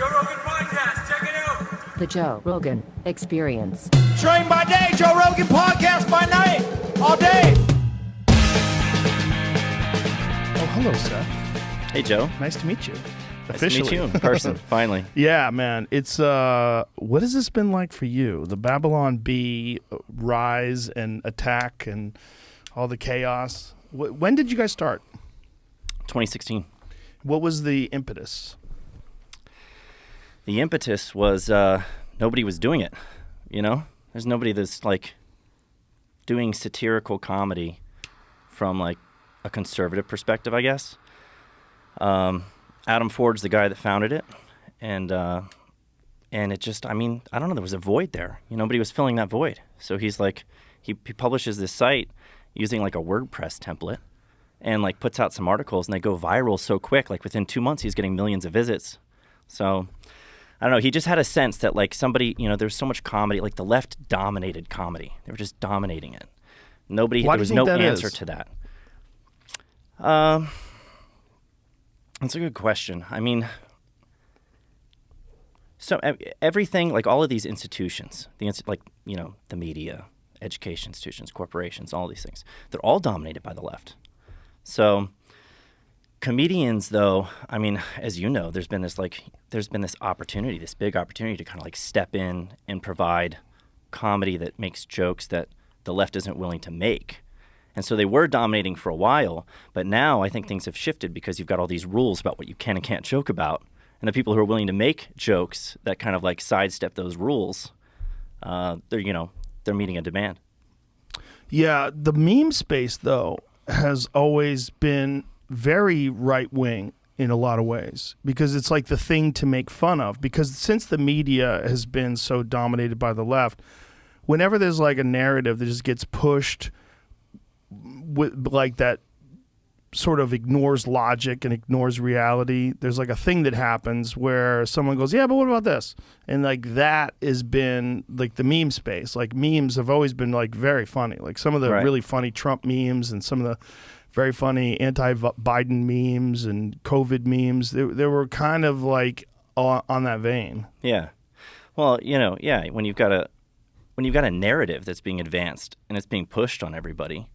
Joe Rogan Podcast. Check it out. The Joe Rogan Experience. Train by day, Joe Rogan Podcast by night, all day. Oh, hello, Seth. Hey, Joe. Nice to meet you. Officially. Nice to meet you in person, finally. Yeah, man. It's, what has this been like for you? The Babylon Bee rise and attack and all the chaos. When did you guys start? 2016. What was the impetus? The impetus was nobody was doing it, you know? There's nobody that's, like, doing satirical comedy from, like, a conservative perspective, I guess. Adam Ford's the guy that founded it, and it just, I mean, I don't know, there was a void there. You know, nobody was filling that void. So he's like, he publishes this site using, like, a WordPress template and, like, puts out some articles, and they go viral so quick. Like, within 2 months, he's getting millions of visits. So, I don't know, he just had a sense that, like, somebody, you know, there's so much comedy, like, the left dominated comedy. They were just dominating it. There was no answer to that. That's a good question. I mean, so everything, like all of these institutions, like, you know, the media, education institutions, corporations, all these things, they're all dominated by the left. So comedians, though, I mean, as you know, there's been this opportunity, this big opportunity to kind of like step in and provide comedy that makes jokes that the left isn't willing to make. And so they were dominating for a while, but now I think things have shifted because you've got all these rules about what you can and can't joke about. And the people who are willing to make jokes that kind of like sidestep those rules, they're meeting a demand. Yeah, the meme space, though, has always been very right-wing in a lot of ways because it's like the thing to make fun of. Because since the media has been so dominated by the left, whenever there's like a narrative that just gets pushed with like that sort of ignores logic and ignores reality, there's like a thing that happens where someone goes, yeah, but what about this? And like that has been like the meme space. Like memes have always been like very funny. Like some of the really funny Trump memes and some of the very funny anti-Biden memes and COVID memes, they were kind of like on that vein. Yeah. Well, you know, yeah, when you've got a narrative that's being advanced and it's being pushed on everybody,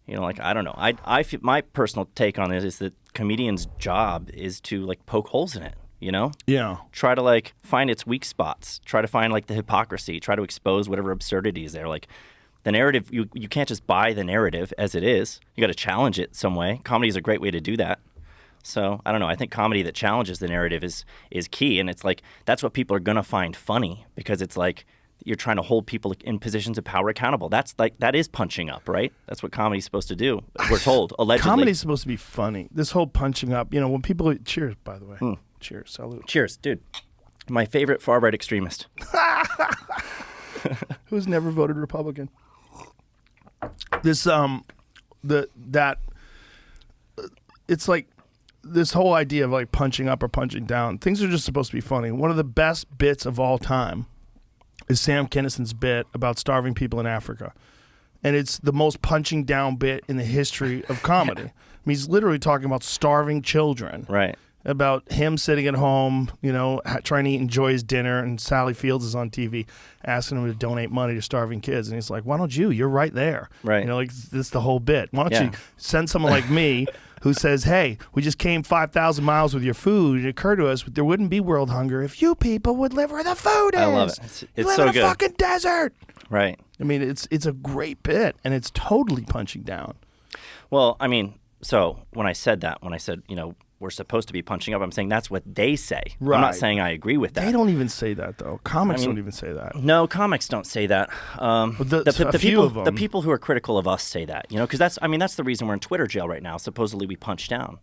you know, like, I don't know. I feel, my personal take on it is that comedians' job is to, like, poke holes in it, you know? Yeah. Try to, like, find its weak spots. Try to find, like, the hypocrisy. Try to expose whatever absurdity is there. Like, the narrative, you can't just buy the narrative as it is. You got to challenge it some way. Comedy is a great way to do that. So, I don't know. I think comedy that challenges the narrative is key. And it's, like, that's what people are going to find funny because it's, like, you're trying to hold people in positions of power accountable. That is punching up, right? That's what comedy's supposed to do. We're told, allegedly. Comedy's supposed to be funny. This whole punching up, you know, when people, cheers, by the way. Cheers, salute. Cheers, dude. My favorite far-right extremist. Who's never voted Republican. This, it's like this whole idea of like punching up or punching down. Things are just supposed to be funny. One of the best bits of all time is Sam Kinnison's bit about starving people in Africa. And it's the most punching down bit in the history of comedy. I mean, he's literally talking about starving children. Right. About him sitting at home, you know, trying to enjoy his dinner, and Sally Fields is on TV asking him to donate money to starving kids. And he's like, why don't you? You're right there. Right. You know, like, this is the whole bit. Why don't you send someone like me who says, hey, we just came 5,000 miles with your food. It occurred to us there wouldn't be world hunger if you people would live where the food is. I love it. You live so in a fucking desert. Right. I mean, it's a great bit, and it's totally punching down. Well, I mean, so when I said, you know, we're supposed to be punching up, I'm saying that's what they say. Right. I'm not saying I agree with that. They don't even say that, though. Comics don't even say that. No, comics don't say that. The people who are critical of us say that, you know, because that's the reason we're in Twitter jail right now. Supposedly we punch down.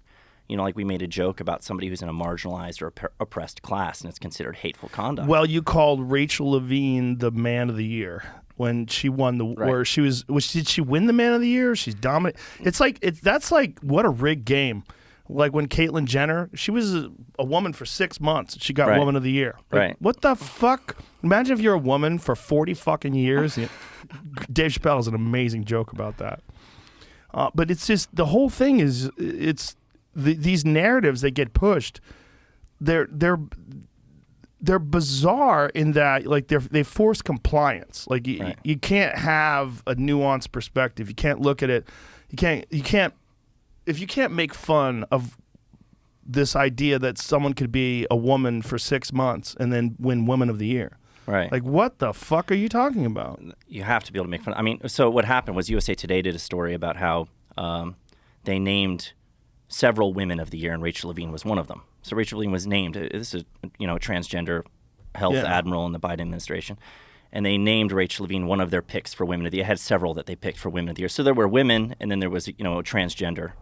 You know, like we made a joke about somebody who's in a marginalized or oppressed class, and it's considered hateful conduct. Well, you called Rachel Levine the Man of the Year when she won the or she was did she win the Man of the Year? She's dominant. That's like what a rigged game. Like when Caitlyn Jenner, she was a woman for 6 months. She got Woman of the Year. Like, right. What the fuck? Imagine if you're a woman for 40 fucking years. Dave Chappelle has an amazing joke about that. But it's just, the whole thing is, it's these narratives that get pushed, they're they're bizarre in that like they force compliance. Like Right. you can't have a nuanced perspective. You can't look at it. You can't if you can't make fun of this idea that someone could be a woman for 6 months and then win Woman of the Year. Right. Like, what the fuck are you talking about? You have to be able to make fun. I mean, so what happened was USA Today did a story about how they named several Women of the Year, and Rachel Levine was one of them. So Rachel Levine was named. This is a transgender health admiral in the Biden administration, and they named Rachel Levine one of their picks for Women of the Year. They had several that they picked for Women of the Year. So there were women, and then there was a transgender,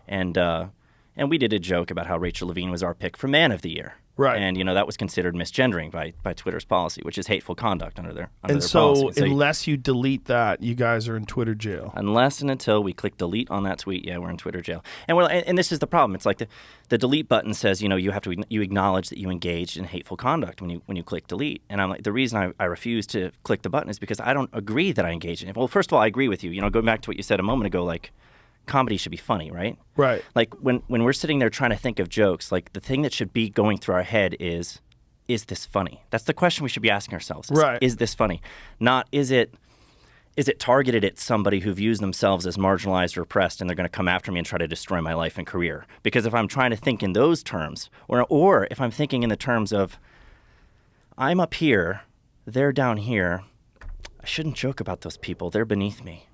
and we did a joke about how Rachel Levine was our pick for Man of the Year. Right. And, that was considered misgendering by Twitter's policy, which is hateful conduct under their policy. So unless you delete that, you guys are in Twitter jail. Unless and until we click delete on that tweet, we're in Twitter jail. And this is the problem. It's like the delete button says, you acknowledge that you engaged in hateful conduct when you click delete. And I'm like, the reason I refuse to click the button is because I don't agree that I engaged in it. Well, first of all, I agree with you. Going back to what you said a moment ago, like, comedy should be funny, right? Right. Like when we're sitting there trying to think of jokes, like the thing that should be going through our head is this funny? That's the question we should be asking ourselves. Right. Is this funny? Not is it targeted at somebody who views themselves as marginalized or oppressed and they're going to come after me and try to destroy my life and career? Because if I'm trying to think in those terms, or if I'm thinking in the terms of I'm up here, they're down here, I shouldn't joke about those people. They're beneath me.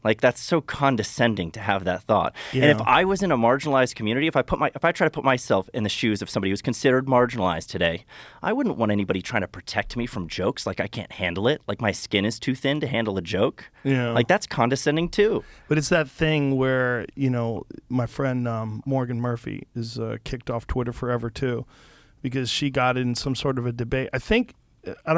Like that's so condescending to have that thought. Yeah. And if I was in a marginalized community, if I try to put myself in the shoes of somebody who's considered marginalized today, I wouldn't want anybody trying to protect me from jokes. Like I can't handle it. Like my skin is too thin to handle a joke. Yeah. Like that's condescending too. But it's that thing where, my friend Morgan Murphy is kicked off Twitter forever too, because she got in some sort of a debate. I don't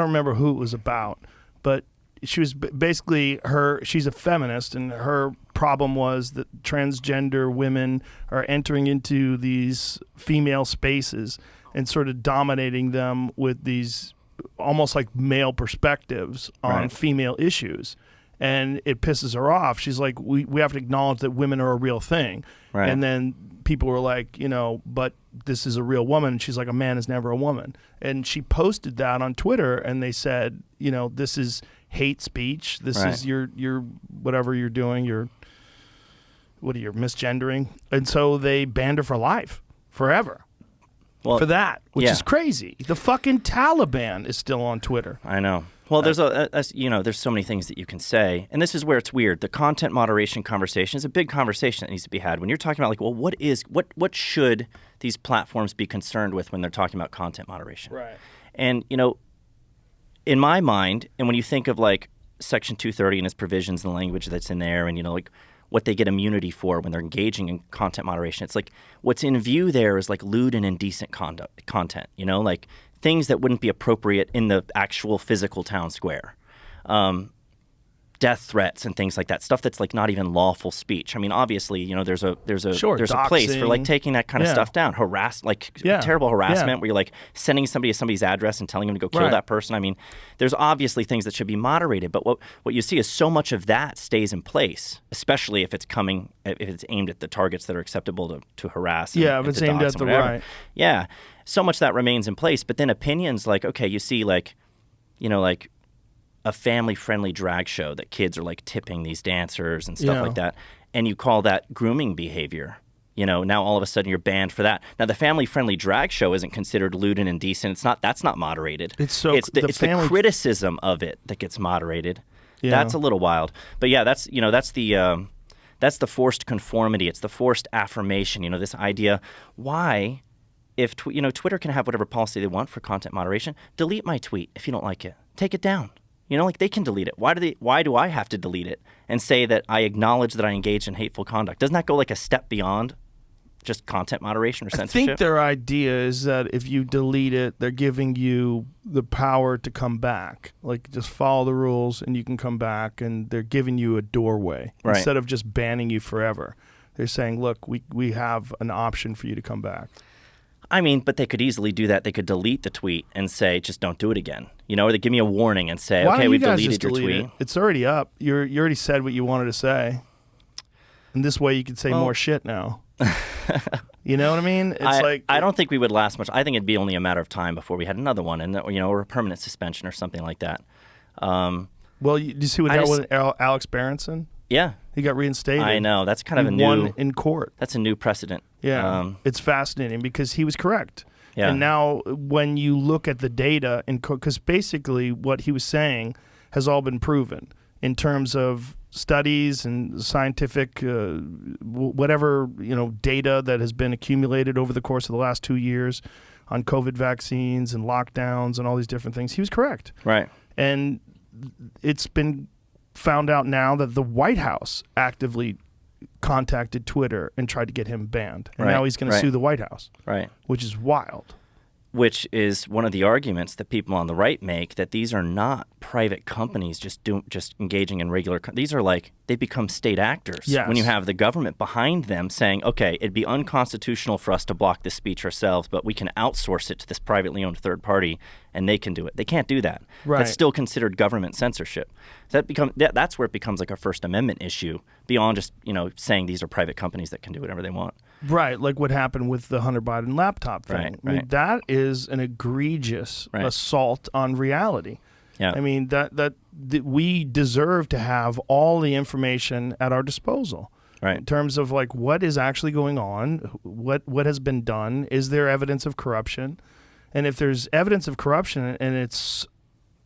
remember who it was about, but she was basically she's a feminist, and her problem was that transgender women are entering into these female spaces and sort of dominating them with these almost like male perspectives on female issues. And it pisses her off. She's like, we have to acknowledge that women are a real thing. Right. And then people were like, but this is a real woman. And she's like, a man is never a woman. And she posted that on Twitter, and they said, this is hate speech. This is your whatever you're doing. You're misgendering. And so they banned her for life, forever. Well, for that, which is crazy. The fucking Taliban is still on Twitter. I know. Well, there's there's so many things that you can say, and this is where it's weird. The content moderation conversation is a big conversation that needs to be had when you're talking about like, well, what should these platforms be concerned with when they're talking about content moderation? Right. And in my mind, and when you think of like Section 230 and its provisions and the language that's in there, and like what they get immunity for when they're engaging in content moderation, it's like what's in view there is like lewd and indecent content. Like things that wouldn't be appropriate in the actual physical town square. Death threats and things like that, stuff that's like not even lawful speech. I mean, obviously, there's a place for like taking that kind of stuff down. Terrible harassment where you're like sending somebody to somebody's address and telling them to go kill that person. I mean, there's obviously things that should be moderated, but what you see is so much of that stays in place, especially if it's aimed at the targets that are acceptable to harass. If it's aimed at the right. Yeah, so much that remains in place, but then opinions like, okay, you see like a family-friendly drag show that kids are like tipping these dancers and stuff like that, and you call that grooming behavior. Now all of a sudden you're banned for that. Now the family-friendly drag show isn't considered lewd and indecent. That's not moderated. It's the criticism of it that gets moderated. Yeah. That's a little wild. But yeah, that's the forced conformity. It's the forced affirmation. This idea. Why, if Twitter can have whatever policy they want for content moderation, delete my tweet if you don't like it. Take it down. Like they can delete it. Why do I have to delete it and say that I acknowledge that I engaged in hateful conduct? Doesn't that go like a step beyond just content moderation or censorship? I think their idea is that if you delete it, they're giving you the power to come back. Like just follow the rules and you can come back, and they're giving you a doorway instead of just banning you forever. They're saying, look, we have an option for you to come back. I mean, but they could easily do that. They could delete the tweet and say, just don't do it again. Or they give me a warning and say, okay, we've deleted your tweet. It's already up. You already said what you wanted to say. And this way you can say more shit now. You know what I mean? It's I don't think we would last much. I think it'd be only a matter of time before we had another one, and or a permanent suspension or something like that. Well, do you see what happened with Alex Berenson? Yeah, he got reinstated. I know. That's kind of a new won in court. That's a new precedent. Yeah, it's fascinating because he was correct. Yeah. And now when you look at the data, because basically what he was saying has all been proven in terms of studies and scientific whatever data that has been accumulated over the course of the last 2 years on COVID vaccines and lockdowns and all these different things. He was correct. Right. And it's been found out now that the White House actively contacted Twitter and tried to get him banned. And now he's going to sue the White House. Right. Which is wild. Which is one of the arguments that people on the right make, that these are not private companies just engaging in regular. These are they become state actors. Yes. When you have the government behind them saying, okay, it'd be unconstitutional for us to block this speech ourselves, but we can outsource it to this privately owned third party, and they can do it. They can't do that. Right. That's still considered government censorship. That's where it becomes like a First Amendment issue beyond just saying these are private companies that can do whatever they want. Right, like what happened with the Hunter Biden laptop thing. Right, I mean, that is an egregious assault on reality. Yeah. I mean, that we deserve to have all the information at our disposal. Right. In terms of what is actually going on, what has been done, is there evidence of corruption? And if there's evidence of corruption and it's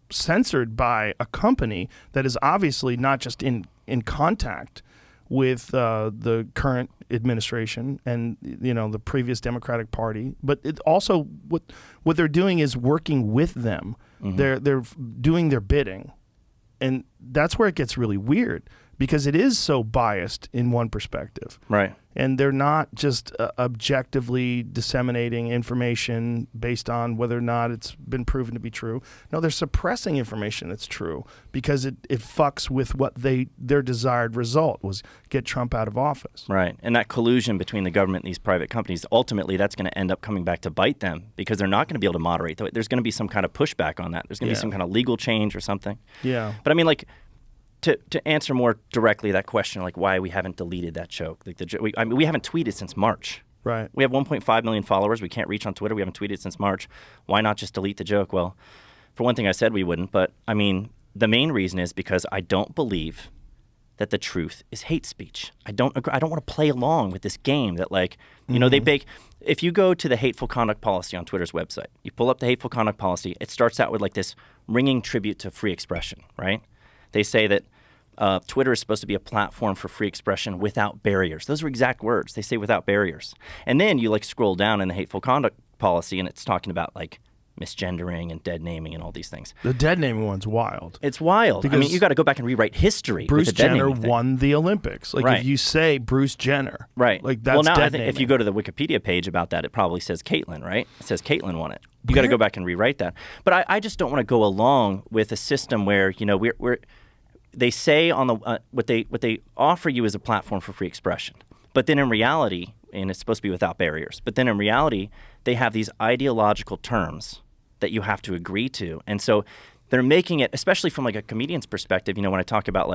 censored by a company that is obviously not just in contact with the current administration and the previous Democratic Party, but it also what they're doing is working with them. Mm-hmm. They're doing their bidding, and that's where it gets really weird because it is so biased in one perspective. Right. And they're not just objectively disseminating information based on whether or not it's been proven to be true. No, they're suppressing information that's true because it fucks with what their desired result was, get Trump out of office. Right. And that collusion between the government and these private companies, ultimately that's going to end up coming back to bite them because they're not going to be able to moderate. There's going to be some kind of pushback on that. There's going to be some kind of legal change or something. Yeah. But I mean, to answer more directly that question, why we haven't deleted that joke. We haven't tweeted since March. Right. We have 1.5 million followers. We can't reach on Twitter. We haven't tweeted since March. Why not just delete the joke? Well, for one thing, I said we wouldn't. But, I mean, the main reason is because I don't believe that the truth is hate speech. I don't agree. I don't want to play along with this game that, they bake. If you go to the hateful conduct policy on Twitter's website, you pull up the hateful conduct policy, it starts out with this ringing tribute to free expression, right? They say that Twitter is supposed to be a platform for free expression without barriers. Those are exact words. They say without barriers. And then you scroll down in the hateful conduct policy and it's talking about misgendering and dead naming and all these things. The dead naming one's wild. It's wild. Because I mean, you got to go back and rewrite history. Bruce with the dead Jenner naming thing. won the Olympics. Right. If you say Bruce Jenner, right? That's well, now dead I think naming. if you go to the Wikipedia page about that, it probably says Caitlyn, right? It says Caitlyn won it. You got to go back and rewrite that. But I just don't want to go along with a system where we're they say on the what they offer you is a platform for free expression, but then in reality, and it's supposed to be without barriers, but then in reality, they have these ideological terms that you have to agree to, and so they're making it, especially from a comedian's perspective. When I talk about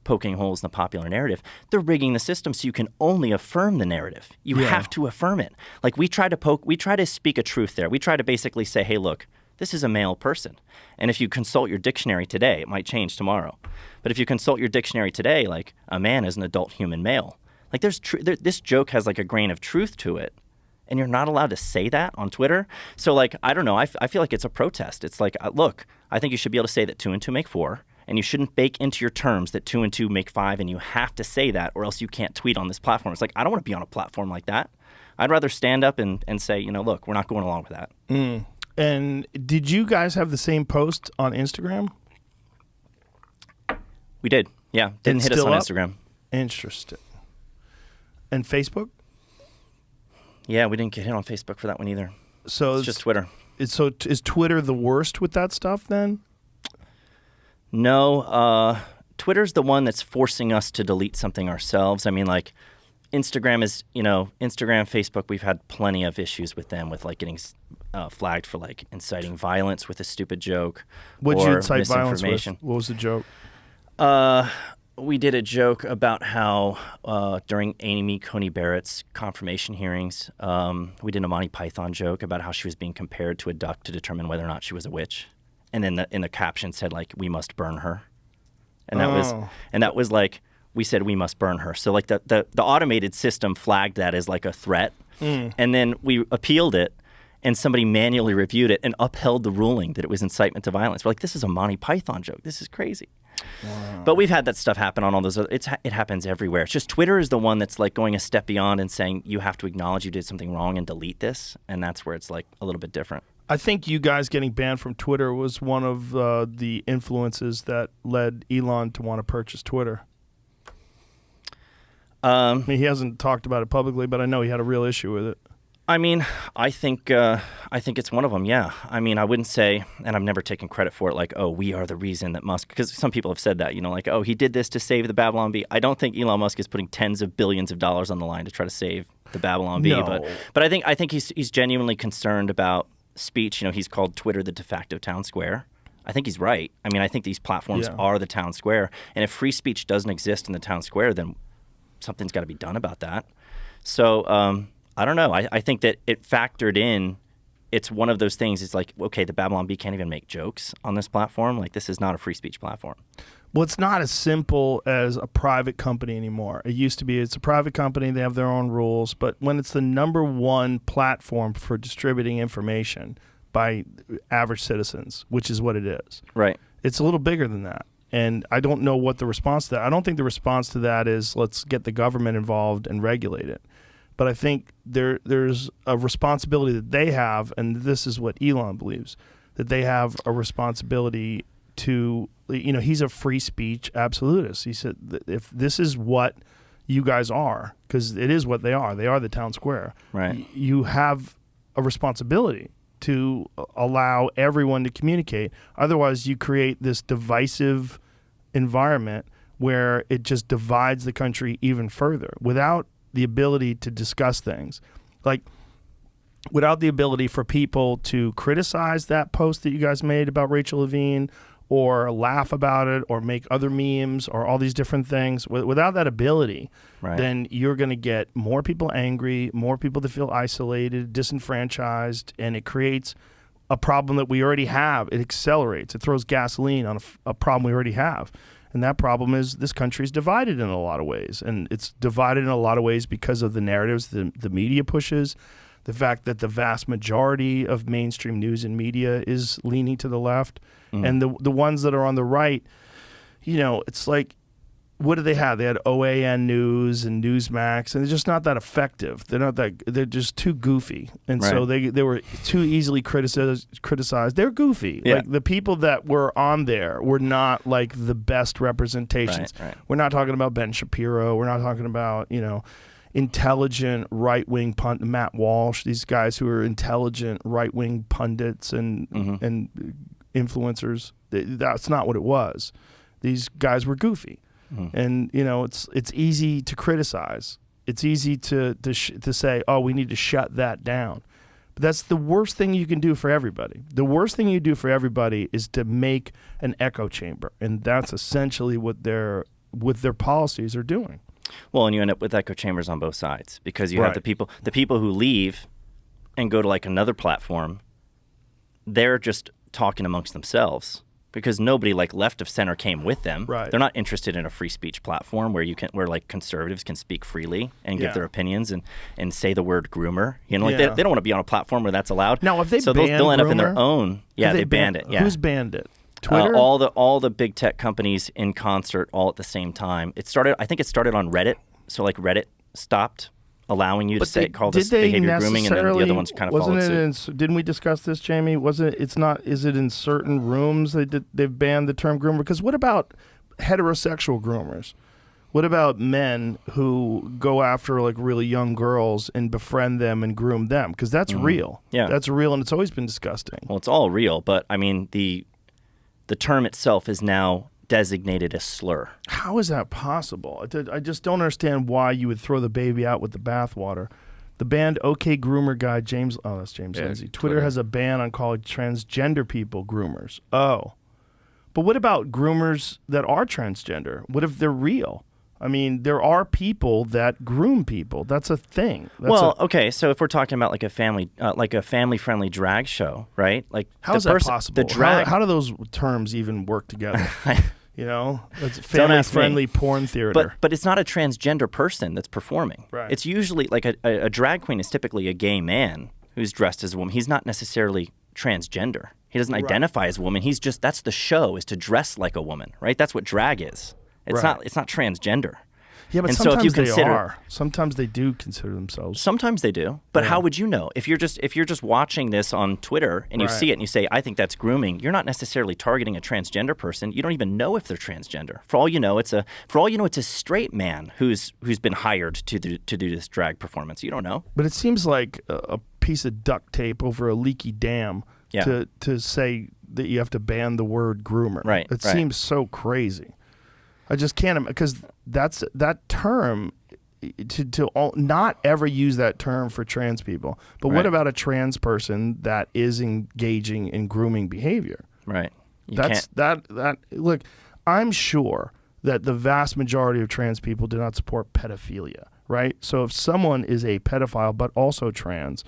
poking holes in the popular narrative, they're rigging the system so you can only affirm the narrative. You have to affirm it. We try to speak a truth there. We try to basically say, hey, look, this is a male person. And if you consult your dictionary today, it might change tomorrow. But if you consult your dictionary today, a man is an adult human male. This joke has a grain of truth to it. And you're not allowed to say that on Twitter. So I don't know. I feel like it's a protest. It's look, I think you should be able to say that 2 and 2 make 4. And you shouldn't bake into your terms that 2 and 2 make 5. And you have to say that or else you can't tweet on this platform. It's I don't want to be on a platform like that. I'd rather stand up and say, look, we're not going along with that. Mm. And did you guys have the same post on Instagram? We did. Yeah. Didn't hit us on Instagram. Interesting. And Facebook? Yeah, we didn't get hit on Facebook for that one either. So it's just Twitter. Is Twitter the worst with that stuff then? No. Twitter's the one that's forcing us to delete something ourselves. I mean, Instagram is, Instagram, Facebook, we've had plenty of issues with them with getting flagged for inciting violence with a stupid joke. What did you incite violence with? misinformation. What was the joke? we did a joke about how during Amy Coney Barrett's confirmation hearings, we did a Monty Python joke about how she was being compared to a duck to determine whether or not she was a witch, and then in the caption said like, "We must burn her," and that was like, we said we must burn her. So like the automated system flagged that as like a threat, and then we appealed it. And somebody manually reviewed it and upheld the ruling that it was incitement to violence. We're like, this is a Monty Python joke. This is crazy. Wow. But we've had that stuff happen on all those. It happens everywhere. It's just Twitter is the one that's like going a step beyond and saying you have to acknowledge you did something wrong and delete this. And that's where it's like a little bit different. I think you guys getting banned from Twitter was one of the influences that led Elon to want to purchase Twitter. I mean, he hasn't talked about it publicly, but I know he had a real issue with it. I mean, I think it's one of them. Yeah. I mean, I wouldn't say, and I've never taken credit for it, like, oh, we are the reason that Musk, because some people have said that, like, oh, he did this to save the Babylon Bee. I don't think Elon Musk is putting tens of billions of dollars on the line to try to save the Babylon Bee. No. But I think he's genuinely concerned about speech. He's called Twitter the de facto town square. I think he's right. I mean, I think these platforms are the town square, and if free speech doesn't exist in the town square, then something's got to be done about that. So. I don't know. I think that it factored in. It's one of those things. It's like, okay, the Babylon Bee can't even make jokes on this platform. Like, this is not a free speech platform. Well, it's not as simple as a private company anymore. It used to be it's a private company. They have their own rules. But when it's the number one platform for distributing information by average citizens, which is what it is, right? It's a little bigger than that. And I don't know what the response to that. I don't think the response to that is let's get the government involved and regulate it. But I think there's a responsibility that they have, and this is what Elon believes, that they have a responsibility to, he's a free speech absolutist. He said, if this is what you guys are, because it is what they are the town square, right? You have a responsibility to allow everyone to communicate. Otherwise, you create this divisive environment where it just divides the country even further without the ability to discuss things. Like, without the ability for people to criticize that post that you guys made about Rachel Levine or laugh about it or make other memes or all these different things, without that ability, right, then you're going to get more people angry, more people that feel isolated, disenfranchised, and it creates a problem that we already have. It accelerates. It throws gasoline on a problem we already have. And that problem is this country is divided in a lot of ways. And it's divided in a lot of ways because of the narratives the media pushes, the fact that the vast majority of mainstream news and media is leaning to the left. And the ones that are on the right, it's like, what do they have? They had OAN News and Newsmax, and they're just not that effective. They're just too goofy. And right, so they were too easily criticized. They're goofy. Yeah. Like, the people that were on there were not like the best representations. Right. We're not talking about Ben Shapiro. We're not talking about, intelligent right-wing pundit, Matt Walsh, these guys who are intelligent right-wing pundits and influencers. That's not what it was. These guys were goofy. And it's easy to criticize. It's easy to say, oh, we need to shut that down. But that's the worst thing you can do for everybody. The worst thing you do for everybody is to make an echo chamber, and that's essentially what their policies are doing. Well, and you end up with echo chambers on both sides because you Right. have the people who leave and go to like another platform. They're just talking amongst themselves. Because nobody like left of center came with them. Right. They're not interested in a free speech platform where like conservatives can speak freely and give their opinions and say the word groomer. They don't want to be on a platform where that's allowed. Now, if they so ban they'll end up in their groomer, own. Yeah, they banned it. Yeah. Who's banned it? Twitter? All the big tech companies in concert all at the same time. I think it started on Reddit. So like Reddit stopped allowing you to call this behavior grooming, and then the other ones kind of followed suit. Didn't we discuss this, Jamie? Is it in certain rooms they've banned the term groomer? Because what about heterosexual groomers? What about men who go after like really young girls and befriend them and groom them? Because that's real. Yeah. That's real, and it's always been disgusting. Well, it's all real, but I mean the term itself is now designated a slur. How is that possible? I just don't understand why you would throw the baby out with the bathwater. The band OK Groomer guy, that's James Lindsay. Twitter has a ban on calling transgender people groomers. Oh. But what about groomers that are transgender? What if they're real? I mean, there are people that groom people. That's a thing. Okay. So if we're talking about like a family-friendly drag show, right? Like, how is that possible? The drag. How do those terms even work together? You know, it's Don't ask family-friendly me. porn theater. But it's not a transgender person that's performing. Right. It's usually like a drag queen is typically a gay man who's dressed as a woman. He's not necessarily transgender. He doesn't identify as a woman. He's just, that's the show, is to dress like a woman, right? That's what drag is. It's not transgender. Yeah, but and sometimes so if you they consider, are. Sometimes they do consider themselves. Sometimes they do. But how would you know? If you're just watching this on Twitter and you see it and you say, I think that's grooming, you're not necessarily targeting a transgender person. You don't even know if they're transgender. For all you know, it's a straight man who's been hired to do this drag performance. You don't know. But it seems like a piece of duct tape over a leaky dam to say that you have to ban the word groomer. Right. It seems so crazy. I just can't, because that term, not ever use that term for trans people. But what about a trans person that is engaging in grooming behavior? Right. Look, I'm sure that the vast majority of trans people do not support pedophilia, right? So if someone is a pedophile but also trans,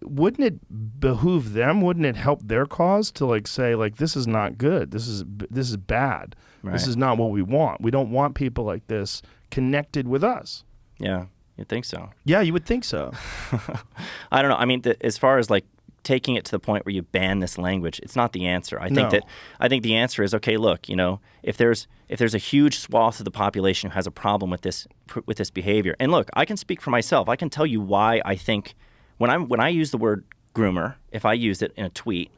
wouldn't it behoove them? Wouldn't it help their cause to say this is not good? This is bad. Right. This is not what we want. We don't want people like this connected with us. Yeah, you'd think so. Yeah, you would think so. I don't know. I mean, as far as taking it to the point where you ban this language, it's not the answer. I think the answer is, okay, look, if there's a huge swath of the population who has a problem with this behavior, and look, I can speak for myself. I can tell you why I think when I use the word groomer, if I use it in a tweet,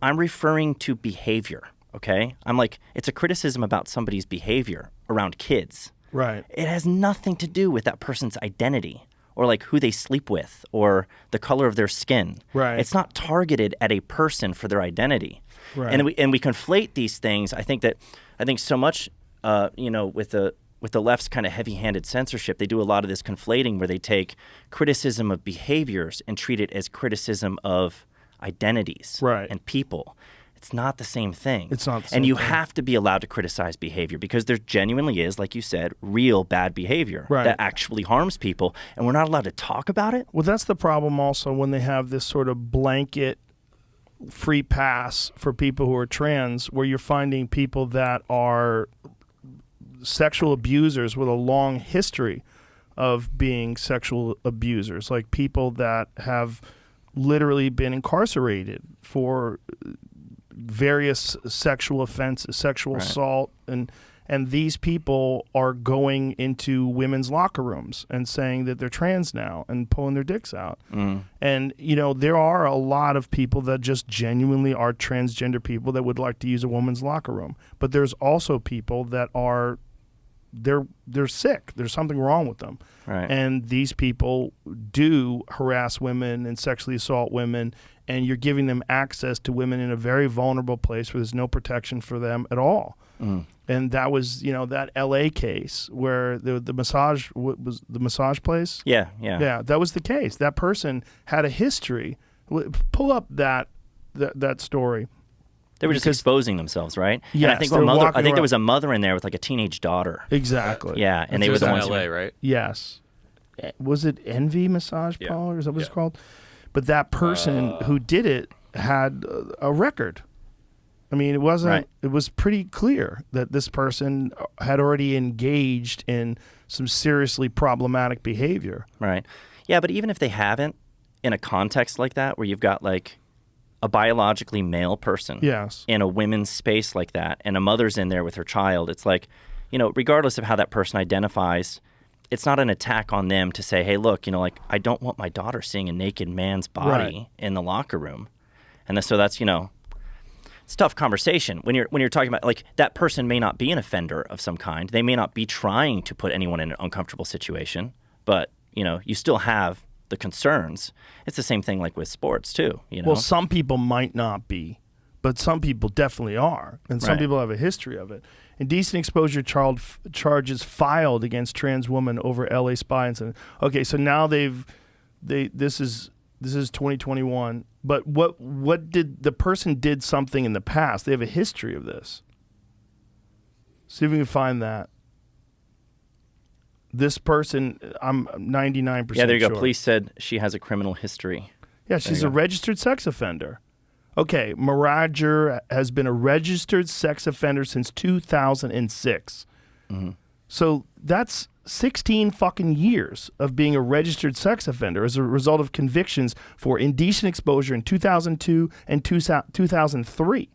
I'm referring to behavior. Okay, I'm like, it's a criticism about somebody's behavior around kids. Right. It has nothing to do with that person's identity or who they sleep with or the color of their skin. Right. It's not targeted at a person for their identity. Right. And we conflate these things. I think so much, with the left's kind of heavy-handed censorship, they do a lot of this conflating where they take criticism of behaviors and treat it as criticism of identities and people. It's not the same thing. It's not the same And you thing. have to be allowed to criticize behavior because there genuinely is, like you said, real bad behavior that actually harms people, and we're not allowed to talk about it. Well, that's the problem also when they have this sort of blanket free pass for people who are trans, where you're finding people that are sexual abusers with a long history of being sexual abusers, like people that have literally been incarcerated for various sexual offenses, sexual assault, and these people are going into women's locker rooms and saying that they're trans now and pulling their dicks out. And there are a lot of people that just genuinely are transgender people that would like to use a woman's locker room, but there's also people that are they're sick. There's something wrong with them. Right. And these people do harass women and sexually assault women, and you're giving them access to women in a very vulnerable place where there's no protection for them at all. And that was, that LA case where the massage was the massage place. Yeah. That was the case. That person had a history. Pull up that story. They were just exposing themselves, right? Yes, and I think they were there was a mother in there with a teenage daughter. Exactly. Yeah, and they were the ones in LA, right? Yes. Was it Envy Massage Parlor? Is that what it's called? But that person who did it had a record. I mean, it wasn't. Right. It was pretty clear that this person had already engaged in some seriously problematic behavior. Right. Yeah, but even if they haven't, in a context like that, where you've got a biologically male person in a women's space like that, and a mother's in there with her child, it's regardless of how that person identifies, it's not an attack on them to say, hey, look, I don't want my daughter seeing a naked man's body in the locker room. And so that's, it's a tough conversation when you're talking about that person may not be an offender of some kind. They may not be trying to put anyone in an uncomfortable situation, but you still have the concerns. It's the same thing with sports too. Well, some people might not be, but some people definitely are, and some people have a history of it. Indecent exposure charges filed against trans woman over LA spy incident. Okay, so now this is This is 2021. But what did the person did something in the past? They have a history of this. See if we can find that. This person, I'm 99% sure. Yeah, there you go. Police said she has a criminal history. Yeah, she's a registered sex offender. Okay, Marager has been a registered sex offender since 2006. Mm-hmm. So that's 16 fucking years of being a registered sex offender as a result of convictions for indecent exposure in 2002 and 2003.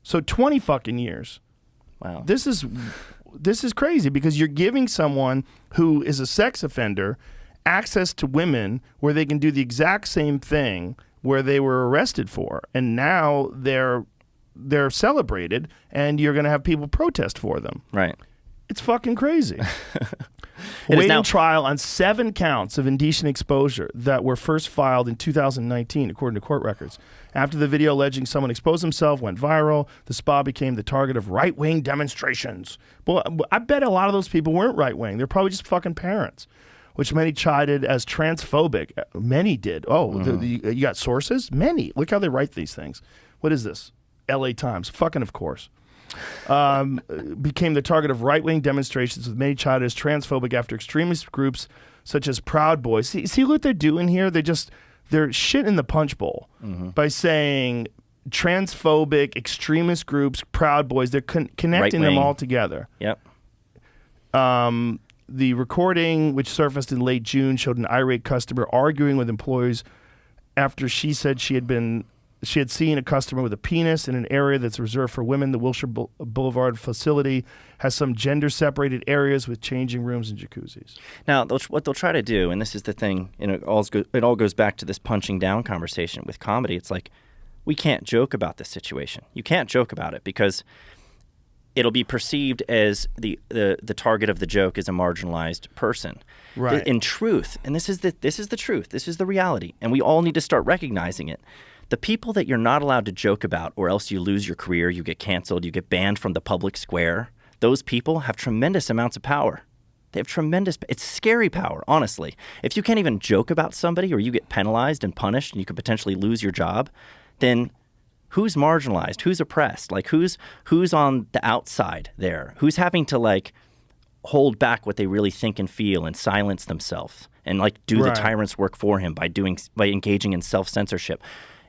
So 20 fucking years. Wow. This is crazy because you're giving someone who is a sex offender access to women where they can do the exact same thing where they were arrested for, and now they're celebrated, and you're going to have people protest for them. Right. It's fucking crazy. Waiting trial on 7 counts of indecent exposure that were first filed in 2019, according to court records. After the video alleging someone exposed himself went viral, the spa became the target of right-wing demonstrations. Well, I bet a lot of those people weren't right-wing. They're probably just fucking parents, which many chided as transphobic. Many did. Oh, you got sources? Many. Look how they write these things. What is this? LA Times. Fucking of course. Became the target of right-wing demonstrations with many chided as transphobic after extremist groups such as Proud Boys. See what they're doing here? They're shit in the punch bowl by saying transphobic extremist groups, Proud Boys. They're connecting them all together. Yep. The recording, which surfaced in late June, showed an irate customer arguing with employees after she said she had seen a customer with a penis in an area that's reserved for women. The Wilshire Boulevard facility has some gender-separated areas with changing rooms and jacuzzis. Now, what they'll try to do, and this is the thing, and it all goes back to this punching down conversation with comedy. It's like, we can't joke about this situation. You can't joke about it because it'll be perceived as the target of the joke is a marginalized person. Right. In truth, and this is the truth, this is the reality, and we all need to start recognizing it. The people that you're not allowed to joke about, or else you lose your career, you get canceled, you get banned from the public square, those people have tremendous amounts of power. They have it's scary power, honestly. If you can't even joke about somebody or you get penalized and punished and you could potentially lose your job, then who's marginalized? Who's oppressed? Like who's on the outside there? Who's having to like hold back what they really think and feel and silence themselves and like do the tyrant's work for him by engaging in self-censorship?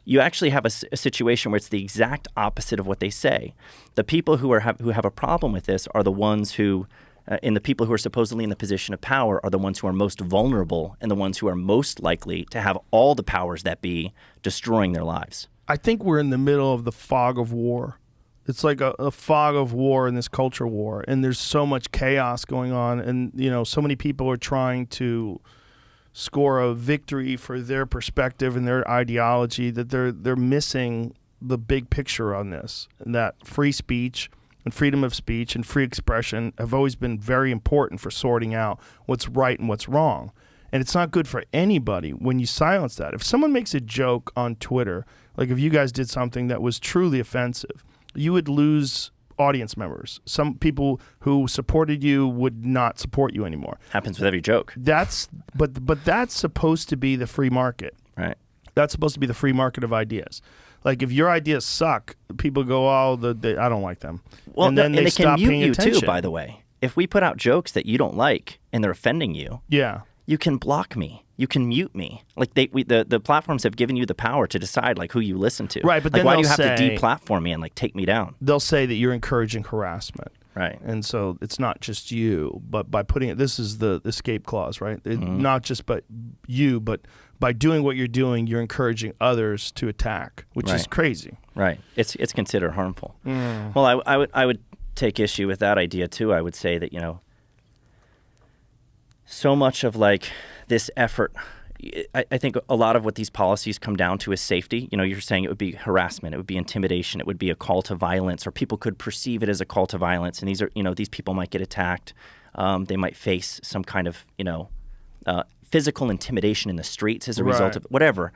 You actually have a situation where it's the exact opposite of what they say. The people who have a problem with this are the ones who, and the people who are supposedly in the position of power are the ones who are most vulnerable and the ones who are most likely to have all the powers that be destroying their lives. I think we're in the middle of the fog of war. It's like a fog of war in this culture war, and there's so much chaos going on, and so many people are trying to score a victory for their perspective and their ideology that they're missing the big picture on this, and that free speech and freedom of speech and free expression have always been very important for sorting out what's right and what's wrong. And it's not good for anybody when you silence that. If someone makes a joke on Twitter, like if you guys did something that was truly offensive, you would lose audience members. Some people who supported you would not support you anymore. Happens with every joke. But that's supposed to be the free market. Right. That's supposed to be the free market of ideas. Like if your ideas suck, people go, I don't like them. Well, and then they stop can paying mute you attention. too, by the way. If we put out jokes that you don't like and they're offending you, you can block me. You can mute me. Like the platforms have given you the power to decide like who you listen to. Right, but like, then why do you they'll have say, to deplatform me and like take me down? They'll say that you're encouraging harassment. Right. And so it's not just you, but by putting it, this is the escape clause, right? Not just but you, but by doing what you're doing, you're encouraging others to attack, which is crazy. Right. It's considered harmful. Well, I would take issue with that idea too. I would say that so much of like this effort, I think a lot of what these policies come down to is safety. You're saying it would be harassment, it would be intimidation, it would be a call to violence, or people could perceive it as a call to violence. And these are, these people might get attacked. They might face some kind of, physical intimidation in the streets as a result of whatever.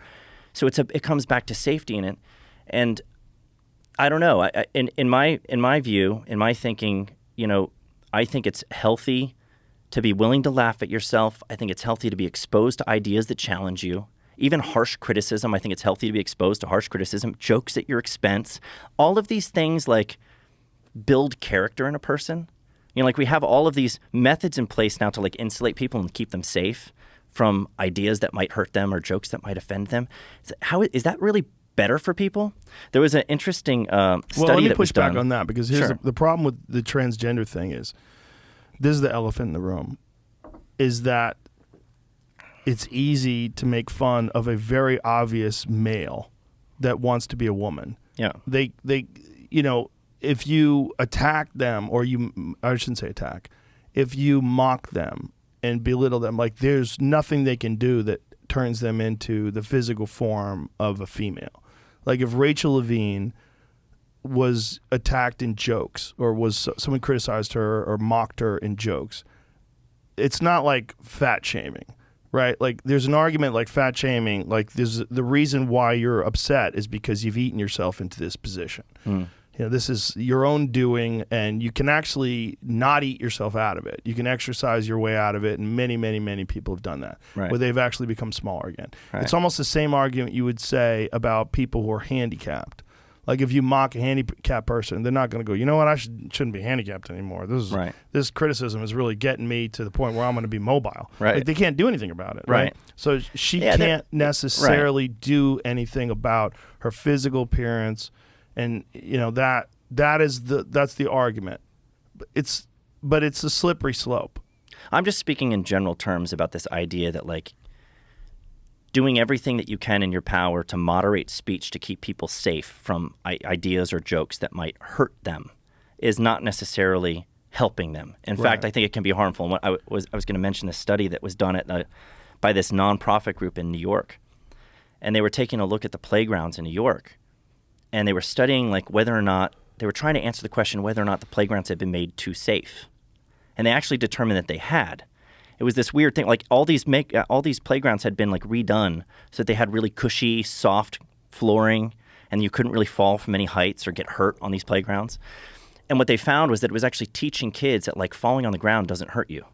So it comes back to safety in it. And I don't know. In my view, in my thinking, I think it's healthy to be willing to laugh at yourself. I think it's healthy to be exposed to ideas that challenge you. even harsh criticism. I think it's healthy to be exposed to harsh criticism, jokes at your expense. All of these things like build character in a person. You know, like we have all of these methods in place now to like insulate people and keep them safe from ideas that might hurt them or jokes that might offend them. Is that really better for people? There was an interesting study that was done. Well, let me push back on that, because here's Sure. the problem with the transgender thing is, this is the elephant in the room, is that it's easy to make fun of a very obvious male that wants to be a woman. Yeah. They you know, if you attack them, or I shouldn't say attack, if you mock them and belittle them, like there's nothing they can do that turns them into the physical form of a female. Like if Rachel Levine was attacked in jokes, or someone criticized her or mocked her in jokes, it's not like fat shaming, right? Like there's an argument like fat shaming, like the reason why you're upset is because you've eaten yourself into this position. You know, this is your own doing, and you can actually not eat yourself out of it. You can exercise your way out of it, and many, many, many people have done that, Right. where they've actually become smaller again. Right. It's almost the same argument you would say about people who are handicapped. Like if you mock a handicapped person, they're not going to go, you know what, I shouldn't be handicapped anymore. Right. This criticism is really getting me to the point where I'm going to be mobile. Right. Like they can't do anything about it. Right. So she Yeah, can't necessarily do anything about her physical appearance, and you know that's the argument. But it's a slippery slope. I'm just speaking in general terms about this idea that like doing everything that you can in your power to moderate speech to keep people safe from ideas or jokes that might hurt them is not necessarily helping them. In fact, I think it can be harmful. And I was going to mention this study that was done by this nonprofit group in New York, and they were taking a look at the playgrounds in New York, and they were studying like whether or not they were trying to answer the question whether or not the playgrounds had been made too safe, and they actually determined that they had. It was this weird thing, like all these playgrounds had been like redone so that they had really cushy, soft flooring, and you couldn't really fall from any heights or get hurt on these playgrounds. And what they found was that it was actually teaching kids that like falling on the ground doesn't hurt you,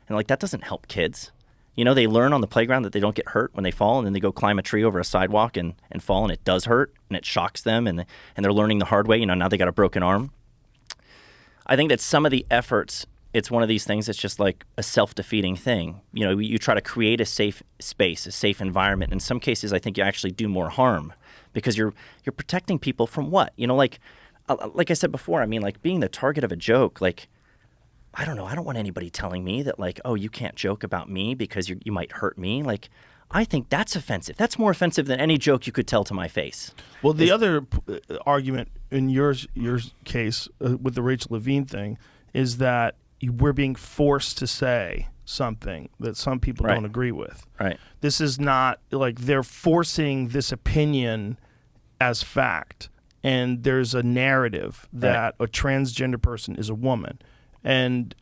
and like that doesn't help kids. You know, they learn on the playground that they don't get hurt when they fall, and then they go climb a tree over a sidewalk and fall, and it does hurt, and it shocks them, and they're learning the hard way. You know, now they got a broken arm. I think that some of the efforts, it's one of these things that's just like a self-defeating thing. You know, you try to create a safe space, a safe environment. In some cases, I think you actually do more harm because you're protecting people from what? You know, like I said before, I mean, like being the target of a joke, like, I don't know. I don't want anybody telling me that like, oh, you can't joke about me because you might hurt me. Like, I think that's offensive. That's more offensive than any joke you could tell to my face. Well, the other argument in your case with the Rachel Levine thing is that we're being forced to say something that some people Right. don't agree with. Right. This is not like they're forcing this opinion as fact, and there's a narrative that a transgender person is a woman. And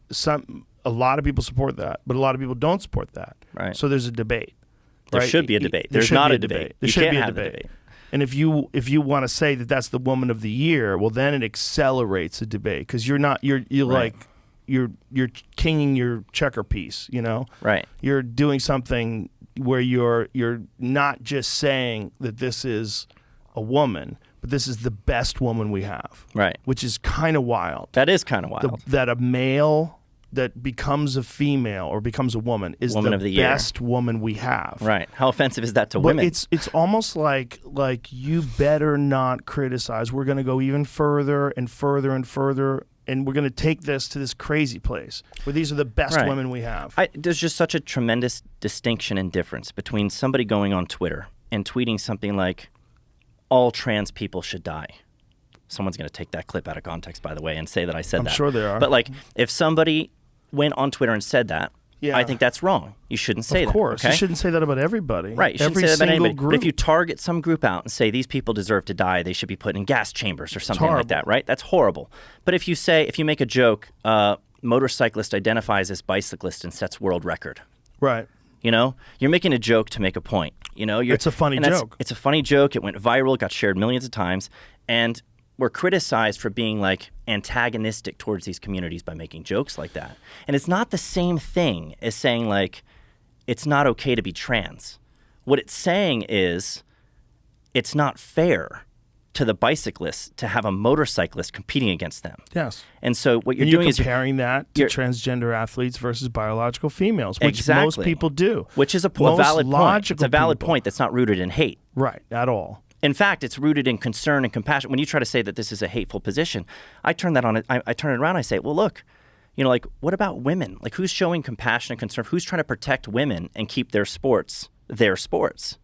a lot of people support that, but a lot of people don't support that. Right. So there's a debate. There right? should be a debate. There There's should not be a debate. There You should can't be a have the debate. debate. And if you want to say that that's the woman of the year, well, then it accelerates the debate because you're Right. like you're kinging your checker piece. You know. Right. You're doing something where you're not just saying that this is a woman, but this is the best woman we have. Right. Which is kind of wild. That is kind of wild. That a male that becomes a female or becomes a woman is Woman the of the year. best woman we have. Right. How offensive is that to But women? it's almost like you better not criticize. We're going to go even further and further and further, and we're going to take this to this crazy place where these are the best Right. women we have. There's just such a tremendous distinction and difference between somebody going on Twitter and tweeting something like, all trans people should die. Someone's going to take that clip out of context, by the way, and say that I said that. I'm sure they are. But like, if somebody went on Twitter and said that, Yeah. I think that's wrong. You shouldn't say that. Of course. Okay? You shouldn't say that about everybody. Right. You shouldn't Every say that about single anybody. group. But if you target some group out and say these people deserve to die, they should be put in gas chambers or something like horrible. that, right? That's horrible. But if you make a joke, motorcyclist identifies as bicyclist and sets world record. Right. You know, you're making a joke to make a point. You know, It's a funny joke. It's a funny joke. It went viral. It got shared millions of times, and we're criticized for being like antagonistic towards these communities by making jokes like that. And it's not the same thing as saying like it's not okay to be trans, What it's saying is it's not fair to the bicyclists to have a motorcyclist competing against them. Yes. And so what you're And doing you're is comparing that to transgender athletes versus biological females, which Exactly. most people do. Which is a Most valid point. It's a valid people. point that's not rooted in hate. Right, at all. In fact, it's rooted in concern and compassion. When you try to say that this is a hateful position, I turn that on. I turn it around. I say, well, look, like, what about women? Like, who's showing compassion and concern? Who's trying to protect women and keep their sports their sports?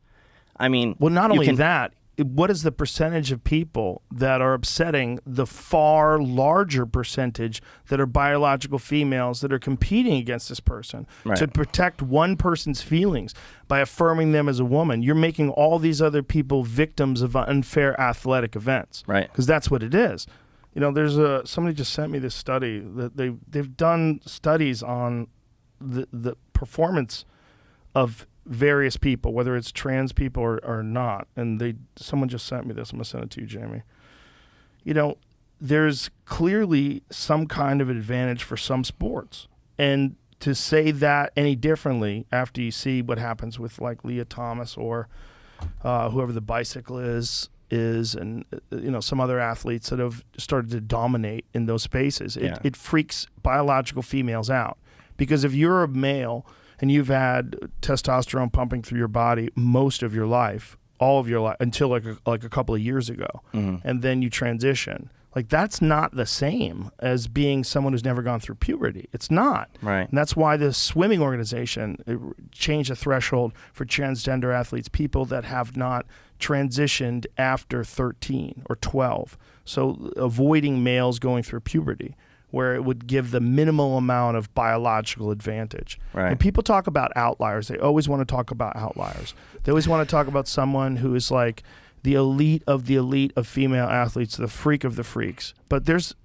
I mean, well, not only that, what is the percentage of people that are upsetting the far larger percentage that are biological females that are competing against this person to protect one person's feelings by affirming them as a woman? You're making all these other people victims of unfair athletic events, right? Because that's what it is. There's somebody just sent me this study that they've done studies on the performance of various people, whether it's trans people or not, and someone just sent me this. I'm gonna send it to you, Jamie. There's clearly some kind of advantage for some sports, and to say that any differently after you see what happens with like Leah Thomas or whoever the bicycle is, and some other athletes that have started to dominate in those spaces, it freaks biological females out, because if you're a male and you've had testosterone pumping through your body most of your life, all of your life, until like a couple of years ago, and then you transition, like, that's not the same as being someone who's never gone through puberty. It's not. Right. And that's why the swimming organization changed the threshold for transgender athletes, people that have not transitioned after 13 or 12. So avoiding males going through puberty, where it would give the minimal amount of biological advantage. Right. And people talk about outliers. They always want to talk about outliers. They always want to talk about someone who is like the elite of female athletes, the freak of the freaks. But there's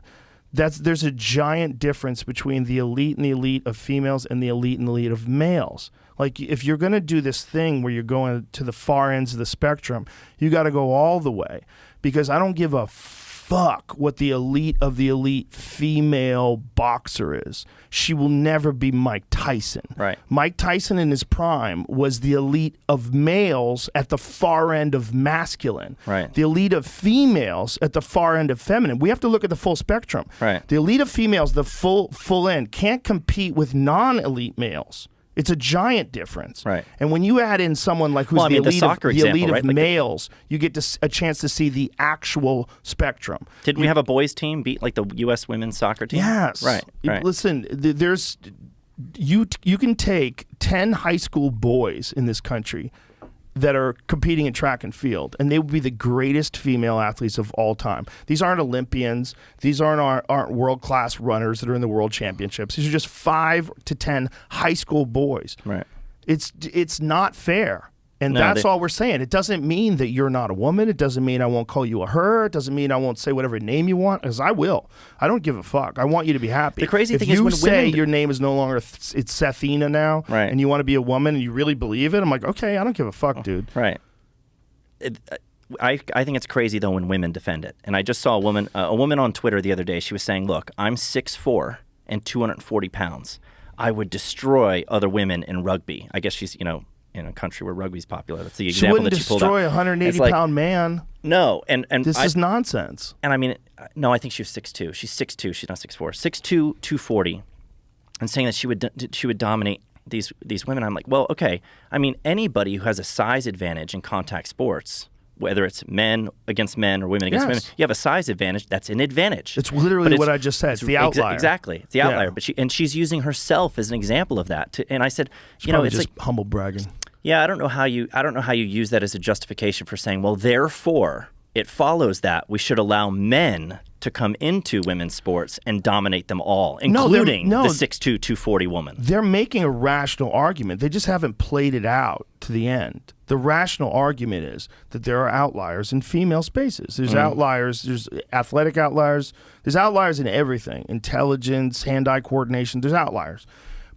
a giant difference between the elite of females and the elite of males. Like, if you're going to do this thing where you're going to the far ends of the spectrum, you got to go all the way, because I don't give a fuck what the elite female boxer is. She will never be Mike Tyson. Right. Mike Tyson in his prime was the elite of males at the far end of masculine. Right. The elite of females at the far end of feminine. We have to look at the full spectrum. Right. The elite of females, the full end, can't compete with non-elite males. It's a giant difference. Right. And when you add in someone like who's the elite of males, you get a chance to see the actual spectrum. Didn't we have a boys team beat like the U.S. women's soccer team? Yes. Right. Listen, you can take 10 high school boys in this country that are competing in track and field, and they would be the greatest female athletes of all time. These aren't Olympians. These aren't world-class runners that are in the world championships. These are just 5 to 10 high school boys. Right. It's not fair. And that's all we're saying. It doesn't mean that you're not a woman. It doesn't mean I won't call you a her. It doesn't mean I won't say whatever name you want, because I will. I don't give a fuck. I want you to be happy. The crazy thing is when you say women your name is no longer, it's Sethina now, right, and you want to be a woman and you really believe it, I'm like, okay, I don't give a fuck, dude. Right. I think it's crazy, though, when women defend it. And I just saw a woman on Twitter the other day. She was saying, look, I'm 6'4" and 240 pounds. I would destroy other women in rugby. I guess she's, in a country where rugby's popular. That's the example that she pulled out. She wouldn't destroy a 180-pound man. No, and this is nonsense. And I mean, no, I think she was 6'2". She's 6'2". She's not 6'4". 6'2", 240, and saying that she would dominate these women. I'm like, well, okay. I mean, anybody who has a size advantage in contact sports, whether it's men against men or women against women, you have a size advantage. That's an advantage. It's literally what I just said. It's the outlier. Exactly. It's the outlier. But she's using herself as an example of that. And I said, it's just like humble bragging. Yeah, I don't know how you use that as a justification for saying, well, therefore, it follows that we should allow men to come into women's sports and dominate them all, including the 6'2", 240 woman. They're making a rational argument. They just haven't played it out to the end. The rational argument is that there are outliers in female spaces. There's outliers. There's athletic outliers. There's outliers in everything. Intelligence, hand-eye coordination. There's outliers.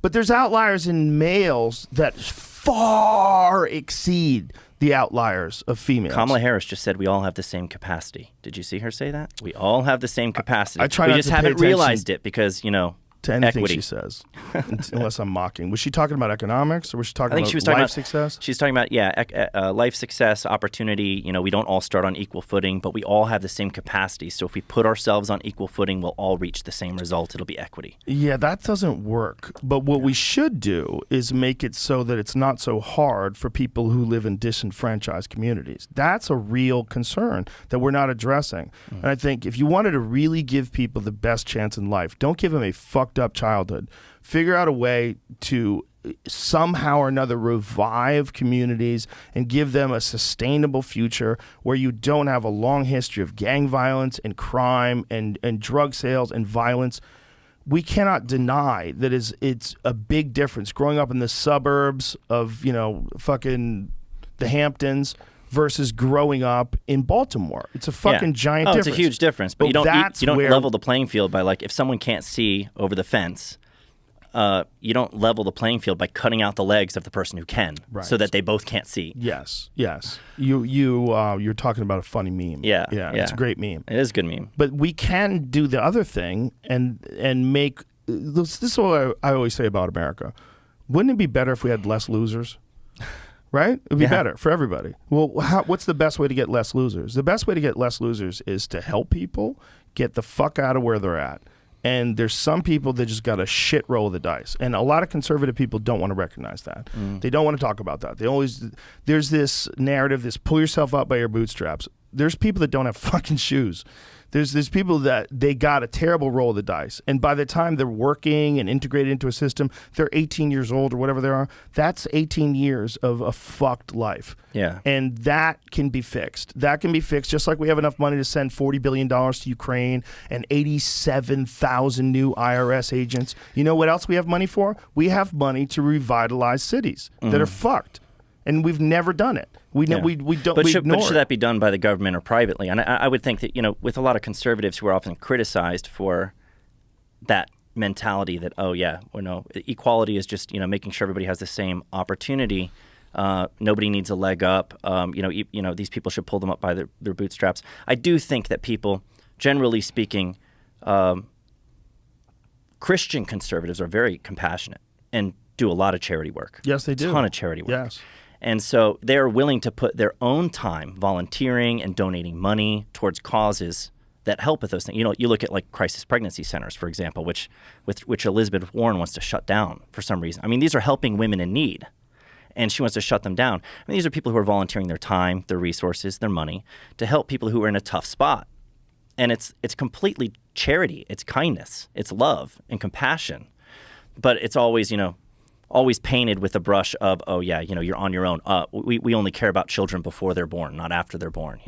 But there's outliers in males that far exceed the outliers of females. Kamala Harris just said we all have the same capacity. Did you see her say that? We all have the same capacity. I try we not just to haven't pay realized it because, to anything Equity. she says, unless I'm mocking. Was she talking about economics, or was she talking I think about she was talking life about success? She's talking about life success, opportunity. You know, we don't all start on equal footing, but we all have the same capacity. So if we put ourselves on equal footing, we'll all reach the same result. It'll be equity. Yeah, that doesn't work. But what we should do is make it so that it's not so hard for people who live in disenfranchised communities. That's a real concern that we're not addressing. And I think if you wanted to really give people the best chance in life, don't give them a fucked up childhood. Figure out a way to somehow or another revive communities and give them a sustainable future where you don't have a long history of gang violence and crime and drug sales and violence. We cannot deny that it's a big difference growing up in the suburbs of, fucking the Hamptons versus growing up in Baltimore. It's a fucking giant difference. It's a huge difference. But you don't level the playing field by, like, if someone can't see over the fence, you don't level the playing field by cutting out the legs of the person who can, so that they both can't see. Yes. You're talking about a funny meme. Yeah. It's a great meme. It is a good meme. But we can do the other thing and make this is what I always say about America. Wouldn't it be better if we had less losers? Right? It would be better for everybody. Well, what's the best way to get less losers? The best way to get less losers is to help people get the fuck out of where they're at. And there's some people that just got a shit roll of the dice. And a lot of conservative people don't want to recognize that. They don't want to talk about that. There's this narrative, this pull yourself up by your bootstraps. There's people that don't have fucking shoes. There's people that they got a terrible roll of the dice. And by the time they're working and integrated into a system, they're 18 years old or whatever they are. That's 18 years of a fucked life. Yeah. And that can be fixed. That can be fixed just like we have enough money to send $40 billion to Ukraine and 87,000 new IRS agents. You know what else we have money for? We have money to revitalize cities that are fucked. And we've never done it. We don't. But should ignore that be done by the government or privately? And I would think that, with a lot of conservatives who are often criticized for that mentality that equality is just making sure everybody has the same opportunity. Nobody needs a leg up. These people should pull them up by their bootstraps. I do think that people, generally speaking, Christian conservatives are very compassionate and do a lot of charity work. Yes, they do. A ton of charity work. Yes. And so they're willing to put their own time volunteering and donating money towards causes that help with those things. You look at like crisis pregnancy centers, for example, which Elizabeth Warren wants to shut down for some reason. I mean, these are helping women in need, and she wants to shut them down. I mean, these are people who are volunteering their time, their resources, their money to help people who are in a tough spot. And it's completely charity. It's kindness. It's love and compassion. But it's always, always painted with the brush of, you're on your own. We only care about children before they're born, not after they're born,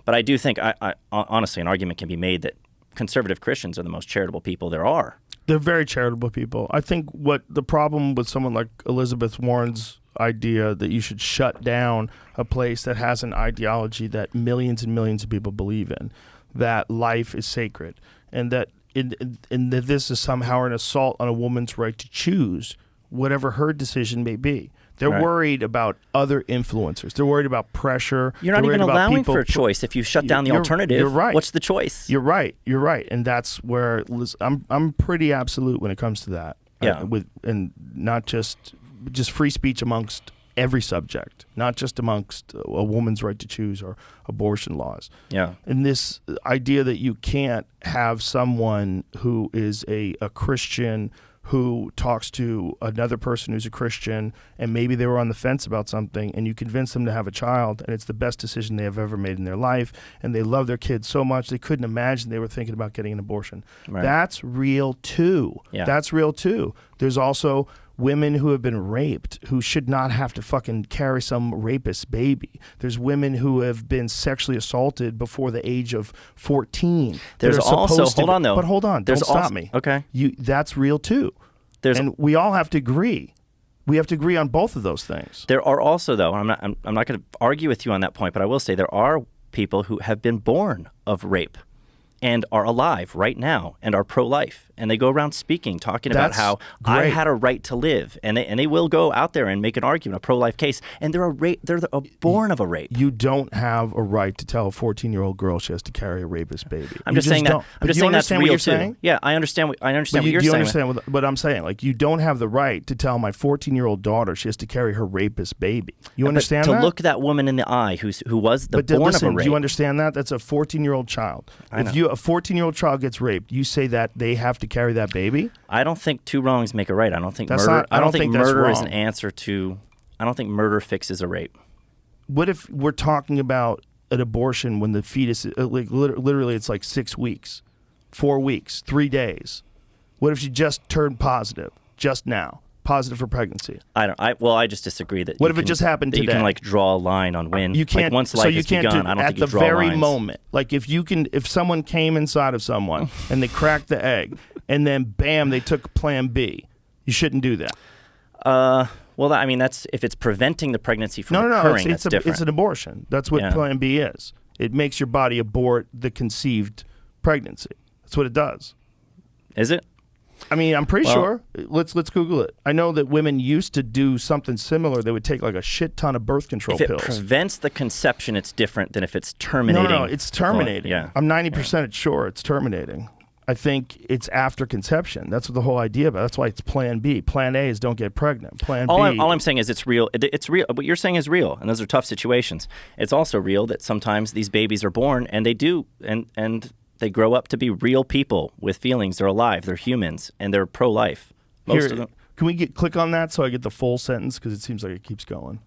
But I do think, I honestly, an argument can be made that conservative Christians are the most charitable people there are. They're very charitable people. I think what the problem with someone like Elizabeth Warren's idea that you should shut down a place that has an ideology that millions and millions of people believe in, that life is sacred, and that that this is somehow an assault on a woman's right to choose whatever her decision may be. They're worried about other influencers. They're worried about pressure. You're not even allowing for a choice if you shut down the alternative. You're right. What's the choice? You're right. And that's where I'm pretty absolute when it comes to that. Yeah. And not just free speech amongst every subject, not just amongst a woman's right to choose or abortion laws. Yeah. And this idea that you can't have someone who is a Christian who talks to another person who's a Christian, and maybe they were on the fence about something, and you convince them to have a child, and it's the best decision they have ever made in their life, and they love their kids so much they couldn't imagine they were thinking about getting an abortion. Right. That's real too. Yeah. That's real too. There's also women who have been raped who should not have to fucking carry some rapist baby. There's women who have been sexually assaulted before the age of 14. There's also, hold on though. But hold on, don't stop me. Okay. That's real too. And we all have to agree. We have to agree on both of those things. There are also, though, I'm not going to argue with you on that point, but I will say there are people who have been born of rape and are alive right now and are pro-life, and they go around speaking, talking about That's how I great. had a right to live, and they will go out there and make an argument, a pro-life case, and they're born of a rape. You don't have a right to tell a 14-year-old girl she has to carry a rapist baby. I'm You just saying that. don't. I'm But just do you saying that's understand real what you're too. saying? Yeah, I understand. What you're Do you saying. understand what I'm saying? Like, you don't have the right to tell my 14-year-old daughter she has to carry her rapist baby. You understand to that? look that woman in the eye who was the But born listen, of a rape. do you understand that? That's a 14-year-old child. I know. If a 14-year-old child gets raped, you say that they have to carry that baby? I don't think two wrongs make a right. I don't think That's murder. not- I don't think that's murder is wrong. an answer to. I don't think murder fixes a rape. What if we're talking about an abortion when the fetus, literally it's like 6 weeks, 4 weeks, 3 days? What if she just turned positive just now? Positive for pregnancy. I just disagree that. What you if it can- just happened that today? You can like draw a line on when. You can't. Like, once so life you has can't begun, do, I don't at think you the draw very lines. moment. Like if someone came inside of someone and they cracked the egg, and then bam, they took Plan B. You shouldn't do that. Well, I mean, that's if it's preventing the pregnancy from No, occurring. it's That's different. it's an abortion. That's what Yeah. Plan B is. It makes your body abort the conceived pregnancy. That's what it does. Is it? I mean, I'm pretty Well- sure. Let's Google it. I know that women used to do something similar. They would take like a shit ton of birth control If it pills. prevents the conception, it's different than if it's terminating. No, it's terminating. Yeah. I'm 90% sure it's terminating. I think it's after conception. That's what the whole idea about. That's why it's Plan B. Plan A is don't get pregnant. Plan All B. I'm saying is it's real. It's real. What you're saying is real, and those are tough situations. It's also real that sometimes these babies are born and they do, and they grow up to be real people with feelings. They're alive. They're humans, and they're pro-life. Most Here, of them. Can we click on that so I get the full sentence, because it seems like it keeps going.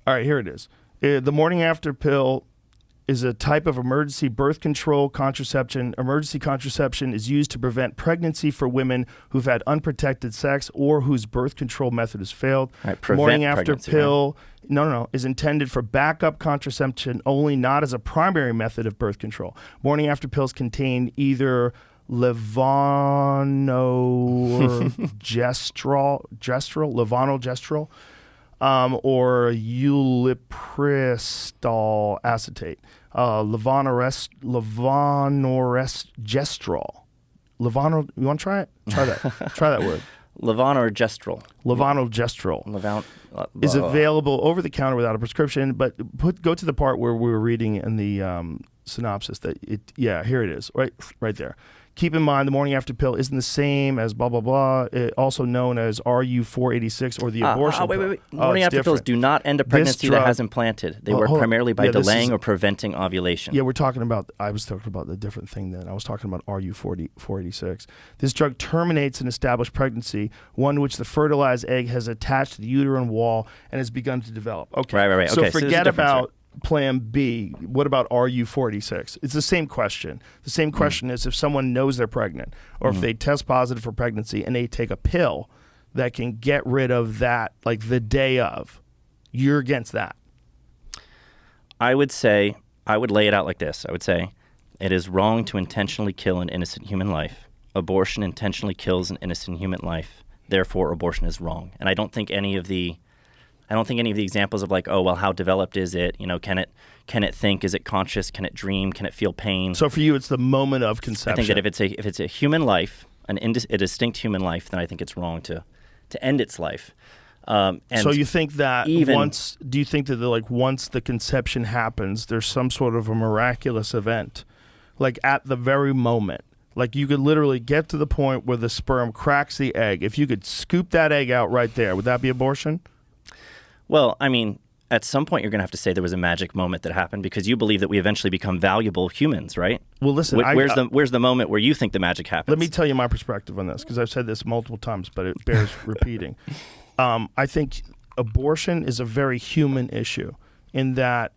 All right, here it is. The morning after pill is a type of emergency birth control contraception. Emergency contraception is used to prevent pregnancy for women who've had unprotected sex or whose birth control method has failed. Right, The morning prevent after pregnancy, pill, no, is intended for backup contraception only, not as a primary method of birth control. Morning after pills contain either levonorgestrel, or ulipristal acetate. Levonorgestrel. You want to try it? Try that. Try that word. Levonorgestrel. Levonorgestrel is available over the counter without a prescription. But go to the part where we were reading in the synopsis that here it is, right there. Keep in mind, the morning after pill isn't the same as blah, blah, blah, also known as RU486 or the abortion pill. Wait. Oh, Morning it's after pills different. do not end a pregnancy drug- that has implanted. They Well, work hold on. primarily by Yeah, this delaying is- or preventing ovulation. Yeah, I was talking about the different thing then. I was talking about RU486. This drug terminates an established pregnancy, one which the fertilized egg has attached to the uterine wall and has begun to develop. Okay. Right. So Okay, so there's a forget difference, about Plan B. What about RU486? It's the same question. The same question is if someone knows they're pregnant or if they test positive for pregnancy and they take a pill that can get rid of that like the day of, you're against that. I would lay it out like this. I would say it is wrong to intentionally kill an innocent human life. Abortion intentionally kills an innocent human life. Therefore, abortion is wrong. And I don't think any of the examples of like, oh, well, how developed is it? You know, can it think? Is it conscious? Can it dream? Can it feel pain? So for you, it's the moment of conception. I think that if it's a human life, a distinct human life, then I think it's wrong to end its life. And so you think that do you think that once the conception happens, there's some sort of a miraculous event, like at the very moment, like you could literally get to the point where the sperm cracks the egg. If you could scoop that egg out right there, would that be abortion? Well, I mean, at some point you're going to have to say there was a magic moment that happened because you believe that we eventually become valuable humans, right? Well, listen, where's the moment where you think the magic happens? Let me tell you my perspective on this, because I've said this multiple times, but it bears repeating. I think abortion is a very human issue in that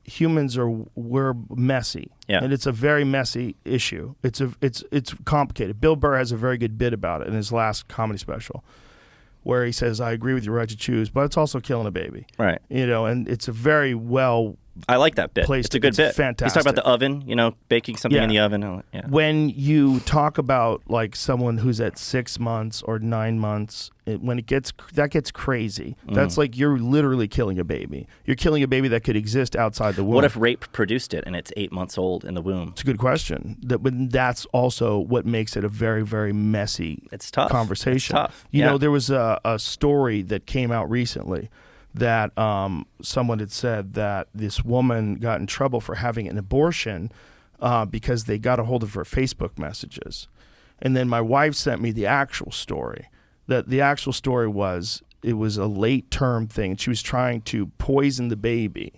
we're messy, and it's a very messy issue. It's complicated. Bill Burr has a very good bit about it in his last comedy special, where he says, I agree with your right to choose, but it's also killing a baby. Right. You know, and it's a very well I like that bit. place. It's a good bit. Fantastic. He's talking about the oven, baking something in the oven. Yeah. When you talk about like someone who's at 6 months or 9 months, that gets crazy. That's like you're literally killing a baby. You're killing a baby that could exist outside the womb. What if rape produced it and it's 8 months old in the womb? It's a good question. That's also what makes it a very, very messy It's tough. conversation. It's tough. You know, there was a story that came out recently that someone had said that this woman got in trouble for having an abortion because they got a hold of her Facebook messages. And then my wife sent me the actual story. The actual story was it was a late term thing. She was trying to poison the baby.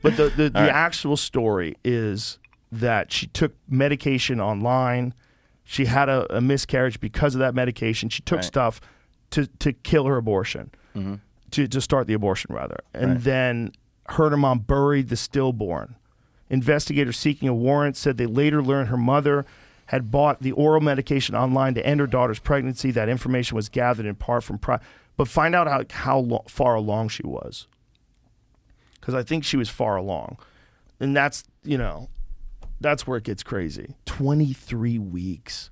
But the actual story is that she took medication online. She had a miscarriage because of that medication. She took stuff to kill her abortion, to start the abortion, rather. And then her and her mom buried the stillborn. Investigators seeking a warrant said they later learned her mother had bought the oral medication online to end her daughter's pregnancy. That information was gathered in part from but find out how far along she was. Because I think she was far along. And that's where it gets crazy. 23 weeks.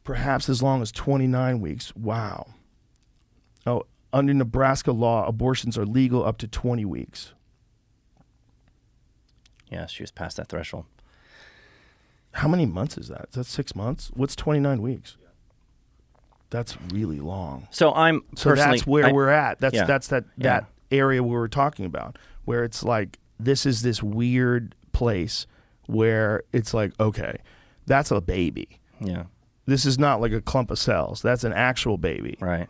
Perhaps as long as 29 weeks. Wow. Oh, under Nebraska law, abortions are legal up to 20 weeks. Yeah, she was past that threshold. How many months is that? Is that 6 months? What's 29 weeks? That's really long. So that's where we're at. That's that area we were talking about, where it's like this is this weird place where it's like, okay, that's a baby. Yeah. This is not like a clump of cells. That's an actual baby. Right.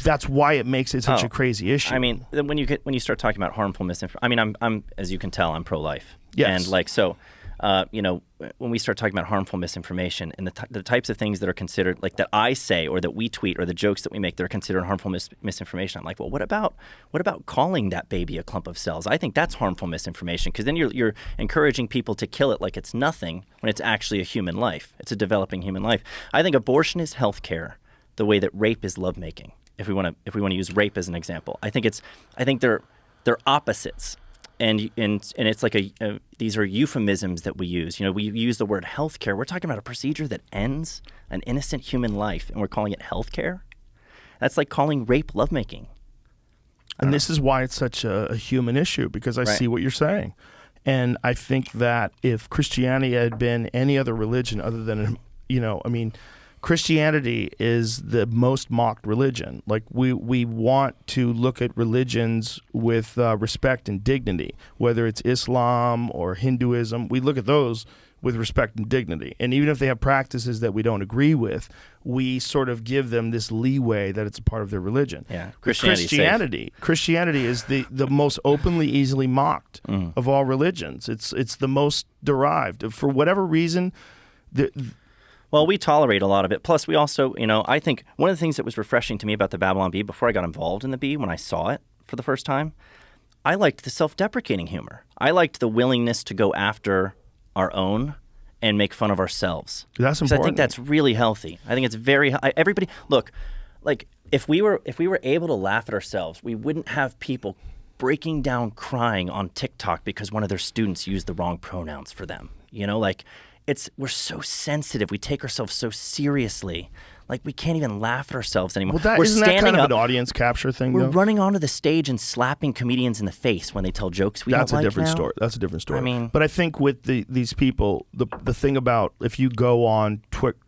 That's why it makes it such a crazy issue. I mean, when you start talking about harmful misinformation, I mean, I'm as you can tell, I'm pro-life. Yes. And when we start talking about harmful misinformation and the types of things that are considered, like that I say or that we tweet or the jokes that we make that are considered harmful misinformation, I'm like, well, what about calling that baby a clump of cells? I think that's harmful misinformation because then you're encouraging people to kill it like it's nothing when it's actually a human life. It's a developing human life. I think abortion is healthcare the way that rape is lovemaking. If we want to use rape as an example, I think they're opposites. And it's like these are euphemisms that we use. We use the word healthcare. We're talking about a procedure that ends an innocent human life, and we're calling it healthcare. That's like calling rape lovemaking. And this is why it's such a human issue, because I see what you're saying. And I think that if Christianity had been any other religion other than, Christianity is the most mocked religion. Like we want to look at religions with respect and dignity, whether it's Islam or Hinduism. We look at those with respect and dignity. And even if they have practices that we don't agree with, we sort of give them this leeway that it's a part of their religion. Yeah, Christianity is the most openly, easily mocked of all religions. It's the most derived. For whatever reason, well, we tolerate a lot of it. Plus, we also, I think one of the things that was refreshing to me about the Babylon Bee before I got involved in the Bee, when I saw it for the first time, I liked the self-deprecating humor. I liked the willingness to go after our own and make fun of ourselves. That's important. I think that's really healthy. I think it's very everybody. Look, like if we were able to laugh at ourselves, we wouldn't have people breaking down crying on TikTok because one of their students used the wrong pronouns for them. We're so sensitive. We take ourselves so seriously. Like we can't even laugh at ourselves anymore. Well, isn't that kind of an audience capture thing, We're though? running onto the stage and slapping comedians in the face when they tell jokes we don't like now. That's a different story. I mean, but I think with these people, the thing about if you go on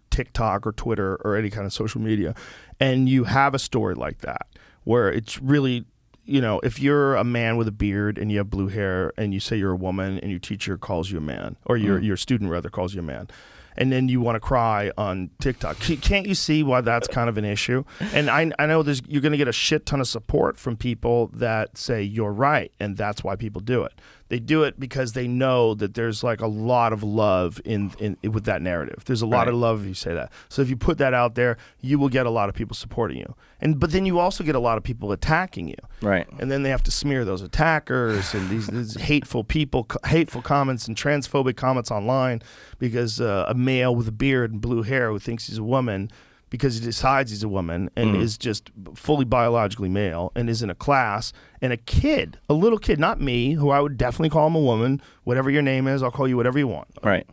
TikTok or Twitter or any kind of social media, and you have a story like that where it's really, if you're a man with a beard and you have blue hair and you say you're a woman and your teacher calls you a man, or your student rather calls you a man, and then you want to cry on TikTok, can't you see why that's kind of an issue? And I know you're going to get a shit ton of support from people that say you're right, and that's why people do it. They do it because they know that there's like a lot of love in with that narrative. There's a lot of love if you say that. So if you put that out there, you will get a lot of people supporting you. But then you also get a lot of people attacking you. Right. And then they have to smear those attackers and these hateful people, hateful comments and transphobic comments online because a male with a beard and blue hair who thinks he's a woman because he decides he's a woman and is just fully biologically male and is in a class, and a little kid, not me, who I would definitely call him a woman, whatever your name is, I'll call you whatever you want. Right.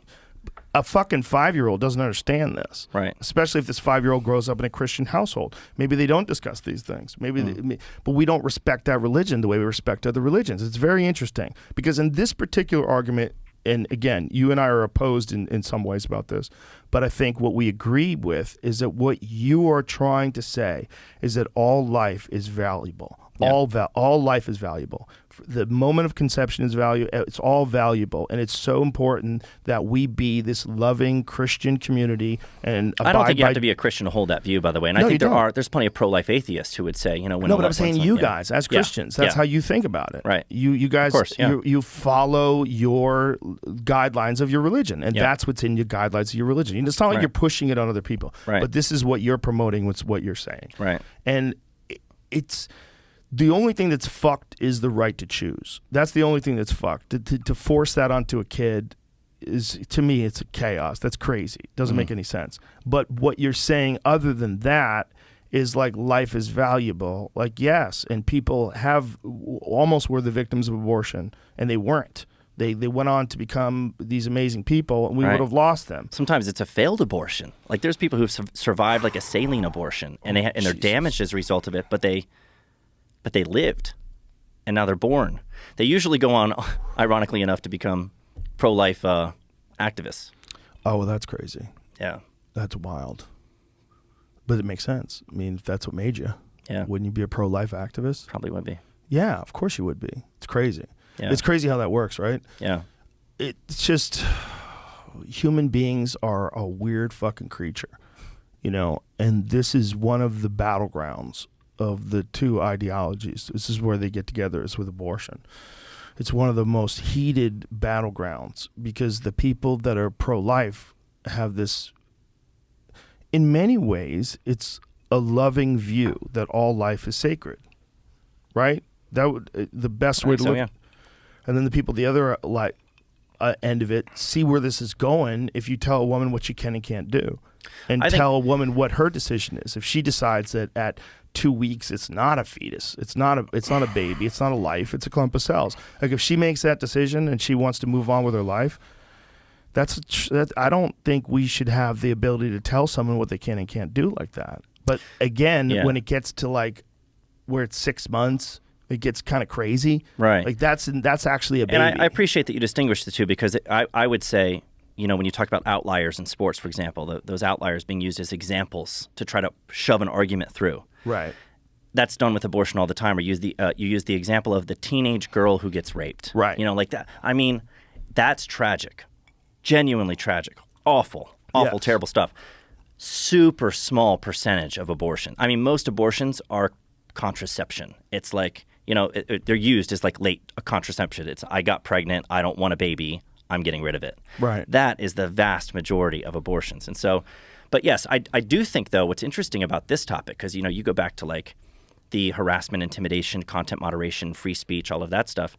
A fucking 5-year-old doesn't understand this. Right. Especially if this 5-year-old grows up in a Christian household. Maybe they don't discuss these things. But we don't respect that religion the way we respect other religions. It's very interesting because in this particular argument, and again, you and I are opposed in some ways about this, but I think what we agree with is that what you are trying to say is that all life is valuable. Yeah. All life is valuable. The moment of conception is valuable. It's all valuable, and it's so important that we be this loving Christian community. And I don't think you have to be a Christian to hold that view, by the way. And I think there's plenty of pro-life atheists who would say, when no, but I'm saying you guys as Christians, that's how you think about it, right? You guys, of course, you follow your guidelines of your religion, and that's what's in your guidelines of your religion. It's not like you're pushing it on other people, right? But this is what you're promoting. What's what you're saying, right? And it's. The only thing that's fucked is the right to choose. That's the only thing that's fucked. To force that onto a kid is, to me, it's a chaos. That's crazy. It doesn't make any sense. But what you're saying other than that is like life is valuable. Like, yes, and people almost were the victims of abortion, and they weren't. They went on to become these amazing people, and we would have lost them. Sometimes it's a failed abortion. Like there's people who've survived like a saline abortion, and they're damaged as a result of it, but they lived, and now they're born. They usually go on, ironically enough, to become pro-life activists. Oh, well, that's crazy. Yeah. That's wild. But it makes sense. I mean, if that's what made you, wouldn't you be a pro-life activist? Probably would be. Yeah, of course you would be. It's crazy. Yeah. It's crazy how that works, right? Yeah. It's just, human beings are a weird fucking creature, and this is one of the battlegrounds of the two ideologies. This is where they get together, is with abortion. It's one of the most heated battlegrounds because the people that are pro-life have this, in many ways, it's a loving view that all life is sacred, right? That would the best way to look. Yeah. And then the people, the other end of it, see where this is going if you tell a woman what she can and can't do, and tell a woman what her decision is. If she decides that at 2 weeks it's not a fetus, it's not a baby, it's not a life, it's a clump of cells. Like if she makes that decision and she wants to move on with her life, I don't think we should have the ability to tell someone what they can and can't do like that. But again, when it gets to like where it's 6 months, it gets kind of crazy. Right. Like that's actually a baby. And I appreciate that you distinguish the two because I would say, when you talk about outliers in sports, for example, those outliers being used as examples to try to shove an argument through. Right. That's done with abortion all the time. Or you use the example of the teenage girl who gets raped. Right. Like that. I mean, that's tragic. Genuinely tragic. Awful, terrible stuff. Super small percentage of abortion. I mean, most abortions are contraception. It's like, they're used as like late contraception. It's I got pregnant, I don't want a baby, I'm getting rid of it. Right. That is the vast majority of abortions. And so, but yes, I do think though what's interesting about this topic, because you go back to like the harassment, intimidation, content moderation, free speech, all of that stuff.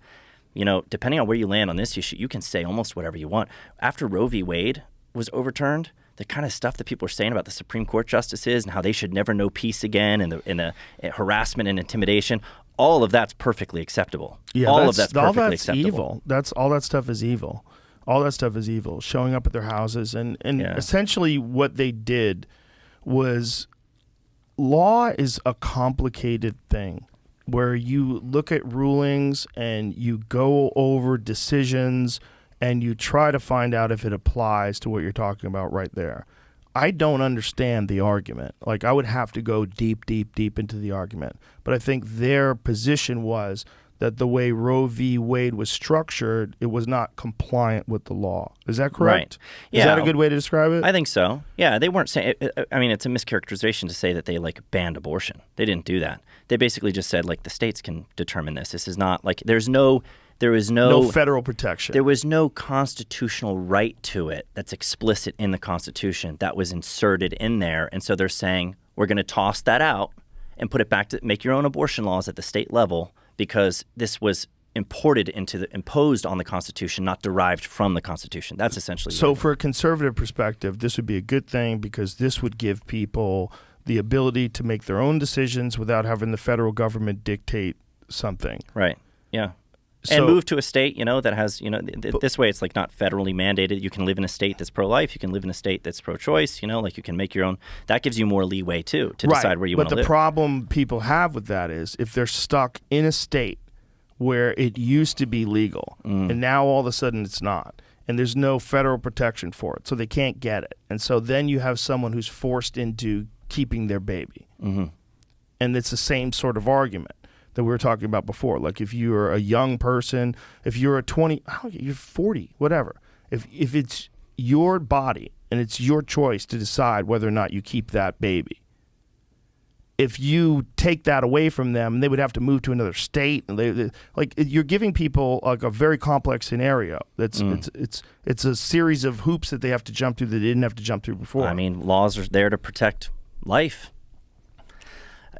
Depending on where you land on this issue, you can say almost whatever you want. After Roe v. Wade was overturned, the kind of stuff that people are saying about the Supreme Court justices and how they should never know peace again, and the harassment and intimidation, all of that's perfectly acceptable. Yeah, all of that's perfectly all that's acceptable. Evil. All that stuff is evil. All that stuff is evil. Showing up at their houses and essentially what they did was, law is a complicated thing where you look at rulings and you go over decisions and you try to find out if it applies to what you're talking about right there. I don't understand the argument. Like, I would have to go deep into the argument. But I think their position was that the way Roe v. Wade was structured, it was not compliant with the law. Is that correct? Right. Yeah. Is that a good way to describe it? I think so. Yeah, they weren't saying. I mean, it's a mischaracterization to say that they like banned abortion. They didn't do that. They basically just said like the states can determine this. This is not like there is no federal protection. There was no constitutional right to it that's explicit in the Constitution that was inserted in there. And so they're saying we're going to toss that out and put it back to make your own abortion laws at the state level, because this was imposed on the Constitution, not derived from the Constitution. That's essentially So for a conservative perspective, this would be a good thing because this would give people the ability to make their own decisions without having the federal government dictate something. right. Yeah. So- And move to a state, that has, this way it's like not federally mandated. You can live in a state that's pro-life. You can live in a state that's pro-choice. Like you can make your own. That gives you more leeway too to decide where you want to But live. the problem people have with that is if they're stuck in a state where it used to be legal and now all of a sudden it's not, and there's no federal protection for it, so they can't get it. And so then you have someone who's forced into keeping their baby. And it's the same sort of argument that we were talking about before. Like if you're a young person, if you're you're 40, whatever. If it's your body and it's your choice to decide whether or not you keep that baby, if you take that away from them, they would have to move to another state, and you're giving people like a very complex scenario. It's a series of hoops that they have to jump through that they didn't have to jump through before. I mean, laws are there to protect life.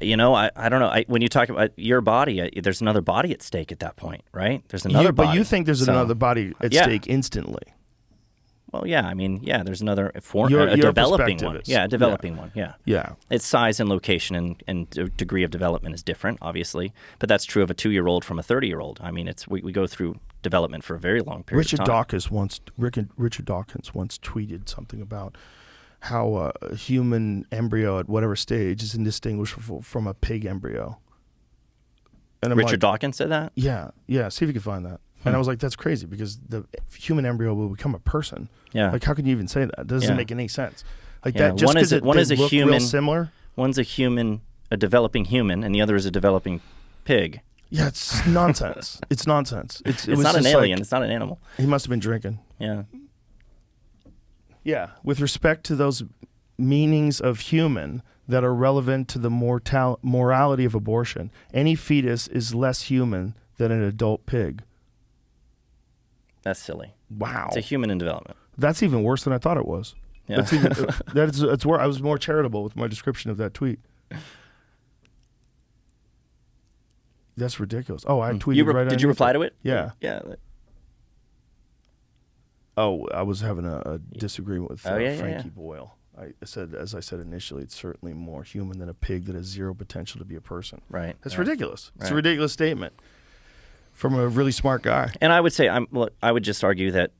I don't know. When you talk about your body, there's another body at stake at that point, right? There's another body. But you think there's another body at stake instantly. Well, yeah. I mean, yeah, there's another a Your developing perspective one. is- Yeah, a developing one. Yeah. Yeah. Its size and location and degree of development is different, obviously. But that's true of a 2-year-old from a 30-year-old. I mean, we go through development for a very long period Richard of time. Richard Dawkins once tweeted something about how a human embryo at whatever stage is indistinguishable from a pig embryo. And I'm Richard Dawkins said that? Yeah. See if you can find that. And I was like, that's crazy because the human embryo will become a person. Yeah. Like, how can you even say that? It doesn't make any sense. Like Yeah, that, just because one is a they look human- real similar. One's a developing human, and the other is a developing pig. Yeah, it's nonsense. It's nonsense. It's not an just alien. like- It's not an animal. he must have been drinking. Yeah. Yeah, with respect to those meanings of human that are relevant to the morality of abortion, any fetus is less human than an adult pig. That's silly. Wow. It's a human in development. That's even worse than I thought it was. Yeah. That's where I was more charitable with my description of that tweet. That's ridiculous. Oh, I tweeted right Did you reply to it? Yeah. Yeah. Oh, I was having a disagreement with yeah, Frankie Boyle. I said, as I said initially, it's certainly more human than a pig that has zero potential to be a person. Right. That's right. ridiculous. It's a Right. ridiculous statement from a really smart guy. And I would say, I would just argue that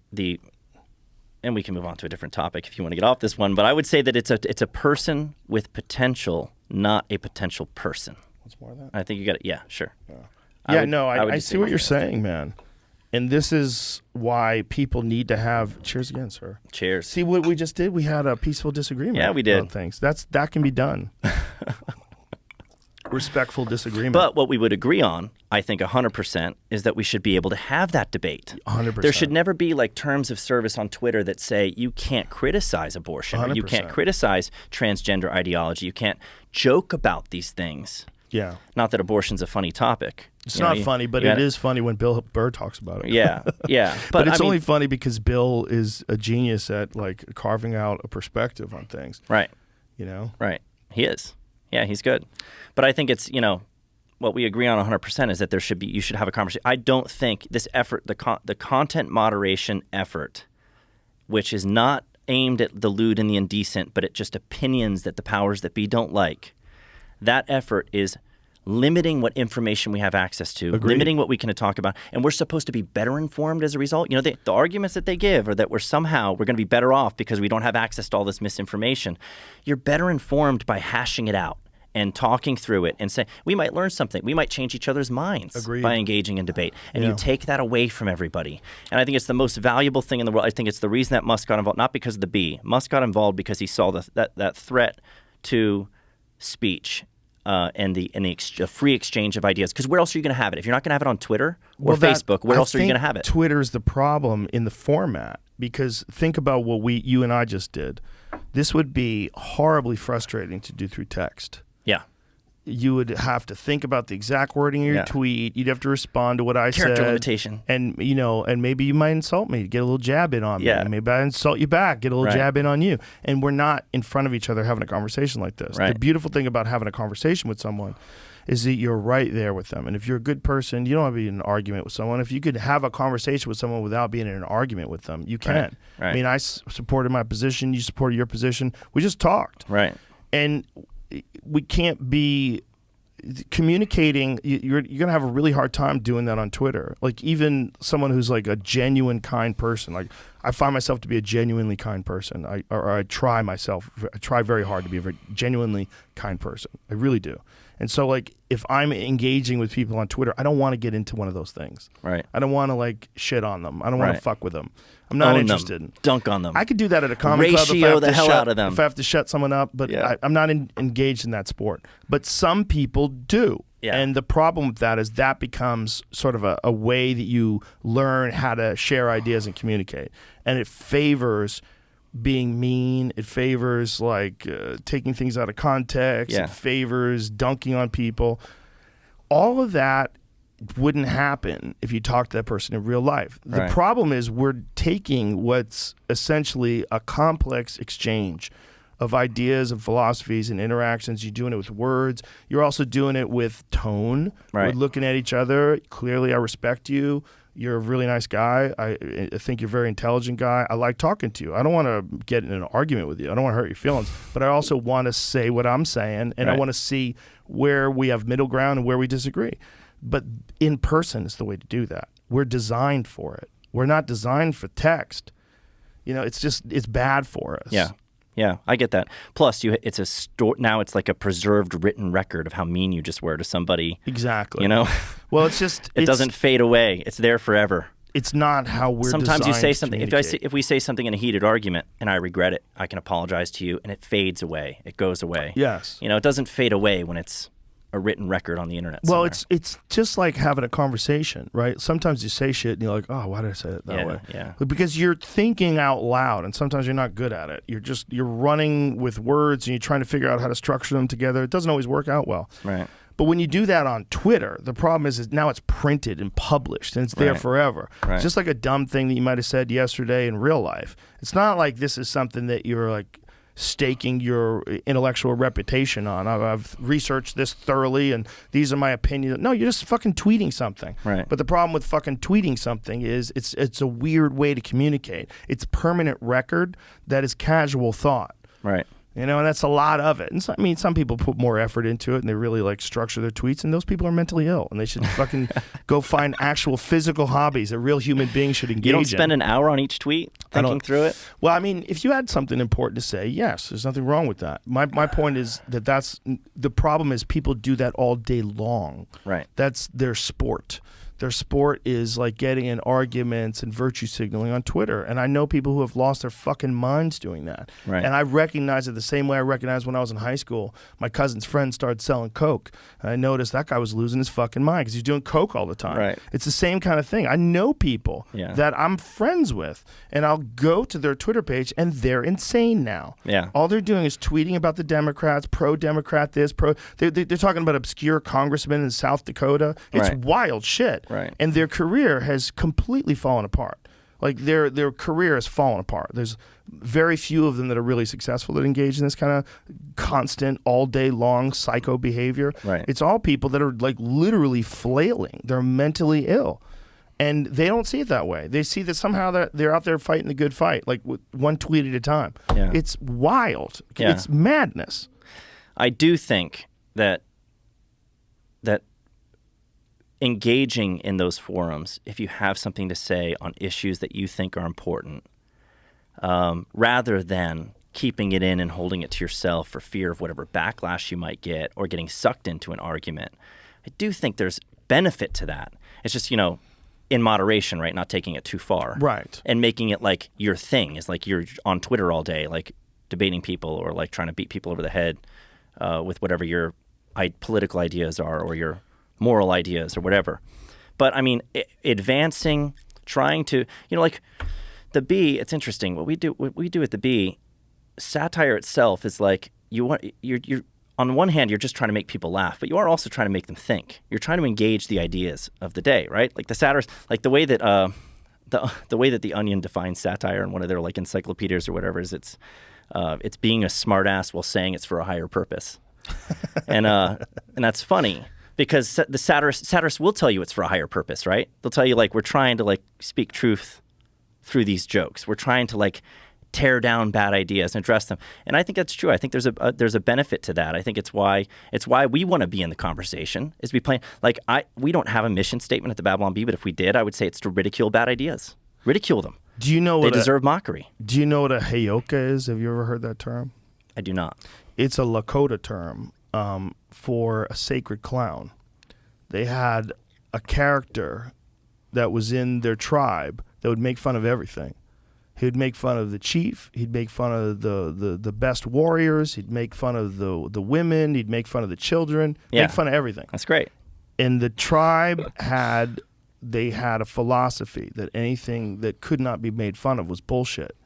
and we can move on to a different topic if you want to get off this one, but I would say that it's a person with potential, not a potential person. What's more of that? I think you got it. Yeah, sure. I see what you're saying, man. And this is why people need to have. Cheers again, sir. Cheers. See what we just did? We had a peaceful disagreement. Yeah, we did. about things. That can be done. Respectful disagreement. But what we would agree on, I think 100%, is that we should be able to have that debate. 100%. There should never be like terms of service on Twitter that say you can't criticize abortion, or you can't 100%. criticize transgender ideology, you can't joke about these things. Yeah. Not that abortion's a funny topic. It's not funny, but it is funny when Bill Burr talks about it. Yeah, yeah. But it's I mean, only funny because Bill is a genius at like carving out a perspective on things. right, You know? right. He is. Yeah, he's good. But I think it's, what we agree on 100% is that you should have a conversation. I don't think this effort, the content moderation effort, which is not aimed at the lewd and the indecent, but at just opinions that the powers that be don't like, that effort is limiting what information we have access to, Agreed. limiting what we can talk about, and we're supposed to be better informed as a result. The arguments that they give are that we're going to be better off because we don't have access to all this misinformation. You're better informed by hashing it out and talking through it and saying, we might learn something. We might change each other's minds Agreed. by engaging in debate. And Yeah. you take that away from everybody. And I think it's the most valuable thing in the world. I think it's the reason that Musk got involved, not because of the bee. Musk got involved because he saw that threat to speech and the free exchange of ideas. Because where else are you going to have it? If you're not going to have it on Twitter or Facebook, where else are you going to have it? Twitter's the problem in the format because think about what you and I just did. This would be horribly frustrating to do through text. Yeah. You would have to think about the exact wording of your Yeah. tweet. You'd have to respond to what I said. Character limitation. And, and maybe you might insult me, get a little jab in on Yeah. me. Maybe I insult you back, get a little Right. jab in on you. And we're not in front of each other having a conversation like this. Right. The beautiful thing about having a conversation with someone is that you're right there with them. And if you're a good person, you don't want to be in an argument with someone. If you could have a conversation with someone without being in an argument with them, you can. Right. I mean, I supported my position. You supported your position. We just talked. Right. And we can't be communicating. You're going to have a really hard time doing that on Twitter. Like, even someone who's like a genuine kind person, like I find myself to be a genuinely kind person. I try very hard to be a very genuinely kind person. I really do. And so, like, if I'm engaging with people on Twitter, I don't want to get into one of those things. Right. I don't want to, like, shit on them. I don't want to Right. fuck with them. I'm not Own interested. them. Dunk on them. I could do that at a comedy club Ratio the hell out of them. if I have to shut someone up, but Yeah. I'm not engaged in that sport. But some people do. Yeah. And the problem with that is that becomes sort of a way that you learn how to share ideas and communicate. And it favors being mean. It favors like taking things out of context. Yeah. It favors dunking on people. All of that wouldn't happen if you talk to that person in real life. The Right. problem is we're taking what's essentially a complex exchange of ideas and philosophies and interactions. You're doing it with words. You're also doing it with tone. Right. We're looking at each other. Clearly, I respect you. You're a really nice guy. I think you're a very intelligent guy. I like talking to you. I don't want to get in an argument with you. I don't want to hurt your feelings. But I also want to say what I'm saying, and I Right. want to see where we have middle ground and where we disagree. But in person is the way to do that. We're designed for it. We're not designed for text. It's bad for us. Yeah. Yeah, I get that. Plus, now it's like a preserved written record of how mean you just were to somebody. Exactly. You know? Well, it's just It doesn't fade away. It's there forever. It's not how we're Sometimes you designed say to something. communicate. If we say something in a heated argument and I regret it, I can apologize to you, and it fades away. It goes away. Yes. You know, it doesn't fade away when it's a written record on the internet. Well, somewhere. it's just like having a conversation, right? Sometimes you say shit and you're like, oh, why did I say it that way? Yeah. But because you're thinking out loud, and sometimes you're not good at it. You're running with words and you're trying to figure out how to structure them together. It doesn't always work out well. Right. But when you do that on Twitter, the problem is now it's printed and published and it's there Right. forever. Right. It's just like a dumb thing that you might have said yesterday in real life. It's not like this is something that you're like staking your intellectual reputation on. I've researched this thoroughly and these are my opinions. No, you're just fucking tweeting something. Right. But the problem with fucking tweeting something is it's a weird way to communicate. It's permanent record that is casual thought. Right. You know, and that's a lot of it. And so, I mean, some people put more effort into it and they really like structure their tweets, and those people are mentally ill and they should fucking go find actual physical hobbies that real human beings should engage in. You don't spend an hour on each tweet thinking through it? Well, I mean, if you had something important to say, yes, there's nothing wrong with that. My point is that's the problem is people do that all day long. Right. That's their sport. Their sport is like getting in arguments and virtue signaling on Twitter. And I know people who have lost their fucking minds doing that. Right. And I recognize it the same way I recognized when I was in high school. My cousin's friend started selling coke. And I noticed that guy was losing his fucking mind because he's doing coke all the time. Right. It's the same kind of thing. I know people that I'm friends with, and I'll go to their Twitter page, and they're insane now. Yeah. All they're doing is tweeting about the Democrats, pro-Democrat this, they're talking about obscure congressmen in South Dakota. It's Right. wild shit. Right. And their career has completely fallen apart. Like their career has fallen apart. There's very few of them that are really successful that engage in this kind of constant, all day long psycho behavior. Right. It's all people that are like literally flailing. They're mentally ill. And they don't see it that way. They see that somehow they're out there fighting the good fight, like with one tweet at a time. Yeah. It's wild. Yeah. It's madness. I do think that engaging in those forums, if you have something to say on issues that you think are important, rather than keeping it in and holding it to yourself for fear of whatever backlash you might get or getting sucked into an argument, I do think there's benefit to that. It's just, in moderation, right? Not taking it too far. Right. And making it like your thing is like you're on Twitter all day, like debating people or like trying to beat people over the head with whatever your political ideas are or your moral ideas or whatever. But I mean, advancing, trying to, like the Bee, it's interesting. What we do at the Bee, satire itself is like you're on one hand, you're just trying to make people laugh, but you are also trying to make them think. You're trying to engage the ideas of the day, right? Like the satirists, like the way that the way that the Onion defines satire in one of their like encyclopedias or whatever is it's being a smartass while saying it's for a higher purpose, and that's funny. because the satirists will tell you it's for a higher purpose, right? They'll tell you, like, we're trying to, like, speak truth through these jokes. We're trying to, like, tear down bad ideas and address them. And I think that's true. I think there's a benefit to that. I think it's why we want to be in the conversation, is be playing. Like, we don't have a mission statement at the Babylon Bee, but if we did, I would say it's to ridicule bad ideas. Ridicule them. Do you know they deserve mockery? Do you know what a heyoka is? Have you ever heard that term? I do not. It's a Lakota term for a sacred clown. They had a character that was in their tribe that would make fun of everything. He would make fun of the chief. He'd make fun of the best warriors. He'd make fun of the women. He'd make fun of the children. Make fun of everything. That's great. And the tribe had a philosophy that anything that could not be made fun of was bullshit.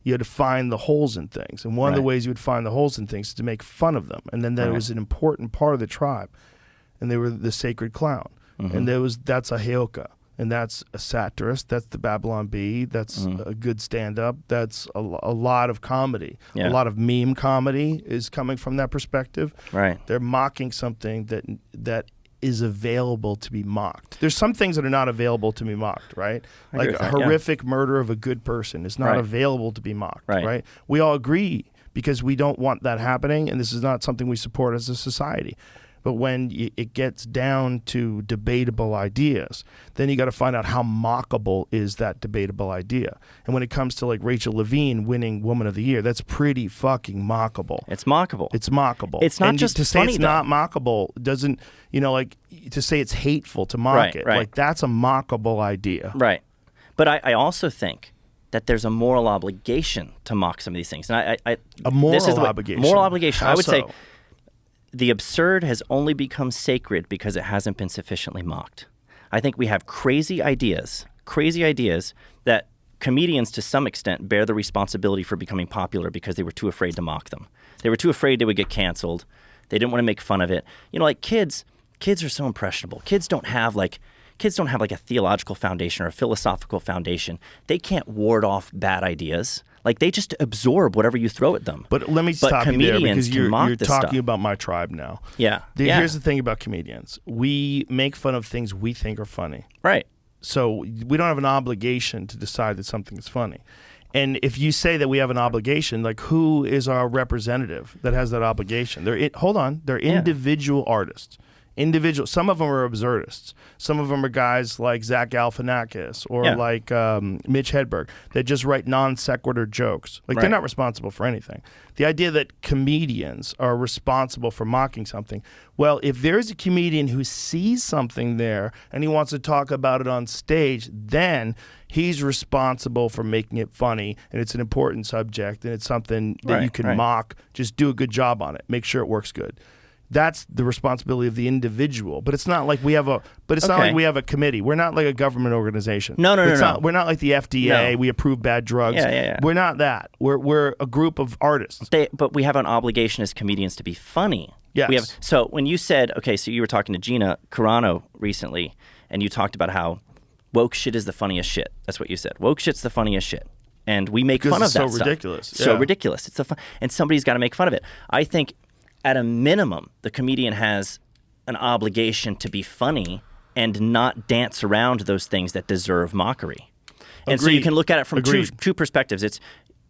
You had to find the holes in things. And one of the ways you would find the holes in things is to make fun of them. And then that was an important part of the tribe. And they were the sacred clown. Mm-hmm. And that's a heyoka. And that's a satirist. That's the Babylon Bee. That's a good stand-up. That's a lot of comedy. Yeah. A lot of meme comedy is coming from that perspective. Right. They're mocking something that is available to be mocked. There's some things that are not available to be mocked, right? Like a horrific murder of a good person is not available to be mocked, right? We all agree because we don't want that happening, and this is not something we support as a society. But when it gets down to debatable ideas, then you got to find out how mockable is that debatable idea. And when it comes to like Rachel Levine winning Woman of the Year, that's pretty fucking mockable. It's mockable. It's mockable. It's not and just to say funny, it's though. not mockable doesn't, like to say it's hateful to mock it. Right. Like that's a mockable idea. Right. But I also think that there's a moral obligation to mock some of these things. And A moral this is obligation. Moral obligation. How I would say so? the absurd has only become sacred because it hasn't been sufficiently mocked. I think we have crazy ideas that comedians to some extent bear the responsibility for becoming popular because they were too afraid to mock them. They were too afraid they would get canceled. They didn't want to make fun of it. Like kids are so impressionable. Kids don't have like a theological foundation or a philosophical foundation. They can't ward off bad ideas. Like they just absorb whatever you throw at them. But let me stop you there because you're talking stuff. about my tribe now. Yeah. Here's the thing about comedians. We make fun of things we think are funny. Right. So we don't have an obligation to decide that something is funny. And if you say that we have an obligation, like who is our representative that has that obligation? They're individual artists. Some of them are absurdists. Some of them are guys like Zach Galifianakis or like Mitch Hedberg that just write non sequitur jokes. Like they're not responsible for anything. The idea that comedians are responsible for mocking something. Well, if there's a comedian who sees something there and he wants to talk about it on stage, then he's responsible for making it funny, and it's an important subject, and it's something that you can mock. Just do a good job on it. Make sure it works good. That's the responsibility of the individual. But it's not like we have a committee. We're not like a government organization. No. We're not like the FDA. No. We approve bad drugs. Yeah. We're not that. We're a group of artists. But we have an obligation as comedians to be funny. Yes. So when you said, so you were talking to Gina Carano recently, and you talked about how woke shit is the funniest shit. That's what you said. Woke shit's the funniest shit. And we make fun of that stuff. Ridiculous. So ridiculous. It's and somebody's got to make fun of it. I think at a minimum, the comedian has an obligation to be funny and not dance around those things that deserve mockery. And so you can look at it from two perspectives. It's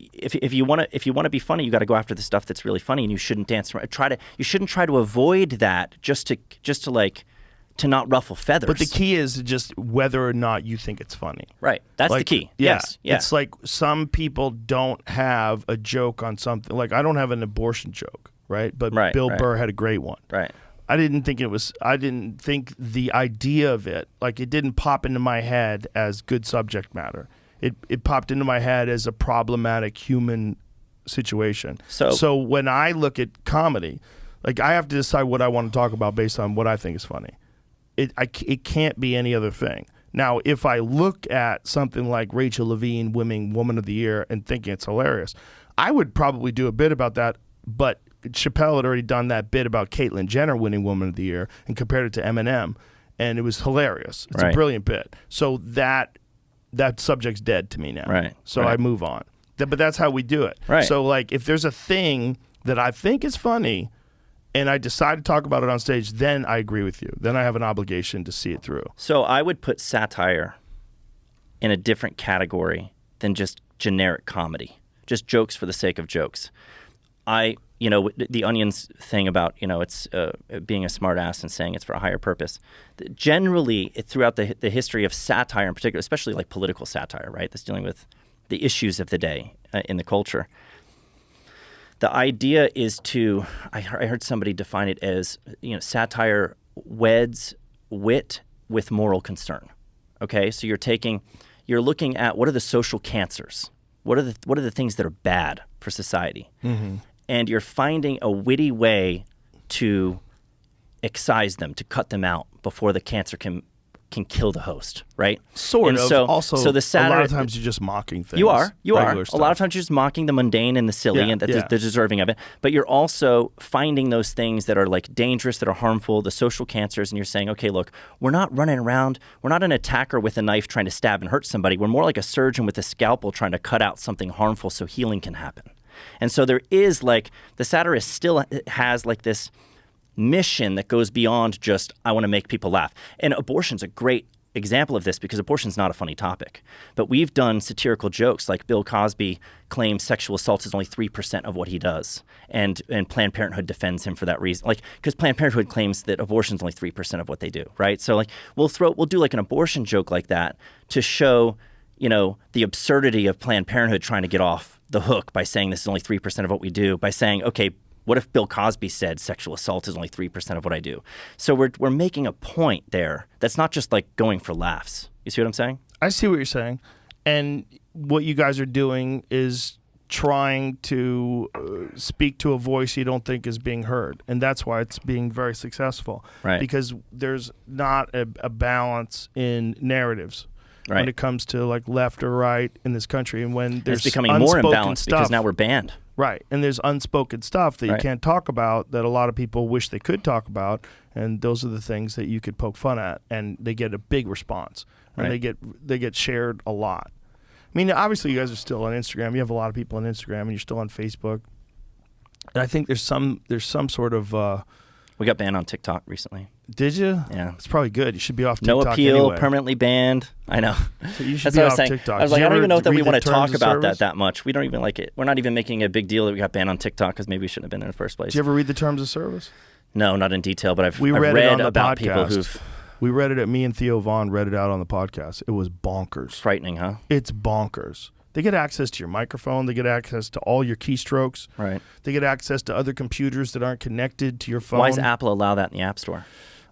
if you want to be funny, you got to go after the stuff that's really funny, and you shouldn't dance around. You shouldn't try to avoid that just to not ruffle feathers. But the key is just whether or not you think it's funny. Right. That's the key. Yeah. Yes. Yeah. It's like some people don't have a joke on something. Like I don't have an abortion joke. Right, but Bill Burr had a great one. Right. I didn't think the idea of it, like it didn't pop into my head as good subject matter. It popped into my head as a problematic human situation. So when I look at comedy, like I have to decide what I want to talk about based on what I think is funny. It can't be any other thing. Now, if I look at something like Rachel Levine winning Woman of the Year and thinking it's hilarious, I would probably do a bit about that, but Chappelle had already done that bit about Caitlyn Jenner winning Woman of the Year and compared it to Eminem, and it was hilarious. It's a brilliant bit. So that subject's dead to me now. Right. So I move on. But that's how we do it. Right. So like if there's a thing that I think is funny and I decide to talk about it on stage, then I agree with you. Then I have an obligation to see it through. So I would put satire in a different category than just generic comedy, just jokes for the sake of jokes. The Onion's thing about, it's being a smart ass and saying it's for a higher purpose. Generally, throughout the history of satire in particular, especially like political satire, right, that's dealing with the issues of the day in the culture, the idea is to, I heard somebody define it as, satire weds wit with moral concern. Okay, so you're looking at what are the social cancers, what are the things that are bad for society, and you're finding a witty way to excise them, to cut them out before the cancer can kill the host, right? Sort of. So, also, so the satire, a lot of times you're just mocking things. You are. Regular A stuff. lot of times you're just mocking the mundane and the silly and the deserving of it. But you're also finding those things that are like dangerous, that are harmful, the social cancers, and you're saying, okay, look, we're not running around. We're not an attacker with a knife trying to stab and hurt somebody. We're more like a surgeon with a scalpel trying to cut out something harmful so healing can happen. And so there is like, the satirist still has like this mission that goes beyond just, I want to make people laugh. And abortion's a great example of this because abortion's not a funny topic. But we've done satirical jokes like Bill Cosby claims sexual assault is only 3% of what he does. And Planned Parenthood defends him for that reason. Like, because Planned Parenthood claims that abortion's only 3% of what they do, right? So like we'll do like an abortion joke like that to show, the absurdity of Planned Parenthood trying to get off the hook by saying this is only 3% of what we do, by saying, okay, what if Bill Cosby said sexual assault is only 3% of what I do? So we're making a point there that's not just like going for laughs. You see what I'm saying? I see what you're saying. And what you guys are doing is trying to speak to a voice you don't think is being heard. And that's why it's being very successful. Right. Because there's not a balance in narratives. Right. When it comes to like left or right in this country. And when there's it's becoming more imbalanced stuff, because now we're banned. Right. And there's unspoken stuff that you Right. can't talk about that a lot of people wish they could talk about. And those are the things that you could poke fun at. And they get a big response. And Right. they get shared a lot. I mean, obviously you guys are still on Instagram. You have a lot of people on Instagram and you're still on Facebook. And I think there's some sort of We got banned on TikTok recently. did you? Yeah. It's probably good. You should be off No TikTok appeal, anyway. permanently banned. I know. So you should That's be what I was off saying. TikTok. I was Did like, you I don't even ever know that we read want the to talk terms of about service? that much. We don't even like it. We're not even making a big deal that we got banned on TikTok because maybe we shouldn't have been in the first place. Did you ever read the terms of service? No, not in detail, but I've We I've read it on the about podcast. people who've We read it at me and Theo Vaughn read it out on the podcast. It was bonkers. frightening, huh? It's bonkers. They get access to your microphone. They get access to all your keystrokes. Right. They get access to other computers that aren't connected to your phone. Why does Apple allow that in the App Store?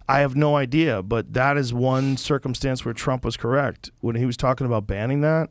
I have no idea, but that is one circumstance where Trump was correct when he was talking about banning that.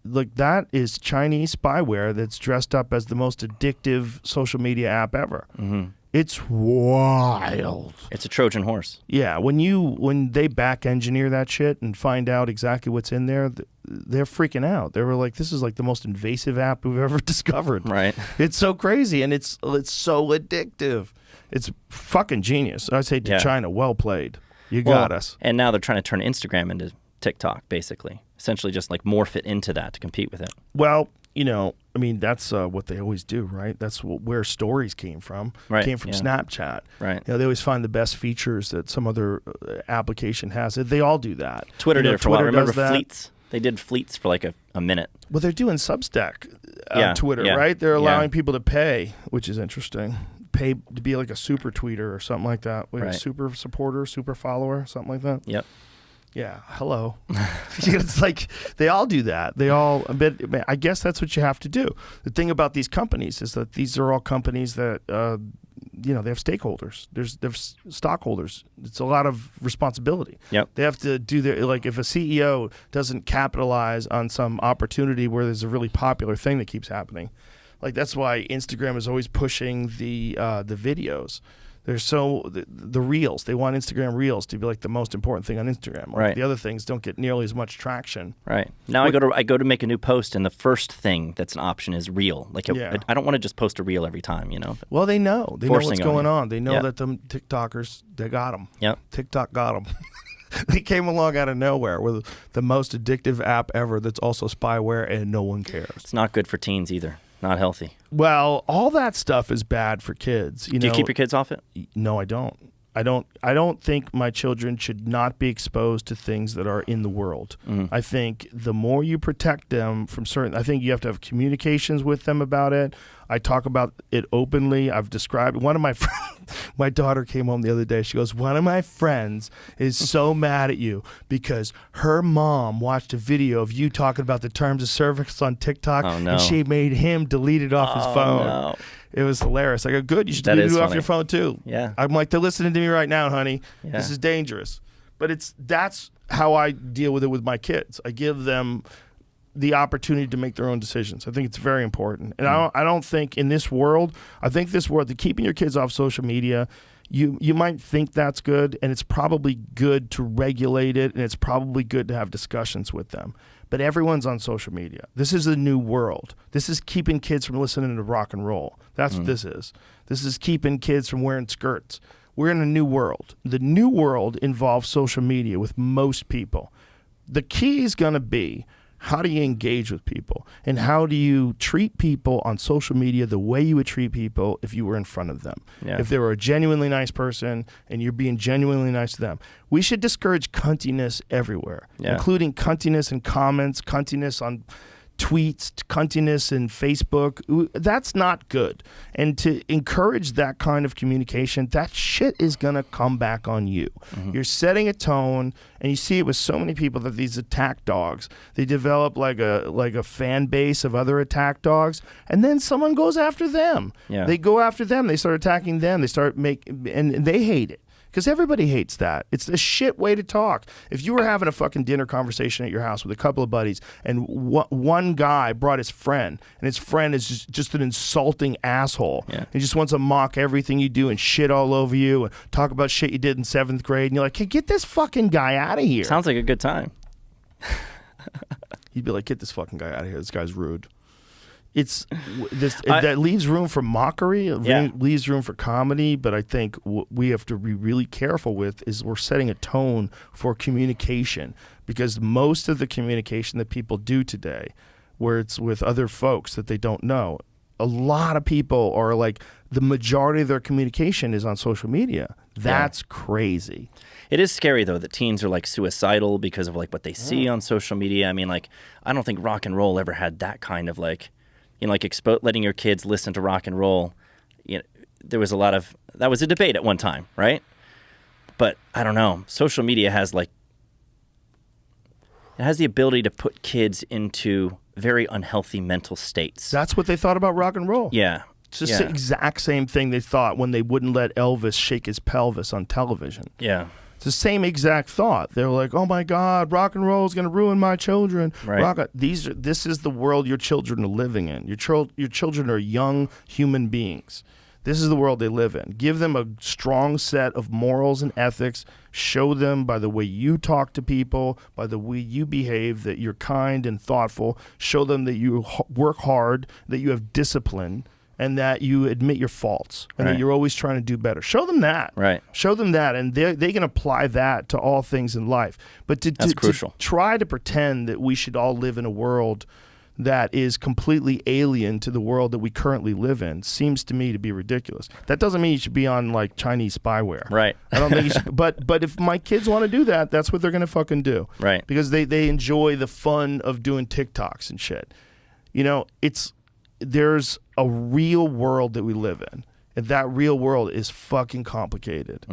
Like, that is Chinese spyware that's dressed up as the most addictive social media app ever. Mm-hmm. It's wild. It's a Trojan horse. Yeah, when they back engineer that shit and find out exactly what's in there, they're freaking out. They were like, "This is like the most invasive app we've ever discovered." Right. It's so crazy and it's so addictive. It's fucking genius. I say to Yeah. China, well played. You got us. And now they're trying to turn Instagram into TikTok, basically. Essentially just like morph it into that to compete with it. Well, I mean, that's what they always do, right? That's where stories came from. Right, Came from yeah. Snapchat. Right. They always find the best features that some other application has. They all do that. Twitter did it for a while. Twitter Remember does that. Fleets? They did Fleets for like a minute. Well, they're doing Substack Yeah, Twitter, yeah, right? They're yeah. allowing people to pay, which is interesting. Pay to be like a super tweeter or something like that. Like Right. a super supporter, super follower, something like that. Yep. Yeah, hello. It's like they all do that. They all, I guess that's what you have to do. The thing about these companies is that these are all companies that, they have stakeholders. There's stockholders. It's a lot of responsibility. Yep. They have to do their, like if a CEO doesn't capitalize on some opportunity where there's a really popular thing that keeps happening, like that's why Instagram is always pushing the videos. There's the reels. They want Instagram reels to be like the most important thing on Instagram. Like Right. The other things don't get nearly as much traction. Right. Now I go to make a new post, and the first thing that's an option is reel. Like Yeah. I don't want to just post a reel every time, But Well, they know. They know what's Forcing on going you. on. They know Yeah. that them TikTokers, they got them. Yep. TikTok got them. They came along out of nowhere with the most addictive app ever that's also spyware, and no one cares. It's not good for teens either. not healthy. Well, all that stuff is bad for kids. Do you keep your kids off it? No, I don't. I don't think my children should not be exposed to things that are in the world. I think the more you protect them from I think you have to have communications with them about it. I talk about it openly. I've described one of my my daughter came home the other day. She goes, one of my friends is so mad at you because her mom watched a video of you talking about the terms of service on TikTok, and she made him delete it off his phone. No. It was hilarious. I go, good, you should delete it off your phone too. Yeah. I'm like, they're listening to me right now, honey. Yeah. This is dangerous. But that's how I deal with it with my kids. I give them the opportunity to make their own decisions. I think it's very important. And I don't think in this world, that keeping your kids off social media, you might think that's good, and it's probably good to regulate it, and it's probably good to have discussions with them. But everyone's on social media. This is a new world. This is keeping kids from listening to rock and roll. That's what this is. This is keeping kids from wearing skirts. We're in a new world. The new world involves social media with most people. The key is going to be, how do you engage with people? And how do you treat people on social media the way you would treat people if you were in front of them? Yeah. If they were a genuinely nice person and you're being genuinely nice to them. We should discourage cuntiness everywhere, including cuntiness in comments, cuntiness on tweets, cuntiness in Facebook. That's not good. And to encourage that kind of communication, that shit is going to come back on you. You're setting a tone, and you see it with so many people that these attack dogs, they develop like a fan base of other attack dogs, and then someone goes after them. Yeah. They go after them. They start attacking them. They start and they hate it. Because everybody hates that. It's a shit way to talk. If you were having a fucking dinner conversation at your house with a couple of buddies, and one guy brought his friend, and his friend is just an insulting asshole. Yeah. He just wants to mock everything you do and shit all over you and talk about shit you did in 7th grade. And you're like, hey, get this fucking guy out of here. Sounds like a good time. He'd be like, get this fucking guy out of here. This guy's rude. That leaves room for mockery. It leaves room for comedy. But I think what we have to be really careful with is we're setting a tone for communication, because most of the communication that people do today, where it's with other folks that they don't know, a lot of people are like, the majority of their communication is on social media. That's crazy. It is scary, though, that teens are like suicidal because of like what they see on social media. I mean, like, I don't think rock and roll ever had that kind of like, letting your kids listen to rock and roll. There was that was a debate at one time, right? But I don't know. Social media has it has the ability to put kids into very unhealthy mental states. That's what they thought about rock and roll. Yeah. It's just the exact same thing they thought when they wouldn't let Elvis shake his pelvis on television. Yeah. It's the same exact thought. They were like, "Oh my God, rock and roll is going to ruin my children." Right. This is the world your children are living in. Your children are young human beings. This is the world they live in. Give them a strong set of morals and ethics. Show them by the way you talk to people, by the way you behave, that you're kind and thoughtful. Show them that you work hard, that you have discipline, and that you admit your faults, and that you're always trying to do better. Show them that. Right. Show them that, and they can apply that to all things in life. But That's crucial. to try to pretend that we should all live in a world that is completely alien to the world that we currently live in seems to me to be ridiculous. That doesn't mean you should be on like Chinese spyware. Right. I don't think you should, but if my kids want to do that, that's what they're going to fucking do. Right. Because they enjoy the fun of doing TikToks and shit. There's a real world that we live in, and that real world is fucking complicated.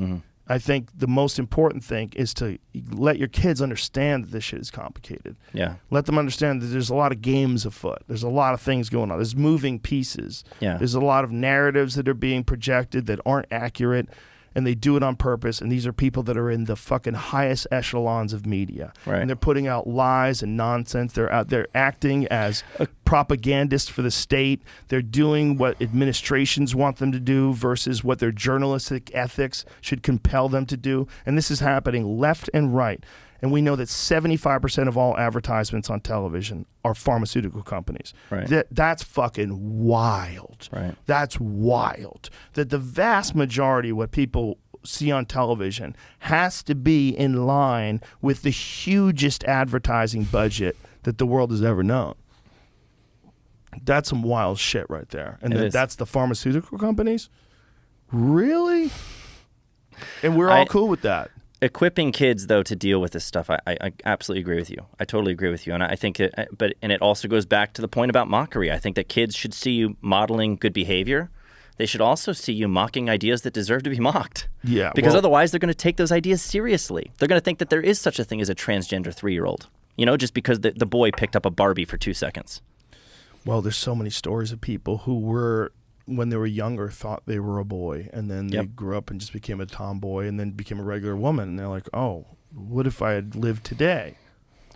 I think the most important thing is to let your kids understand that this shit is complicated. Yeah. Let them understand that there's a lot of games afoot. There's a lot of things going on. There's moving pieces. Yeah. There's a lot of narratives that are being projected that aren't accurate, and they do it on purpose. And these are people that are in the fucking highest echelons of media. Right. And they're putting out lies and nonsense. They're acting as propagandists for the state. They're doing what administrations want them to do versus what their journalistic ethics should compel them to do. And this is happening left and right. And we know that 75% of all advertisements on television are pharmaceutical companies. Right. That's fucking wild. Right. That's wild. That the vast majority of what people see on television has to be in line with the hugest advertising budget that the world has ever known. That's some wild shit right there. And It then is. that's the pharmaceutical companies? Really? And we're all cool with that. Equipping kids, though, to deal with this stuff, I absolutely agree with you. I totally agree with you. And I think and it also goes back to the point about mockery. I think that kids should see you modeling good behavior. They should also see you mocking ideas that deserve to be mocked. Yeah. Because well, otherwise they're going to take those ideas seriously. They're going to think that there is such a thing as a transgender 3-year-old, just because the boy picked up a Barbie for 2 seconds. Well, there's so many stories of people who were, when they were younger, thought they were a boy, and then they grew up and just became a tomboy, and then became a regular woman. And they're like, "Oh, what if I had lived today?"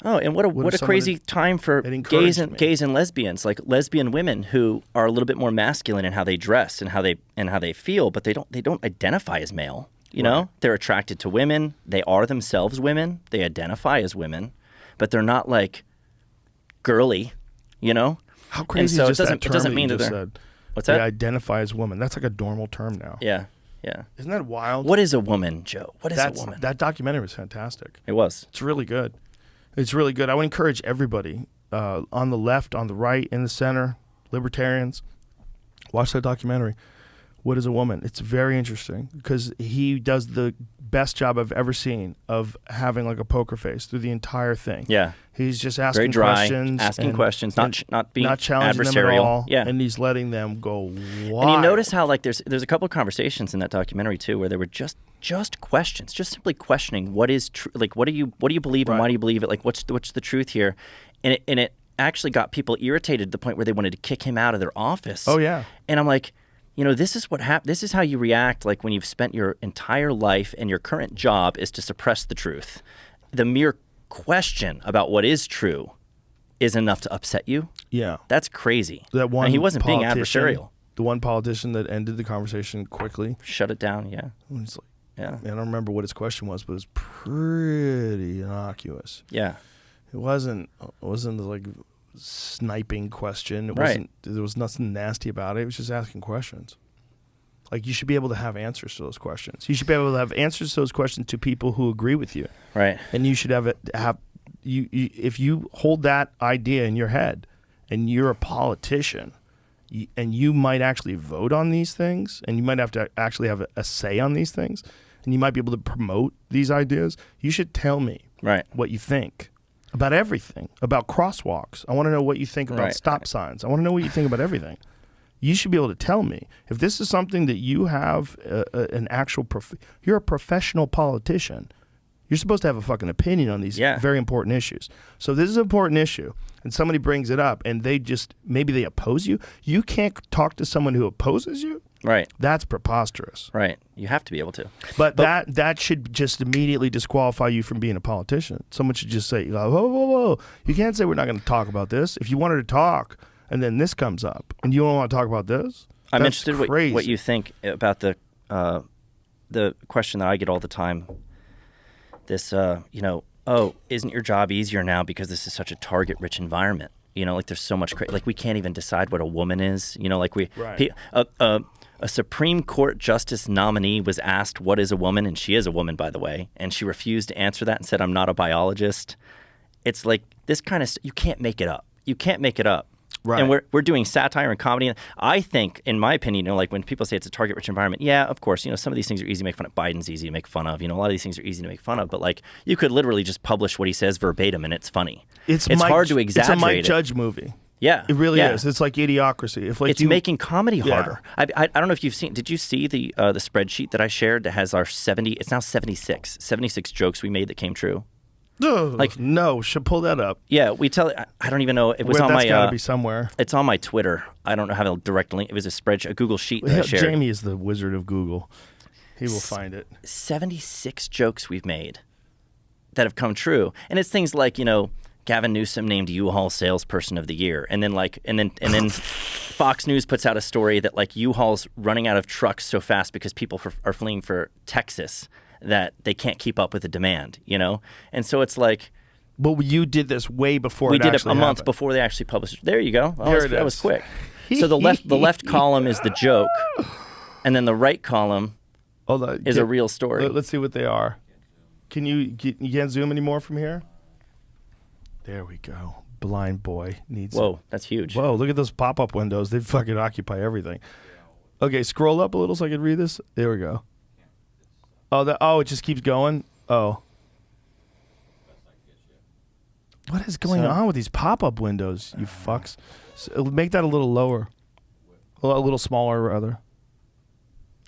Oh, and what a crazy time for gays and lesbians, like lesbian women who are a little bit more masculine in how they dress and how they feel, but they don't identify as male. You know, they're attracted to women. They are themselves women. They identify as women, but they're not like girly. How crazy and so is just that term it doesn't that mean you that just they're. said? What's They that? identify as women. That's like a normal term now. Yeah. Isn't that wild? What is a woman, Joe? What is a woman? That documentary was fantastic. It was. It's really good. It's really good. I would encourage everybody on the left, on the right, in the center, libertarians, watch that documentary. What is a woman? It's very interesting because he does the best job I've ever seen of having like a poker face through the entire thing. Yeah. He's just asking Very dry, questions. asking questions, not being not challenging adversarial. them at all. Yeah. And he's letting them go wild. And you notice how like there's a couple of conversations in that documentary too where they were just questions, just simply questioning what is true, like what do you believe and why do you believe it, like what's the truth here, and it actually got people irritated to the point where they wanted to kick him out of their office. Oh yeah. And I'm like, this is what this is how you react like when you've spent your entire life and your current job is to suppress the truth. The mere question about what is true is enough to upset you. Yeah. That's crazy. That one and he wasn't being politician, adversarial. The one politician that ended the conversation quickly. Shut it down, yeah. It's like, Yeah. I don't remember what his question was, but it was pretty innocuous. Yeah. It wasn't like sniping question. It Right. wasn't. There was nothing nasty about it. It was just asking questions. Like you should be able to have answers to those questions. You should be able to have answers to those questions to people who agree with you. Right. And you should have you if you hold that idea in your head, and you're a politician, and you might actually vote on these things, and you might have to actually have a say on these things, and you might be able to promote these ideas. You should tell me what you think about everything, about crosswalks. I want to know what you think about stop signs. I want to know what you think about everything. You should be able to tell me if this is something that you have an actual. You're a professional politician. You're supposed to have a fucking opinion on these very important issues. So this is an important issue, and somebody brings it up, and maybe they oppose you. You can't talk to someone who opposes you. Right. That's preposterous. Right. You have to be able to. But that should just immediately disqualify you from being a politician. Someone should just say, whoa, whoa, whoa. You can't say we're not going to talk about this. If you wanted to talk, and then this comes up, and you don't want to talk about this, I'm that's interested crazy. what you think about the question that I get all the time. This, isn't your job easier now because this is such a target-rich environment? Like there's so much, like we can't even decide what a woman is. Like a Supreme Court justice nominee was asked what is a woman, and she is a woman, by the way, and she refused to answer that and said, "I'm not a biologist." It's like this kind of you can't make it up. You can't make it up. Right. And we're doing satire and comedy. And I think, in my opinion, like when people say it's a target-rich environment, yeah, of course, some of these things are easy to make fun of. Biden's easy to make fun of. A lot of these things are easy to make fun of. But like, you could literally just publish what he says verbatim, and it's funny. It's hard to exaggerate. It's a Mike Judge movie. Yeah, it really is. It's like Idiocracy. It's making comedy harder. I don't know if you've seen. Did you see the spreadsheet that I shared that has our 70? It's now 76 jokes we made that came true. No, should pull that up. Yeah, we tell. I don't even know. It was on my. That's got to be somewhere. It's on my Twitter. I don't know how to direct link. It was a Google sheet that I shared. Jamie is the wizard of Google. He will find it. 76 jokes we've made that have come true, and it's things like Gavin Newsom named U-Haul salesperson of the year, and then Fox News puts out a story that like U-Haul's running out of trucks so fast because people are fleeing for Texas that they can't keep up with the demand, And so it's like... But you did this way before we it did actually it a month happened. Before they actually published it. There you go. That was quick. So the left column is the joke, and then the right column is a real story. Let's see what they are. You can't zoom anymore from here? There we go. Blind boy needs. Whoa, that's huge. Whoa, look at those pop-up windows. They fucking occupy everything. Okay, scroll up a little so I can read this. There we go. Oh, it just keeps going. Oh. What is going on with these pop-up windows, you fucks? So, make that a little lower. A little smaller, rather.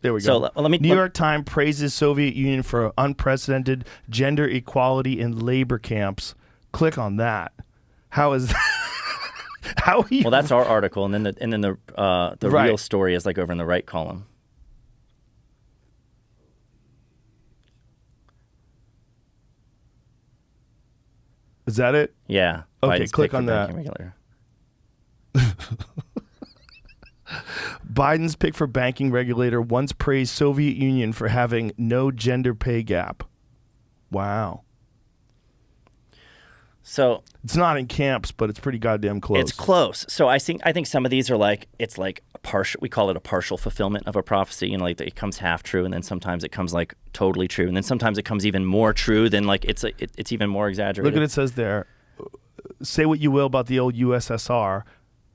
There we go. So New York Times praises Soviet Union for unprecedented gender equality in labor camps. Click on that. How is that? How are you? Well, that's our article, and then the Right. real story is like over in the right column. Is that it? Yeah. Okay, Biden's click pick for on that. banking regulator. Biden's pick for banking regulator once praised Soviet Union for having no gender pay gap. Wow. So it's not in camps, but it's pretty goddamn close. It's close. So I think some of these are like it's like a partial. We call it a partial fulfillment of a prophecy. You know, like it comes half true, and then sometimes it comes like totally true, and then sometimes it comes even more true than like it's even more exaggerated. Look what it says there. Say what you will about the old USSR,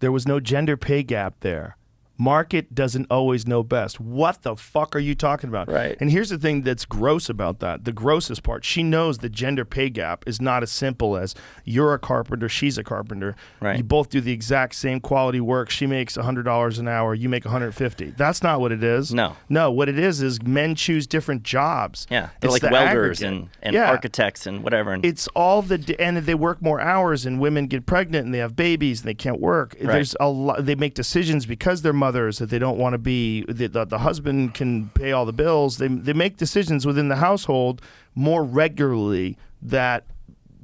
there was no gender pay gap there. Market doesn't always know best. What the fuck are you talking about? Right. And here's the thing that's gross about that. The grossest part. She knows the gender pay gap is not as simple as you're a carpenter, she's a carpenter. Right. You both do the exact same quality work. She makes $100 an hour. You make $150. That's not what it is. No. No, what it is men choose different jobs. Yeah. They're It's like the welders aggregate. and Yeah. architects and whatever. And It's all and they work more hours, and women get pregnant and they have babies and they can't work. Right. There's a lot. They make decisions because they're mothers that they don't want to be. The husband can pay all the bills. They make decisions within the household more regularly that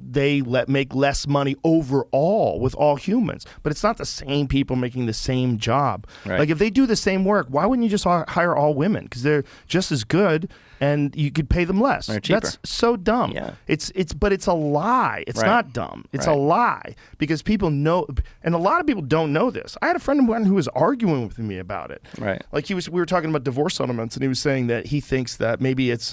they make less money overall with all humans. But it's not the same people making the same job. Right. Like if they do the same work, why wouldn't you just hire all women? Because they're just as good and you could pay them less. They're cheaper. That's so dumb. Yeah. But it's a lie. It's Right. not dumb. It's Right. a lie because people know, and a lot of people don't know this. I had a friend of mine who was arguing with me about it. Right. Like we were talking about divorce settlements, and he was saying that he thinks that maybe it's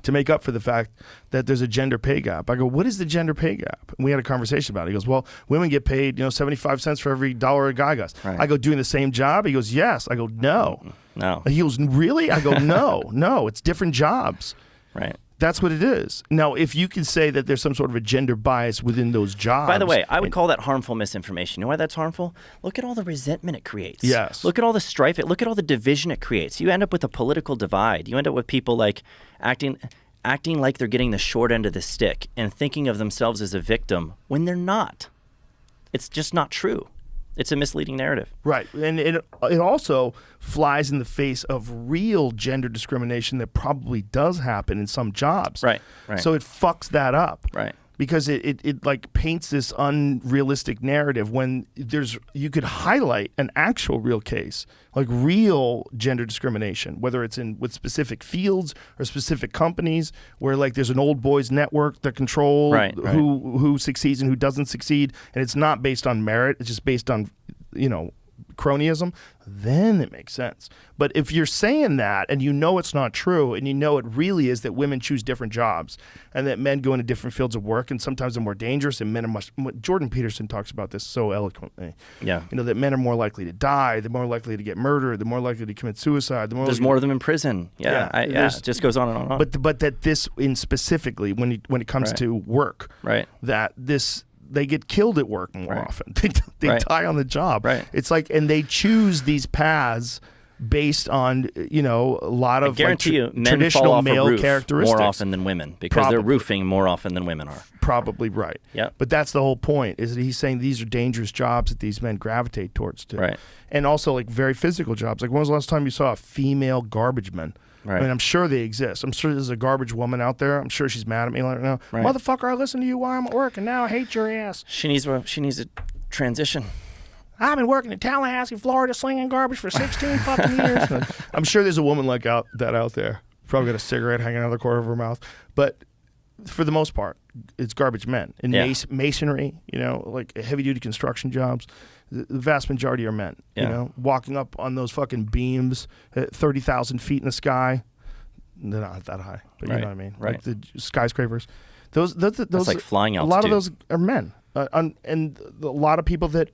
to make up for the fact that there's a gender pay gap. I go, what is the gender pay gap? And we had a conversation about it. He goes, well, women get paid, 75 cents for every dollar a guy gets. Right. I go, doing the same job? He goes, yes. I go, no. no. He goes, really? I go, no, it's different jobs. Right. That's what it is. Now, if you can say that there's some sort of a gender bias within those jobs. By the way, I would call that harmful misinformation. You know why that's harmful? Look at all the resentment it creates. Yes. Look at all the strife. Look at all the division it creates. You end up with a political divide. You end up with people like acting like they're getting the short end of the stick and thinking of themselves as a victim when they're not. It's just not true. It's a misleading narrative. Right. And it also flies in the face of real gender discrimination that probably does happen in some jobs. Right. Right. So it fucks that up. Right. Because it like paints this unrealistic narrative when you could highlight an actual real case, like real gender discrimination, whether it's with specific fields or specific companies where like there's an old boys network that control Right. who succeeds and who doesn't succeed, and it's not based on merit, it's just based on cronyism, then it makes sense. But if you're saying that and you know it's not true and you know it really is that women choose different jobs and that men go into different fields of work and sometimes they're more dangerous and men are much. Jordan Peterson talks about this so eloquently. Yeah. That men are more likely to die, they're more likely to get murdered, they're more likely to commit suicide. There's more of them in prison. Yeah. It just goes on and on and on. But that this in specifically when it comes Right. to work, Right. that they get killed at work more Right. often. They Right. die on the job. Right. It's like, and they choose these paths based on a lot of I guarantee you, men traditional fall off male a roof characteristics. more often than women because they're Probably. roofing more often than women are. Probably right. Yep. But that's the whole point, is that he's saying these are dangerous jobs that these men gravitate towards too. Right. And also like very physical jobs. Like when was the last time you saw a female garbage man? Right. I mean, I'm sure they exist. I'm sure there's a garbage woman out there. I'm sure she's mad at me right now. Right. Motherfucker, I listened to you while I'm at work, and now I hate your ass. She needs a transition. I've been working in Tallahassee, Florida, slinging garbage for 16 fucking years. I'm sure there's a woman like that out there. Probably got a cigarette hanging out of the corner of her mouth. But for the most part, it's garbage men. In Yeah. masonry, like heavy-duty construction jobs, the vast majority are men. Yeah. Walking up on those fucking beams at 30,000 feet in the sky. They're not that high, but you Right. know what I mean. Right. Like the skyscrapers. Those like flying A lot of altitude. those are men. And a lot of people that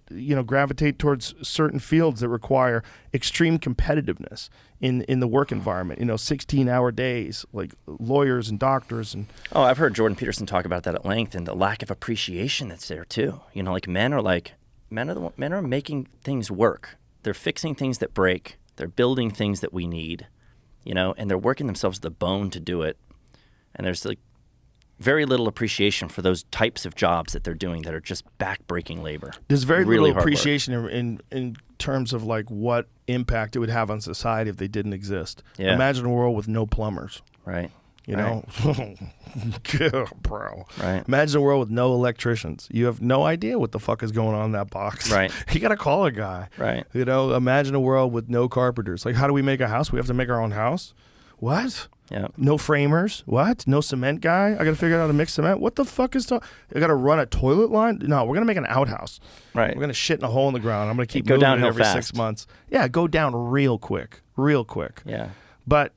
gravitate towards certain fields that require extreme competitiveness in the work environment. 16-hour days, like lawyers and doctors and. Oh, I've heard Jordan Peterson talk about that at length, and the lack of appreciation that's there too. Men are making things work. They're fixing things that break. They're building things that we need. And they're working themselves to the bone to do it. And there's very little appreciation for those types of jobs that they're doing that are just back-breaking labor. There's very really little appreciation in terms of what impact it would have on society if they didn't exist. Yeah. Imagine a world with no plumbers. Right. Bro. Right. Imagine a world with no electricians. You have no idea what the fuck is going on in that box. Right. You got to call a guy. Right. Imagine a world with no carpenters. How do we make a house? We have to make our own house? What? Yeah. No framers? What? No cement guy? I got to figure out how to mix cement? What the fuck is I got to run a toilet line? No, we're going to make an outhouse. Right. We're going to shit in a hole in the ground. I'm going to keep go moving downhill it every fast. 6 months. Yeah, go down real quick. Yeah. But,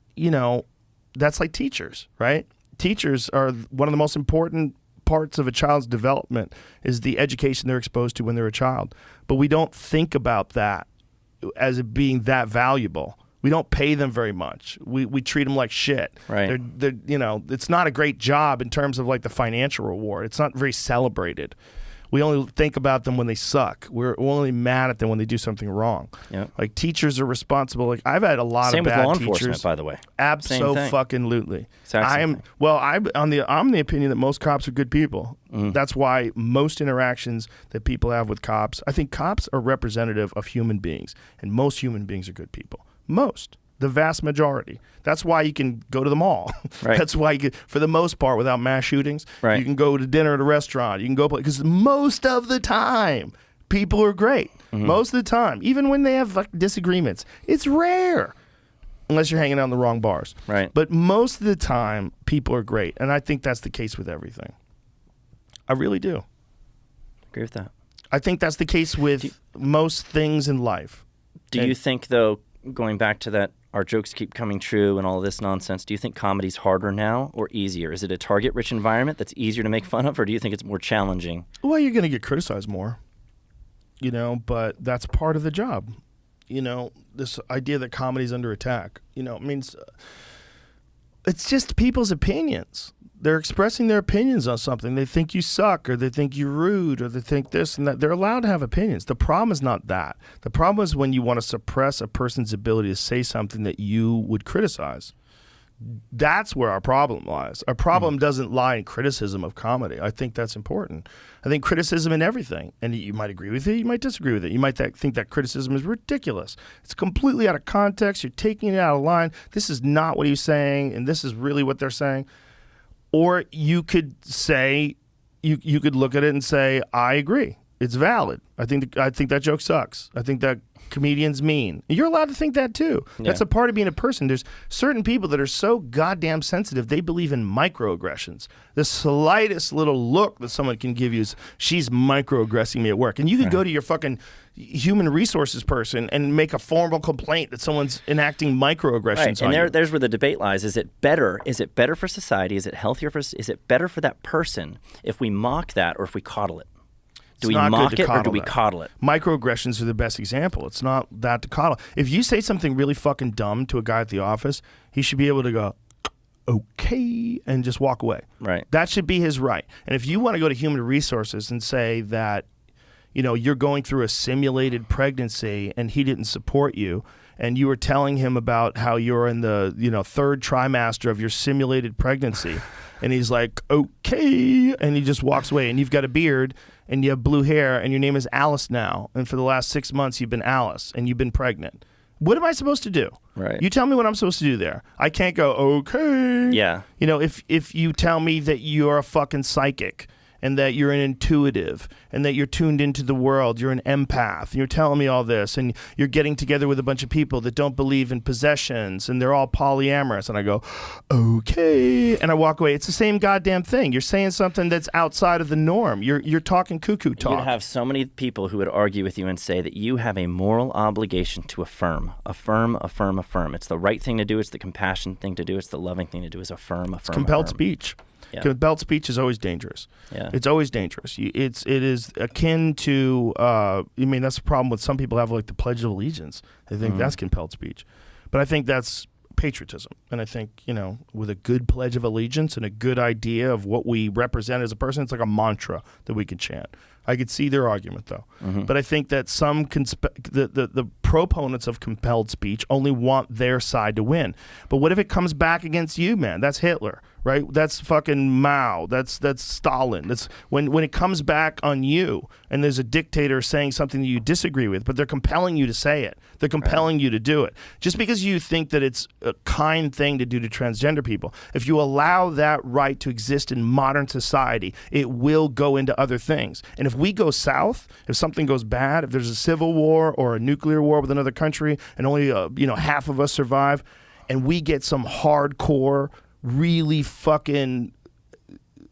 that's like teachers, right? Teachers are one of the most important parts of a child's development is the education they're exposed to when they're a child. But we don't think about that as it being that valuable. We don't pay them very much. We treat them like shit. Right. They're it's not a great job in terms of the financial reward. It's not very celebrated. We only think about them when they suck. We're only mad at them when they do something wrong. Yep. Teachers are responsible. I've had a lot Same of with bad law teachers. enforcement, by the way. Abso-fucking-lutely. I'm I'm the opinion that most cops are good people. That's why most interactions that people have with cops, I think cops are representative of human beings, and most human beings are good people. Most. The vast majority. That's why you can go to the mall. Right. That's why for the most part, without mass shootings, right. You can go to dinner at a restaurant. You can go because most of the time, people are great. Mm-hmm. Most of the time, even when they have disagreements, it's rare, unless you're hanging out in the wrong bars. Right. But most of the time, people are great, and I think that's the case with everything. I really do. Agree with that. I think that's the case with most things in life. Do you think, though, going back to that, our jokes keep coming true and all of this nonsense, do you think comedy's harder now or easier? Is it a target-rich environment that's easier to make fun of, or do you think it's more challenging? Well, you're going to get criticized more, but that's part of the job. This idea that comedy's under attack, it means it's just people's opinions. They're expressing their opinions on something. They think you suck, or they think you're rude, or they think this and that. They're allowed to have opinions. The problem is not that. The problem is when you want to suppress a person's ability to say something that you would criticize. That's where our problem lies. Our problem doesn't lie in criticism of comedy. I think that's important. I think criticism in everything, and you might agree with it, you might disagree with it. You might think that criticism is ridiculous. It's completely out of context. You're taking it out of line. This is not what he's saying, and this is really what they're saying. Or you could say, you could look at it and say, I agree. It's valid. I think that joke sucks. I think that comedian's mean. You're allowed to think that too. Yeah. That's a part of being a person. There's certain people that are so goddamn sensitive, they believe in microaggressions. The slightest little look that someone can give you is, she's microaggressing me at work. And you could go to your fucking human resources person and make a formal complaint that someone's enacting microaggressions on you. There's where the debate lies. Is it better for society? Is it healthier is it better for that person if we mock that or if we coddle it? Do we mock it or do we coddle it? Microaggressions are the best example. It's not that to coddle. If you say something really fucking dumb to a guy at the office, he should be able to go, okay, and just walk away. Right. That should be his right. And if you want to go to human resources and say that, you're going through a simulated pregnancy and he didn't support you, and you were telling him about how you're in the, third trimester of your simulated pregnancy, and he's like, okay, and he just walks away, and you've got a beard, and you have blue hair, and your name is Alice now, and for the last 6 months you've been Alice, and you've been pregnant. What am I supposed to do? Right. You tell me what I'm supposed to do there. I can't go, okay. Yeah. If you tell me that you're a fucking psychic, and that you're an intuitive, and that you're tuned into the world, you're an empath, and you're telling me all this, and you're getting together with a bunch of people that don't believe in possessions, and they're all polyamorous, and I go, okay, and I walk away. It's the same goddamn thing. You're saying something that's outside of the norm. You're talking cuckoo talk. You'd have so many people who would argue with you and say that you have a moral obligation to affirm. Affirm. It's the right thing to do. It's the compassionate thing to do. It's the loving thing to do is affirm. It's compelled speech. Yeah. Compelled speech is always dangerous. Yeah. It's always dangerous. It is akin to. I mean, that's the problem with some people have like the Pledge of Allegiance. They think that's compelled speech, but I think that's patriotism. And I think, with a good Pledge of Allegiance and a good idea of what we represent as a person, it's like a mantra that we can chant. I could see their argument, though. But I think that some the proponents of compelled speech only want their side to win. But what if it comes back against you, man? That's Hitler, right? That's fucking Mao. That's Stalin. That's when it comes back on you and there's a dictator saying something that you disagree with, but they're compelling you to say it. They're compelling you to do it. Just because you think that it's a kind thing to do to transgender people, if you allow that right to exist in modern society, it will go into other things. And if we go south, if something goes bad, if there's a civil war or a nuclear war with another country and only half of us survive, and we get some hardcore, really fucking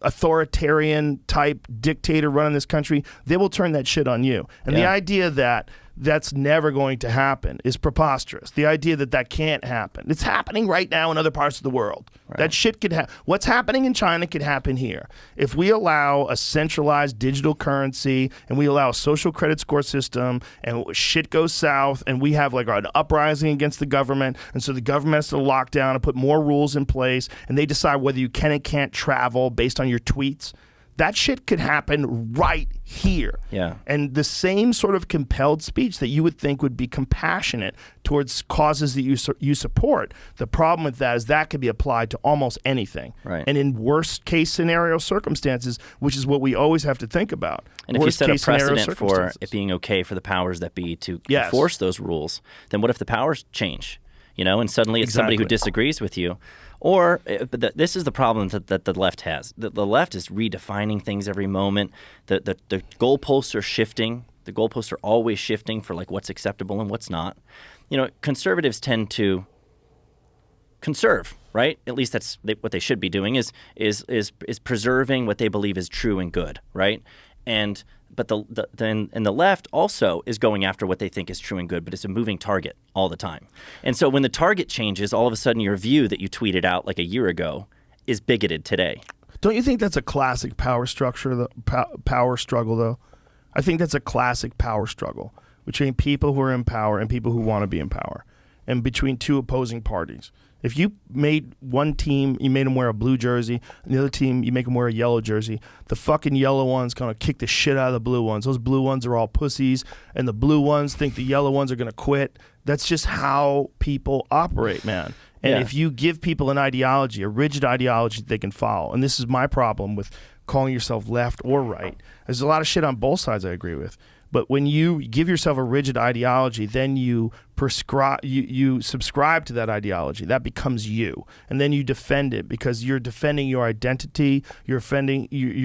authoritarian type dictator running this country, they will turn that shit on you. And the idea that that's never going to happen is preposterous. The idea that that can't happen. It's happening right now in other parts of the world. Right. That shit could happen. What's happening in China could happen here. If we allow a centralized digital currency and we allow a social credit score system and shit goes south and we have like an uprising against the government, and so the government has to lock down and put more rules in place, and they decide whether you can and can't travel based on your tweets, that shit could happen right here. Yeah. And the same sort of compelled speech that you would think would be compassionate towards causes that you support. The problem with that is that could be applied to almost anything. Right. And in worst case scenario circumstances, which is what we always have to think about. And if you set a worst case scenario precedent for it being okay for the powers that be to enforce those rules, then what if the powers change? And suddenly it's somebody who disagrees with you. Or this is the problem that the left has. The left is redefining things every moment. The goalposts are shifting. The goalposts are always shifting for like what's acceptable and what's not. Conservatives tend to conserve, right? At least that's what they should be doing is preserving what they believe is true and good, right? But the left also is going after what they think is true and good, but it's a moving target all the time. And so when the target changes, all of a sudden your view that you tweeted out like a year ago is bigoted today. Don't you think that's a classic power struggle, though? I think that's a classic power struggle between people who are in power and people who want to be in power, and between two opposing parties. If you made one team, you made them wear a blue jersey, and the other team, you make them wear a yellow jersey, the fucking yellow ones going to kick the shit out of the blue ones. Those blue ones are all pussies, and the blue ones think the yellow ones are going to quit. That's just how people operate, man. And if you give people an ideology, a rigid ideology that they can follow, and this is my problem with calling yourself left or right, there's a lot of shit on both sides I agree with. But when you give yourself a rigid ideology, then you subscribe to that ideology. That becomes you, and then you defend it because you're defending your identity. You're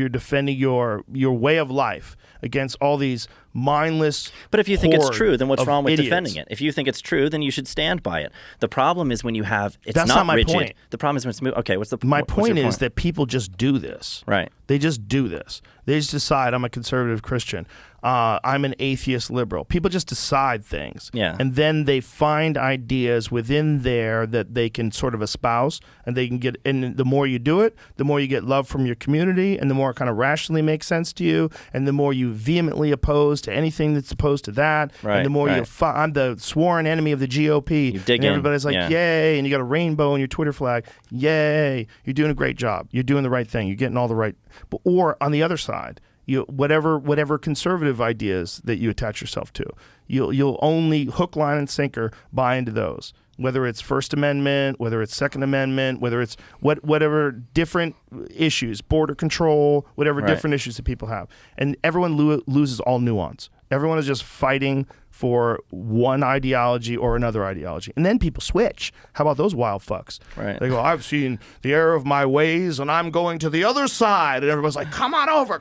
defending your way of life against all these mindless. But if you think it's true, then what's wrong with idiots. defending it? If you think it's true, then you should stand by it. The problem is when you have That's not my rigid. point. The problem is when it's okay. My point is that people just do this. Right. They just do this. They just decide I'm a conservative Christian. I'm an atheist liberal. People just decide things. Yeah. And then they find ideas within there that they can sort of espouse, and they can get. And the more you do it, the more you get love from your community, and the more it kind of rationally makes sense to you, and the more you vehemently oppose to anything that's opposed to that, right, and the more I'm the sworn enemy of the GOP. You dig and everybody's like, yeah. yay, and you got a rainbow on your Twitter flag. Yay, you're doing a great job. You're doing the right thing. You're getting all the right. Or on the other side, whatever conservative ideas that you attach yourself to, you'll only hook, line, and sinker buy into those. Whether it's First Amendment, whether it's Second Amendment, whether it's whatever different issues, border control, whatever different issues that people have, and everyone loses all nuance. Everyone is just fighting for one ideology or another ideology, and then people switch. How about those wild fucks? Right. They go, I've seen the error of my ways, and I'm going to the other side, and everyone's like, come on over,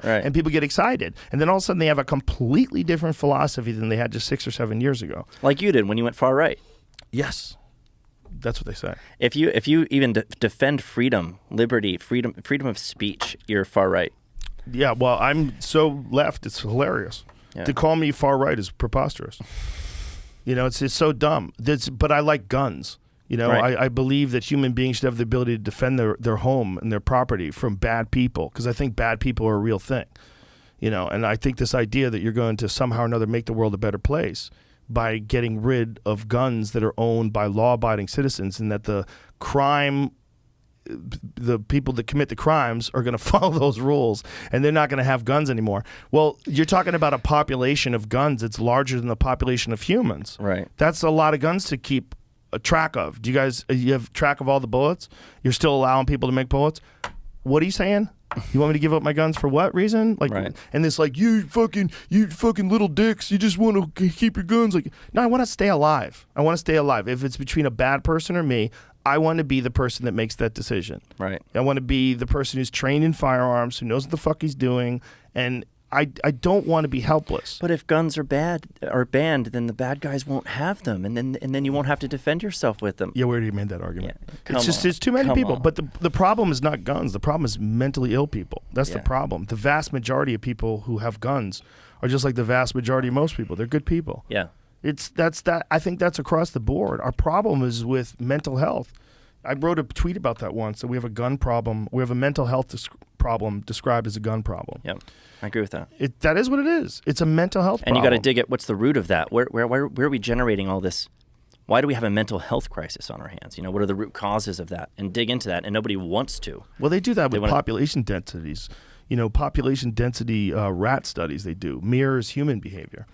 right. and people get excited, and then all of a sudden they have a completely different philosophy than they had just 6 or 7 years ago. Like you did when you went far right. Yes, that's what they say. If you even defend freedom, liberty, freedom of speech, you're far right. Yeah, well, I'm so left. It's hilarious. Yeah. To call me far right is preposterous. It's so dumb. But I like guns. You know, Right. I believe that human beings should have the ability to defend their home and their property from bad people, because I think bad people are a real thing. You know, and I think this idea that you're going to somehow or another make the world a better place by getting rid of guns that are owned by law-abiding citizens, and that the people that commit the crimes are going to follow those rules, and they're not going to have guns anymore. Well, you're talking about a population of guns that's larger than the population of humans. Right. That's a lot of guns to keep a track of. Do you guys, you have track of all the bullets? You're still allowing people to make bullets? What are you saying? You want me to give up my guns for what reason? Like, Right. And this like, you fucking little dicks, you just want to keep your guns. Like, no, I want to stay alive. I want to stay alive. If it's between a bad person or me, I want to be the person that makes that decision. Right. I want to be the person who's trained in firearms, who knows what the fuck he's doing, and I don't want to be helpless. But if guns are banned, then the bad guys won't have them, and then you won't have to defend yourself with them. Yeah, we already made that argument. Yeah, It's just there's too many come people. on. But the problem is not guns. The problem is mentally ill people. That's the Yeah. problem. The vast majority of people who have guns are just like the vast majority of most people. They're good people. Yeah. I think that's across the board. Our problem is with mental health. I wrote a tweet about that once, that we have a gun problem. We have a mental health problem described as a gun problem. Yep. I agree with that. That is what it is. It's a mental health And problem. you got to dig at what's the root of that. Where are we generating all this? Why do we have a mental health crisis on our hands? You know, what are the root causes of that? And dig into that. And nobody wants to. Well, they do that with wanna- population densities. You know, population density rat studies they do mirrors human behavior.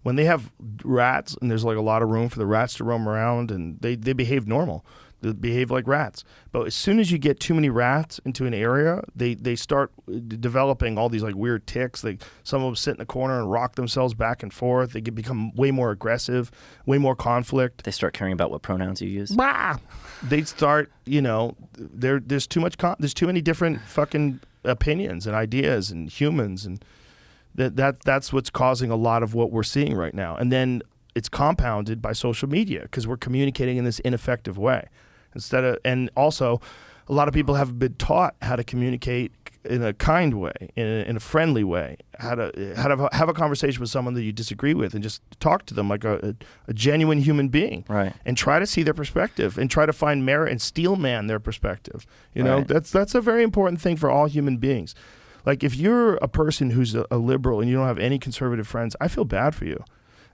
When they have rats and there's like a lot of room for the rats to roam around, and they behave normal. They behave like rats. But as soon as you get too many rats into an area, they start developing all these like weird tics. Like some of them sit in a corner and rock themselves back and forth. They become way more aggressive, way more conflict. They start caring about what pronouns you use. Bah! They start, you know, there's too much. There's too many different fucking opinions and ideas and humans, and that's what's causing a lot of what we're seeing right now. And then it's compounded by social media, because we're communicating in this ineffective way. And also, a lot of people haven't been taught how to communicate in a kind way, in a friendly way, how to have a conversation with someone that you disagree with, and just talk to them like a genuine human being, Right. and try to see their perspective, and try to find merit and steel man their perspective. You know, Right. that's a very important thing for all human beings. Like, if you're a person who's a liberal and you don't have any conservative friends, I feel bad for you.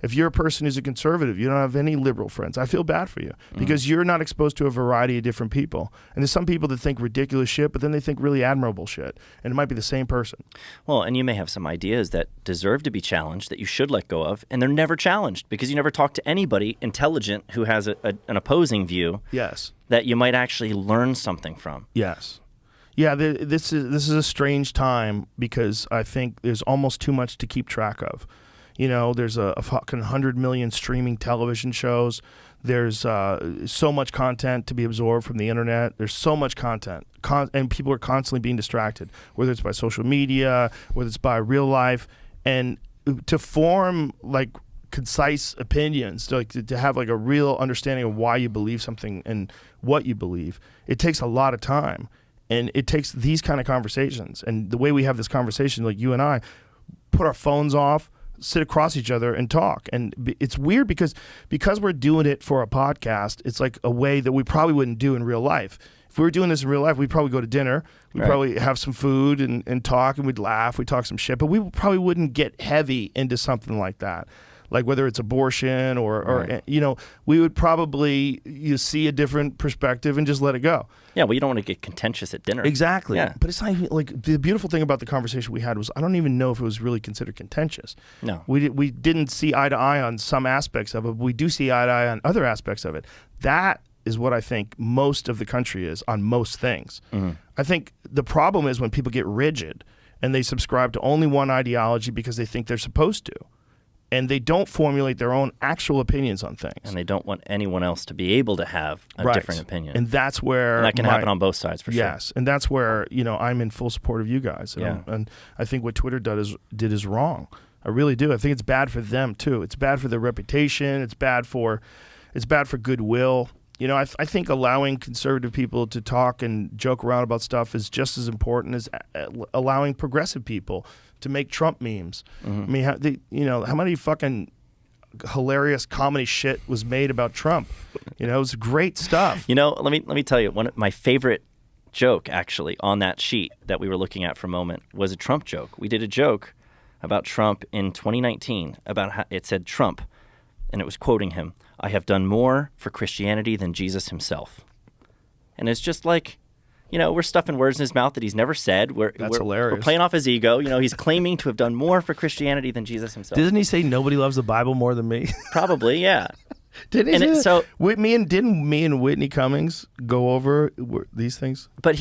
If you're a person who's a conservative, you don't have any liberal friends, I feel bad for you, because you're not exposed to a variety of different people. And there's some people that think ridiculous shit, but then they think really admirable shit. And it might be the same person. Well, and you may have some ideas that deserve to be challenged, that you should let go of, and they're never challenged because you never talk to anybody intelligent who has an opposing view Yes. that you might actually learn something from. Yes. Yeah, this is a strange time, because I think there's almost too much to keep track of. You know, there's a fucking 100 million streaming television shows. There's so much content to be absorbed from the internet. There's so much content, and people are constantly being distracted, whether it's by social media, whether it's by real life. And to form like concise opinions, to have like a real understanding of why you believe something and what you believe, it takes a lot of time. And it takes these kind of conversations. And the way we have this conversation, like you and I, put our phones off, sit across each other and talk. And it's weird because we're doing it for a podcast, it's like a way that we probably wouldn't do in real life. If we were doing this in real life, we'd probably go to dinner, we'd Right. probably have some food and talk, and we'd laugh, we'd talk some shit, but we probably wouldn't get heavy into something like that. Like whether it's abortion or Right. you know, we would probably see a different perspective and just let it go. Yeah, well, you don't want to get contentious at dinner. Exactly. Yeah. But it's not even, like, the beautiful thing about the conversation we had was I don't even know if it was really considered contentious. No. We didn't see eye to eye on some aspects of it, but we do see eye to eye on other aspects of it. That is what I think most of the country is on most things. Mm-hmm. I think the problem is when people get rigid and they subscribe to only one ideology because they think they're supposed to, and they don't formulate their own actual opinions on things. And they don't want anyone else to be able to have a Right. different opinion. And that's where And that can happen on both sides, for sure. Yes, and that's where, you know, I'm in full support of you guys. And, Yeah. and I think what Twitter did is wrong. I really do. I think it's bad for them too. It's bad for their reputation. It's bad for goodwill. You know, I think allowing conservative people to talk and joke around about stuff is just as important as allowing progressive people to make Trump memes. Mm-hmm. I mean, how many fucking hilarious comedy shit was made about Trump? You know, it was great stuff. You know, let me tell you, one of my favorite joke actually on that sheet that we were looking at for a moment was a Trump joke. We did a joke about Trump in 2019 about how it said Trump, and it was quoting him, "I have done more for Christianity than Jesus himself." And it's just like, you know, we're stuffing words in his mouth that he's never said. We're hilarious. We're playing off his ego. You know, he's claiming to have done more for Christianity than Jesus himself. Didn't he say nobody loves the Bible more than me? Probably, yeah. Didn't he? And say that? so didn't me and Whitney Cummings go over these things? But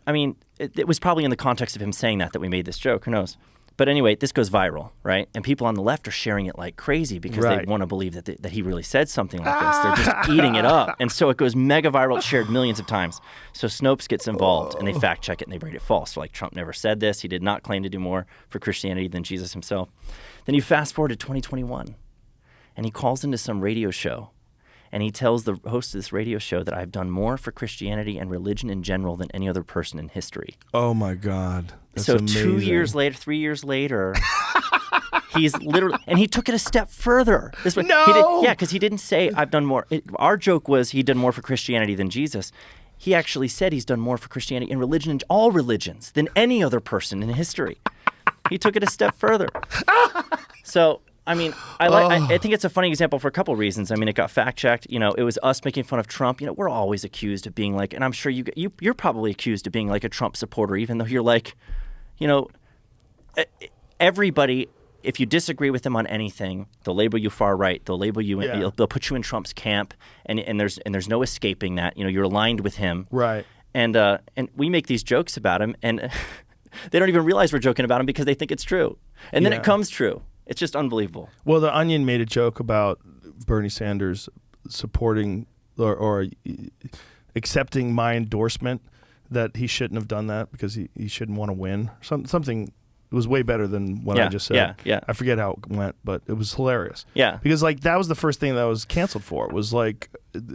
I mean, it was probably in the context of him saying that we made this joke. Who knows? But anyway, this goes viral, right? And people on the left are sharing it like crazy because they want to believe that he really said something like this. They're just eating it up. And so it goes mega viral. It's shared millions of times. So Snopes gets involved and they fact check it and they rate it false. So like, Trump never said this. He did not claim to do more for Christianity than Jesus himself. Then you fast forward to 2021 and he calls into some radio show and he tells the host of this radio show that I've done more for Christianity and religion in general than any other person in history. Oh my God. That's so amazing. 2 years later, 3 years later, he's literally, and he took it a step further. No! Because he didn't say, I've done more. Our joke was he done more for Christianity than Jesus. He actually said he's done more for Christianity and religion and all religions than any other person in history. He took it a step further. So, I mean, I think it's a funny example for a couple of reasons. I mean, it got fact-checked. You know, it was us making fun of Trump. You know, we're always accused of being like, and I'm sure you're probably accused of being like a Trump supporter, even though you're like, you know, everybody, if you disagree with them on anything, they'll label you far right. They'll label you, they'll put you in Trump's camp, and there's no escaping that. You know, you're aligned with him. Right. And we make these jokes about him, and they don't even realize we're joking about him because they think it's true. And then it comes true. It's just unbelievable. Well, The Onion made a joke about Bernie Sanders supporting or accepting my endorsement, that he shouldn't have done that because he shouldn't want to win. Something it was way better than what I just said. Yeah. I forget how it went, but it was hilarious. Yeah. Because like that was the first thing that I was canceled for, was like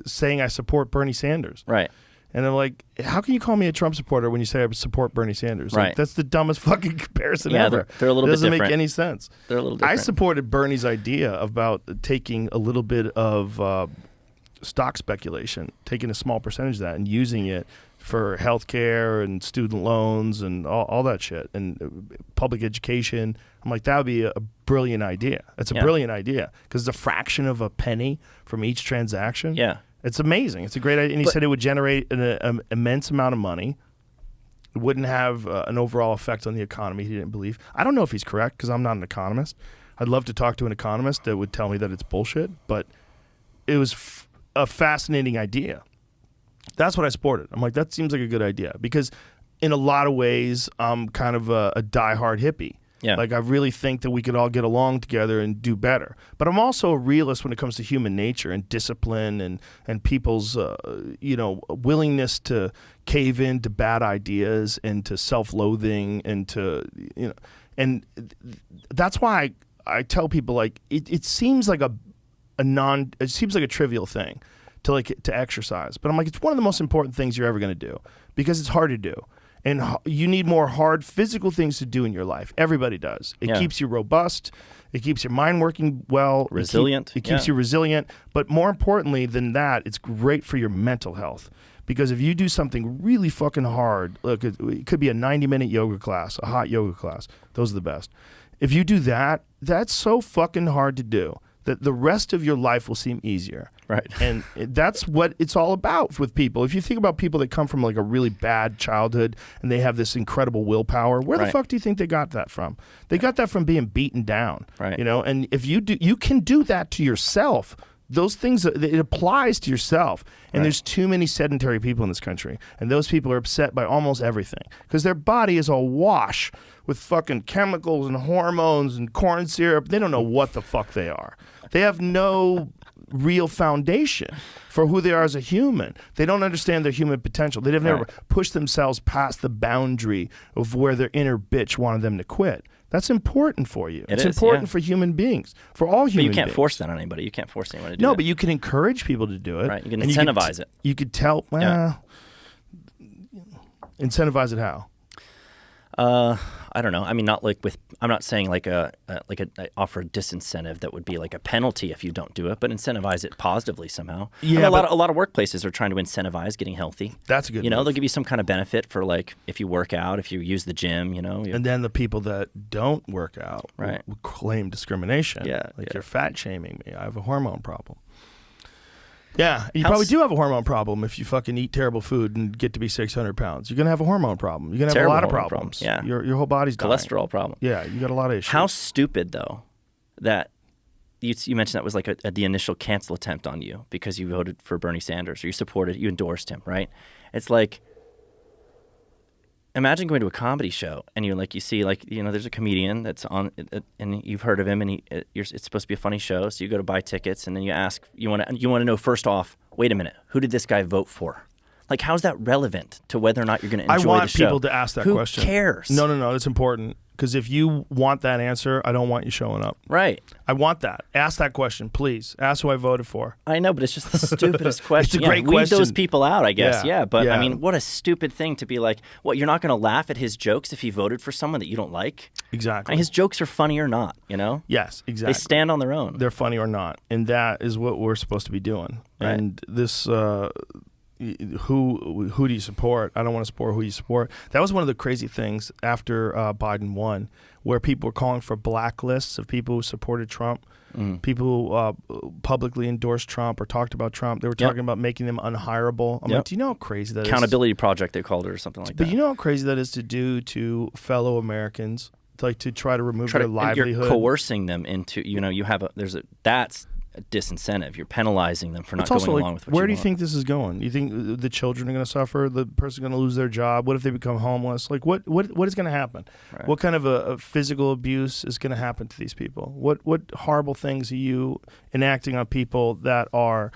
saying I support Bernie Sanders. Right. And I'm like, how can you call me a Trump supporter when you say I support Bernie Sanders? Like, Right. that's the dumbest fucking comparison Yeah, ever. they're a little it bit doesn't different. make any sense. They're a little I different. supported Bernie's idea about taking a little bit of stock speculation, taking a small percentage of that and using it for healthcare and student loans and all that shit and public education. I'm like, that would be a brilliant idea. It's a brilliant idea because it's a fraction of a penny from each transaction. Yeah. It's amazing. It's a great idea. And he said it would generate an immense amount of money. It wouldn't have an overall effect on the economy, he didn't believe. I don't know if he's correct because I'm not an economist. I'd love to talk to an economist that would tell me that it's bullshit, but it was a fascinating idea. That's what I supported. I'm like, that seems like a good idea because in a lot of ways, I'm kind of a diehard hippie. Yeah. Like, I really think that we could all get along together and do better. But I'm also a realist when it comes to human nature and discipline and people's, willingness to cave into bad ideas and to self-loathing and to, and that's why I tell people, like, it seems like it seems like a trivial thing to exercise. But I'm like, it's one of the most important things you're ever going to do because it's hard to do. And you need more hard physical things to do in your life. Everybody does. It keeps you robust. It keeps your mind working well. Resilient. It keeps you resilient. But more importantly than that, it's great for your mental health. Because if you do something really fucking hard, look, it could be a 90-minute yoga class, a hot yoga class. Those are the best. If you do that, that's so fucking hard to do that the rest of your life will seem easier. Right. And that's what it's all about with people. If you think about people that come from like a really bad childhood and they have this incredible willpower, where the fuck do you think they got that from? They got that from being beaten down. Right. And if you can do that to yourself. Those things, it applies to yourself. And there's too many sedentary people in this country. And those people are upset by almost everything because their body is awash with fucking chemicals and hormones and corn syrup. They don't know what the fuck they are. They have no real foundation for who they are as a human. They don't understand their human potential. They've never pushed themselves past the boundary of where their inner bitch wanted them to quit. That's important for you. It's important for human beings, for all human beings. But you can't force that on anybody. You can't force anyone to do that. No, but you can encourage people to do it. Right. You can incentivize it. You could tell, incentivize it how? I don't know. I mean, not like with. I'm not saying like I offer a disincentive that would be like a penalty if you don't do it, but incentivize it positively somehow. Yeah, I mean, a lot of workplaces are trying to incentivize getting healthy. That's a good. You know, move. they'll give you some kind of benefit for like if you work out, if you use the gym. You know, And then the people that don't work out Right. will claim discrimination. Yeah, Like yeah. you're fat shaming me. I have a hormone problem. Yeah, you How's- probably do have a hormone problem if you fucking eat terrible food and get to be 600 pounds. You're going to have a hormone problem. You're going to have Terrible a lot of hormone problems. problem, yeah. Your whole body's dying. cholesterol problem. Yeah, you got a lot of issues. How stupid though that you mentioned that was like the initial cancel attempt on you because you voted for Bernie Sanders or you endorsed him, right? It's like imagine going to a comedy show and you see there's a comedian that's on and you've heard of him and it's supposed to be a funny show, so you go to buy tickets and then you ask you want to know first off, wait a minute, who did this guy vote for? Like, how's that relevant to whether or not you're going to enjoy the show? I want people to ask that Who question. Who cares? No, it's important. Because if you want that answer, I don't want you showing up. Right. I want that. Ask that question, please. Ask who I voted for. I know, but it's just the stupidest question. It's a great Weed question. those people out, I guess. Yeah, Yeah, but yeah. I mean, what a stupid thing to be like, what, you're not going to laugh at his jokes if he voted for someone that you don't like? Exactly. I mean, his jokes are funny or not, you know? Yes, exactly. They stand on their own. They're funny or not. And that is what we're supposed to be doing. Right. And this... who do you support? I don't want to support who you support. That was one of the crazy things after Biden won, where people were calling for blacklists of people who supported Trump, people who publicly endorsed Trump or talked about Trump. They were talking about making them unhireable. I'm like, do you know how crazy that is? Accountability Project, they called it, or something like that. But you know how crazy that is to do to fellow Americans, like to try to remove their livelihood. You're coercing them into, that's a disincentive. You're penalizing them for not It's also going along with what where you do you want. think this is going? You think the children are going to suffer? The person's going to lose their job? What if they become homeless? Like what is going to happen? Right. What kind of a physical abuse is going to happen to these people? What horrible things are you enacting on people that are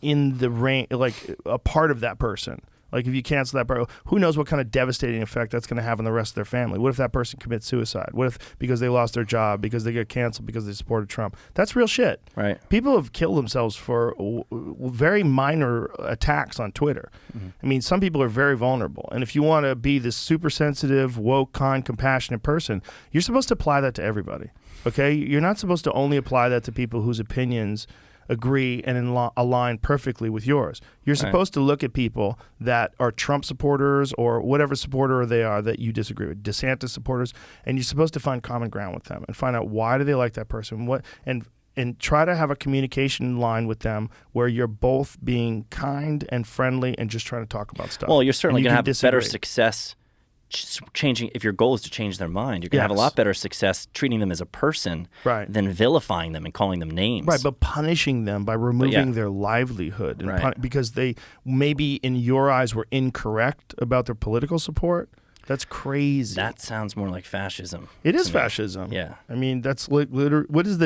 in the range, like a part of that person? Like if you cancel that part, who knows what kind of devastating effect that's going to have on the rest of their family? What if that person commits suicide? What if because they lost their job, because they get canceled because they supported Trump? That's real shit. Right. People have killed themselves for very minor attacks on Twitter. Mm-hmm. I mean, some people are very vulnerable. And if you want to be this super sensitive, woke, kind, compassionate person, you're supposed to apply that to everybody. Okay? You're not supposed to only apply that to people whose opinions agree and align perfectly with yours. You're supposed to look at people that are Trump supporters or whatever supporter they are that you disagree with, DeSantis supporters, and you're supposed to find common ground with them and find out why do they like that person, and try to have a communication line with them where you're both being kind and friendly and just trying to talk about stuff. Well, you're certainly going to have better disagree. success changing. If your goal is to change their mind, you're going to have a lot better success treating them as a person than vilifying them and calling them names. Right, but punishing them by removing their livelihood and because they maybe in your eyes were incorrect about their political support. That's crazy. That sounds more like fascism. It is fascism. Yeah. I mean, that's literally, what is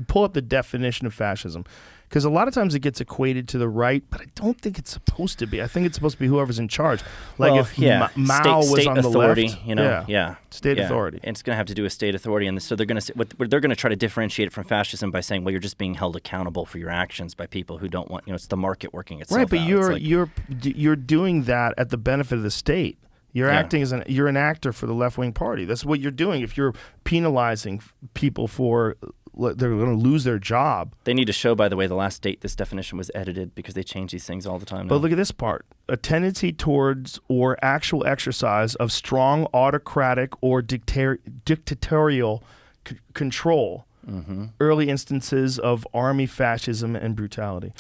pull up the definition of fascism. Because a lot of times it gets equated to the right, but I don't think it's supposed to be. I think it's supposed to be whoever's in charge. Like if Mao was state on the authority, left. State authority. And it's going to have to do with state authority. And so they're going to try to differentiate it from fascism by saying, well, you're just being held accountable for your actions by people who don't want, it's the market working itself Right, but out. you're doing that at the benefit of the state. You're acting as you're an actor for the left-wing party. That's what you're doing. If you're penalizing people for they're going to lose their job. They need to show, by the way, the last date this definition was edited because they change these things all the time now. But look at this part. A tendency towards or actual exercise of strong autocratic or dictatorial control. Mm-hmm. Early instances of army fascism and brutality.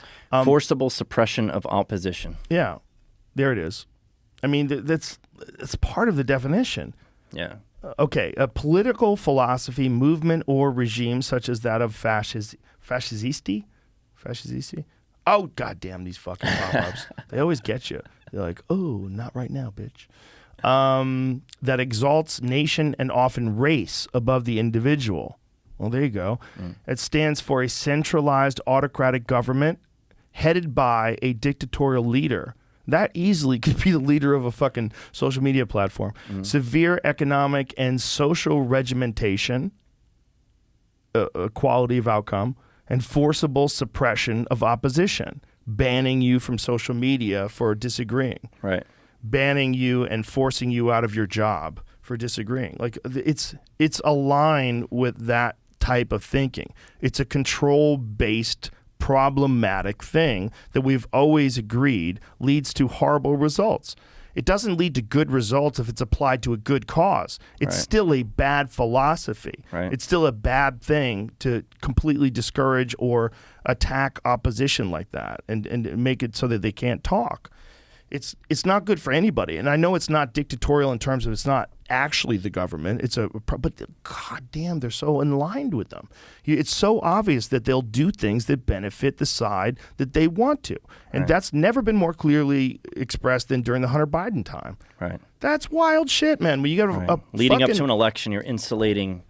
Forcible suppression of opposition. Yeah, there it is. I mean, that's part of the definition. Yeah. Okay, a political philosophy, movement, or regime such as that of fascisti? Oh, goddamn, these fucking pop-ups. They always get you. They're like, oh, not right now, bitch. That exalts nation and often race above the individual. Well, there you go. It stands for a centralized autocratic government headed by a dictatorial leader. That easily could be the leader of a fucking social media platform. Severe economic and social regimentation, quality of outcome, and forcible suppression of opposition, banning you from social media for disagreeing. Right. Banning you and forcing you out of your job for disagreeing. Like it's aligned with that type of thinking. It's a control-based problematic thing that we've always agreed leads to horrible results. It doesn't lead to good results if it's applied to a good cause. It's still a bad philosophy. Right. It's still a bad thing to completely discourage or attack opposition like that and make it so that they can't talk. It's not good for anybody. And I know it's not dictatorial in terms of it's not actually the government. But god damn, they're so aligned with them. It's so obvious that they'll do things that benefit the side that they want to. And that's never been more clearly expressed than during the Hunter Biden time. Right. That's wild shit, man. When you got a leading up fucking, to an election, you're insulating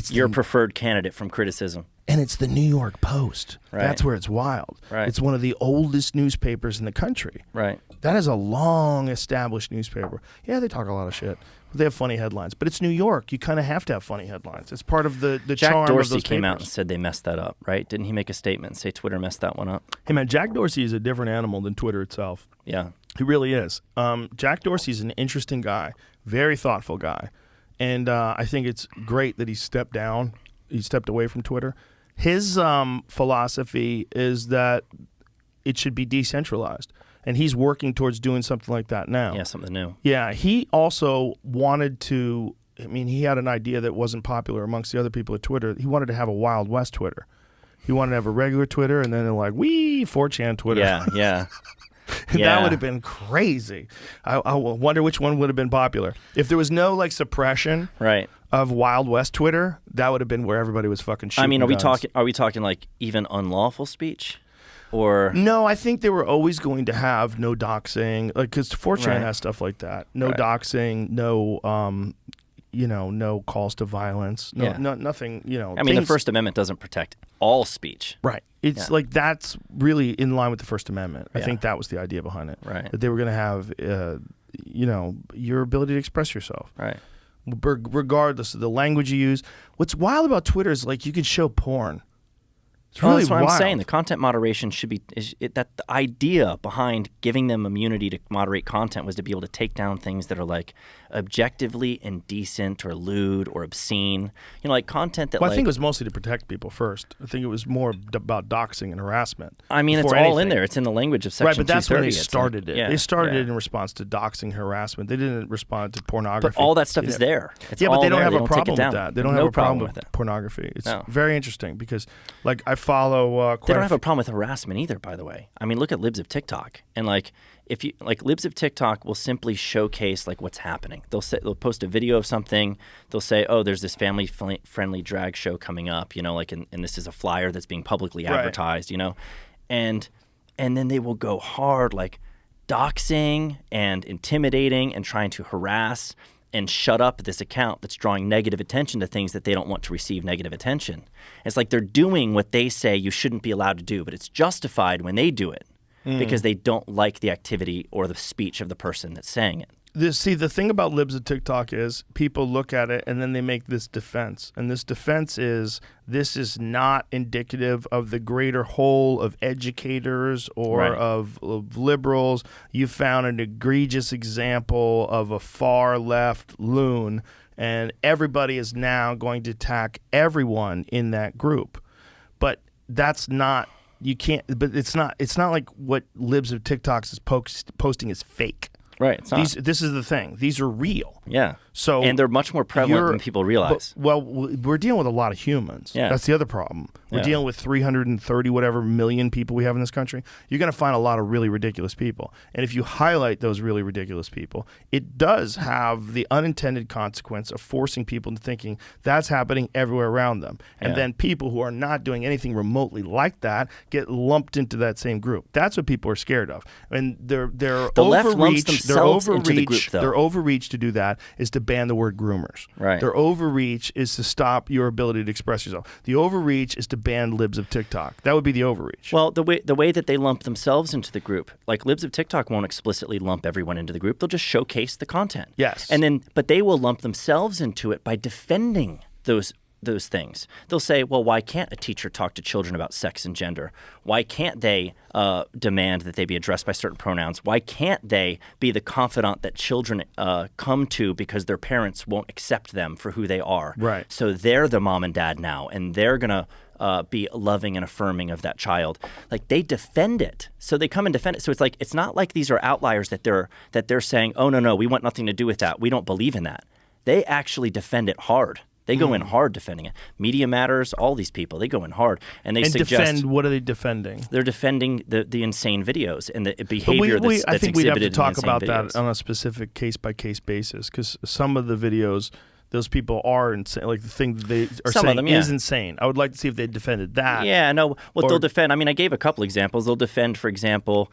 your preferred candidate from criticism. And it's the New York Post. Right. That's where it's wild. Right. It's one of the oldest newspapers in the country. Right. That is a long established newspaper. Yeah, they talk a lot of shit. They have funny headlines. But it's New York. You kind of have to have funny headlines. It's part of the Jack charm Dorsey of those came out papers. and said they messed that up, right? Didn't he make a statement and say Twitter messed that one up? Hey, man, Jack Dorsey is a different animal than Twitter itself. Yeah. He really is. Jack Dorsey's an interesting guy, very thoughtful guy. And I think it's great that he stepped down. He stepped away from Twitter. His philosophy is that it should be decentralized. And he's working towards doing something like that now. Yeah, something new. Yeah, he also wanted to, I mean, he had an idea that wasn't popular amongst the other people at Twitter. He wanted to have a Wild West Twitter. He wanted to have a regular Twitter and then they're like, 4chan Twitter. Yeah. That would have been crazy. I wonder which one would have been popular. If there was no like suppression of Wild West Twitter, that would have been where everybody was fucking shooting. I mean, guns. are we talking like even unlawful speech? Or no, I think they were always going to have no doxing, like because 4chan has stuff like that. No doxing, no, no calls to violence, nothing. I mean, the First Amendment doesn't protect all speech. Right. It's like that's really in line with the First Amendment. I think that was the idea behind it. Right. That they were going to have, your ability to express yourself. Right. Regardless of the language you use. What's wild about Twitter is like you can show porn. It's really that's what wild. I'm saying. The content moderation should be that the idea behind giving them immunity to moderate content was to be able to take down things that are like objectively indecent or lewd or obscene. Like content that. Well, I think it was mostly to protect people first. I think it was more about doxing and harassment. I mean, it's all in there. It's in the language of Section 230. Right, but that's when they started it. Yeah, they started it in response to doxing, harassment. They didn't respond to pornography. But all that stuff is there. It's but all they don't there. have They a problem with that. They don't have a problem with pornography. It's very interesting because, like, I follow. They don't have a problem with harassment either, by the way. I mean, look at libs of TikTok, and like if you like libs of TikTok will simply showcase like what's happening. They'll post a video of something. They'll say, oh, there's this family friendly drag show coming up, and this is a flyer that's being publicly advertised, and then they will go hard like doxing and intimidating and trying to harass and shut up this account that's drawing negative attention to things that they don't want to receive negative attention. It's like they're doing what they say you shouldn't be allowed to do, but it's justified when they do it because they don't like the activity or the speech of the person that's saying it. The thing about libs of TikTok is people look at it and then they make this defense. And this defense is this is not indicative of the greater whole of educators or of liberals. You found an egregious example of a far left loon, and everybody is now going to attack everyone in that group. But that's not but it's not like what libs of TikToks is posting is fake. Right. It's not. This is the thing. These are real. Yeah. So and they're much more prevalent than people realize. We're dealing with a lot of humans. Yeah. That's the other problem. We're dealing with 330 whatever million people we have in this country. You're going to find a lot of really ridiculous people. And if you highlight those really ridiculous people, it does have the unintended consequence of forcing people into thinking that's happening everywhere around them. And then people who are not doing anything remotely like that get lumped into that same group. That's what people are scared of. And their left lumps overreach, themselves into the group, though. their overreach to do that is to ban the word groomers. Right. Their overreach is to stop your ability to express yourself. The overreach is to ban libs of TikTok. That would be the overreach. Well, the way that they lump themselves into the group, like libs of TikTok won't explicitly lump everyone into the group. They'll just showcase the content. Yes. But they will lump themselves into it by defending those those things. They'll say, well, why can't a teacher talk to children about sex and gender? Why can't they demand that they be addressed by certain pronouns? Why can't they be the confidant that children come to because their parents won't accept them for who they are? Right. So they're the mom and dad now, and they're going to be loving and affirming of that child. Like, they defend it. So they come and defend it. So it's like, it's not like these are outliers that they're saying, oh, no, we want nothing to do with that. We don't believe in that. They actually defend it hard. They go in hard defending it. Media Matters, all these people, they go in hard. And they suggest... defend, what are they defending? They're defending the insane videos and the behavior that's I think we'd have to exhibited talk in about videos. that on a specific case-by-case basis, because some of the videos, those people are insane. Like, the thing that they are Some of saying them, yeah. is insane. I would like to see if they defended that. Yeah, no, what they'll defend, I mean, I gave a couple examples. They'll defend, for example,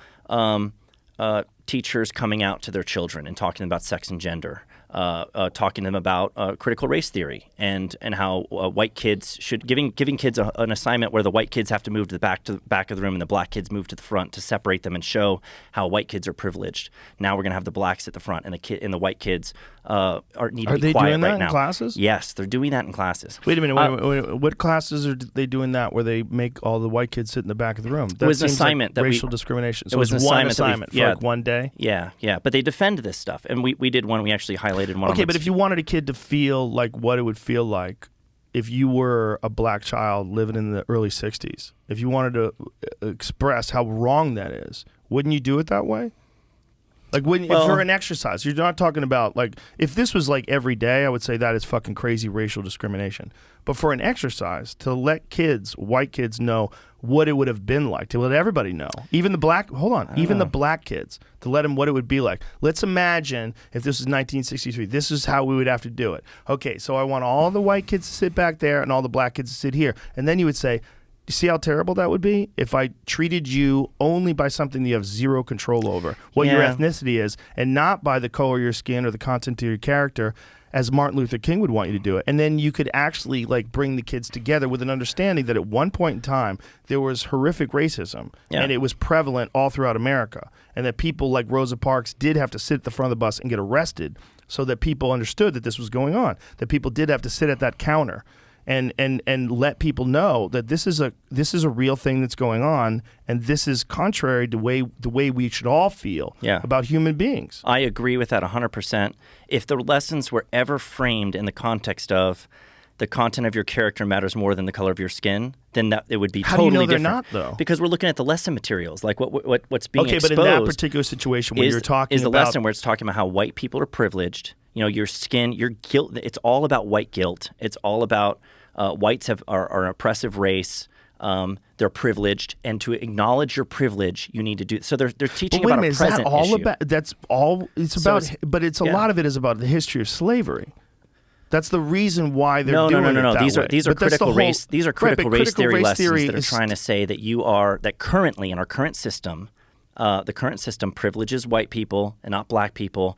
teachers coming out to their children and talking about sex and gender. Talking to them about critical race theory and how white kids should giving kids an assignment where the white kids have to move to the back of the room and the black kids move to the front to separate them and show how white kids are privileged. Now we're going to have the blacks at the front and the white kids need to be quiet right now. Are they doing that in classes? Yes, they're doing that in classes. Wait a minute. Wait. What classes are they doing that where they make all the white kids sit in the back of the room? That it was an seems assignment like that racial discrimination. So it was an one assignment for like one day? Yeah. But they defend this stuff. And we did one. We actually highlighted one. Okay, but if you wanted a kid to feel like what it would feel like if you were a black child living in the early 60s, if you wanted to express how wrong that is, wouldn't you do it that way? Like, if for an exercise, you're not talking about, like, if this was like every day, I would say that is fucking crazy racial discrimination. But for an exercise, to let white kids know what it would have been like, to let everybody know, even the black kids, to let them what it would be like. Let's imagine if this is 1963, this is how we would have to do it. Okay, so I want all the white kids to sit back there and all the black kids to sit here. And then you would say, you see how terrible that would be if I treated you only by something that you have zero control over, what your ethnicity is, and not by the color of your skin or the content of your character, as Martin Luther King would want you to do it. And then you could actually, like, bring the kids together with an understanding that at one point in time there was horrific racism and it was prevalent all throughout America, and that people like Rosa Parks did have to sit at the front of the bus and get arrested so that people understood that this was going on, that people did have to sit at that counter and let people know that this is a real thing that's going on, and this is contrary to the way we should all feel about human beings. I agree with that 100%. If the lessons were ever framed in the context of the content of your character matters more than the color of your skin, then that it would be How totally do you know different. they're not, though? Because we're looking at the lesson materials, like what's being exposed. Okay, but in that particular situation, when you're talking is the about lesson where it's talking about how white people are privileged. You know, your skin, your guilt. It's all about white guilt. It's all about whites are an oppressive race. They're privileged, and to acknowledge your privilege, you need to do. So they're teaching about a present is that all issue. about? That's all it's about. But it's a lot of it is about the history of slavery. That's the reason why they're doing it that way. These are But that's critical the whole- race. These are critical race theory lessons that are is- trying to say that currently in our current system, the current system privileges white people and not black people.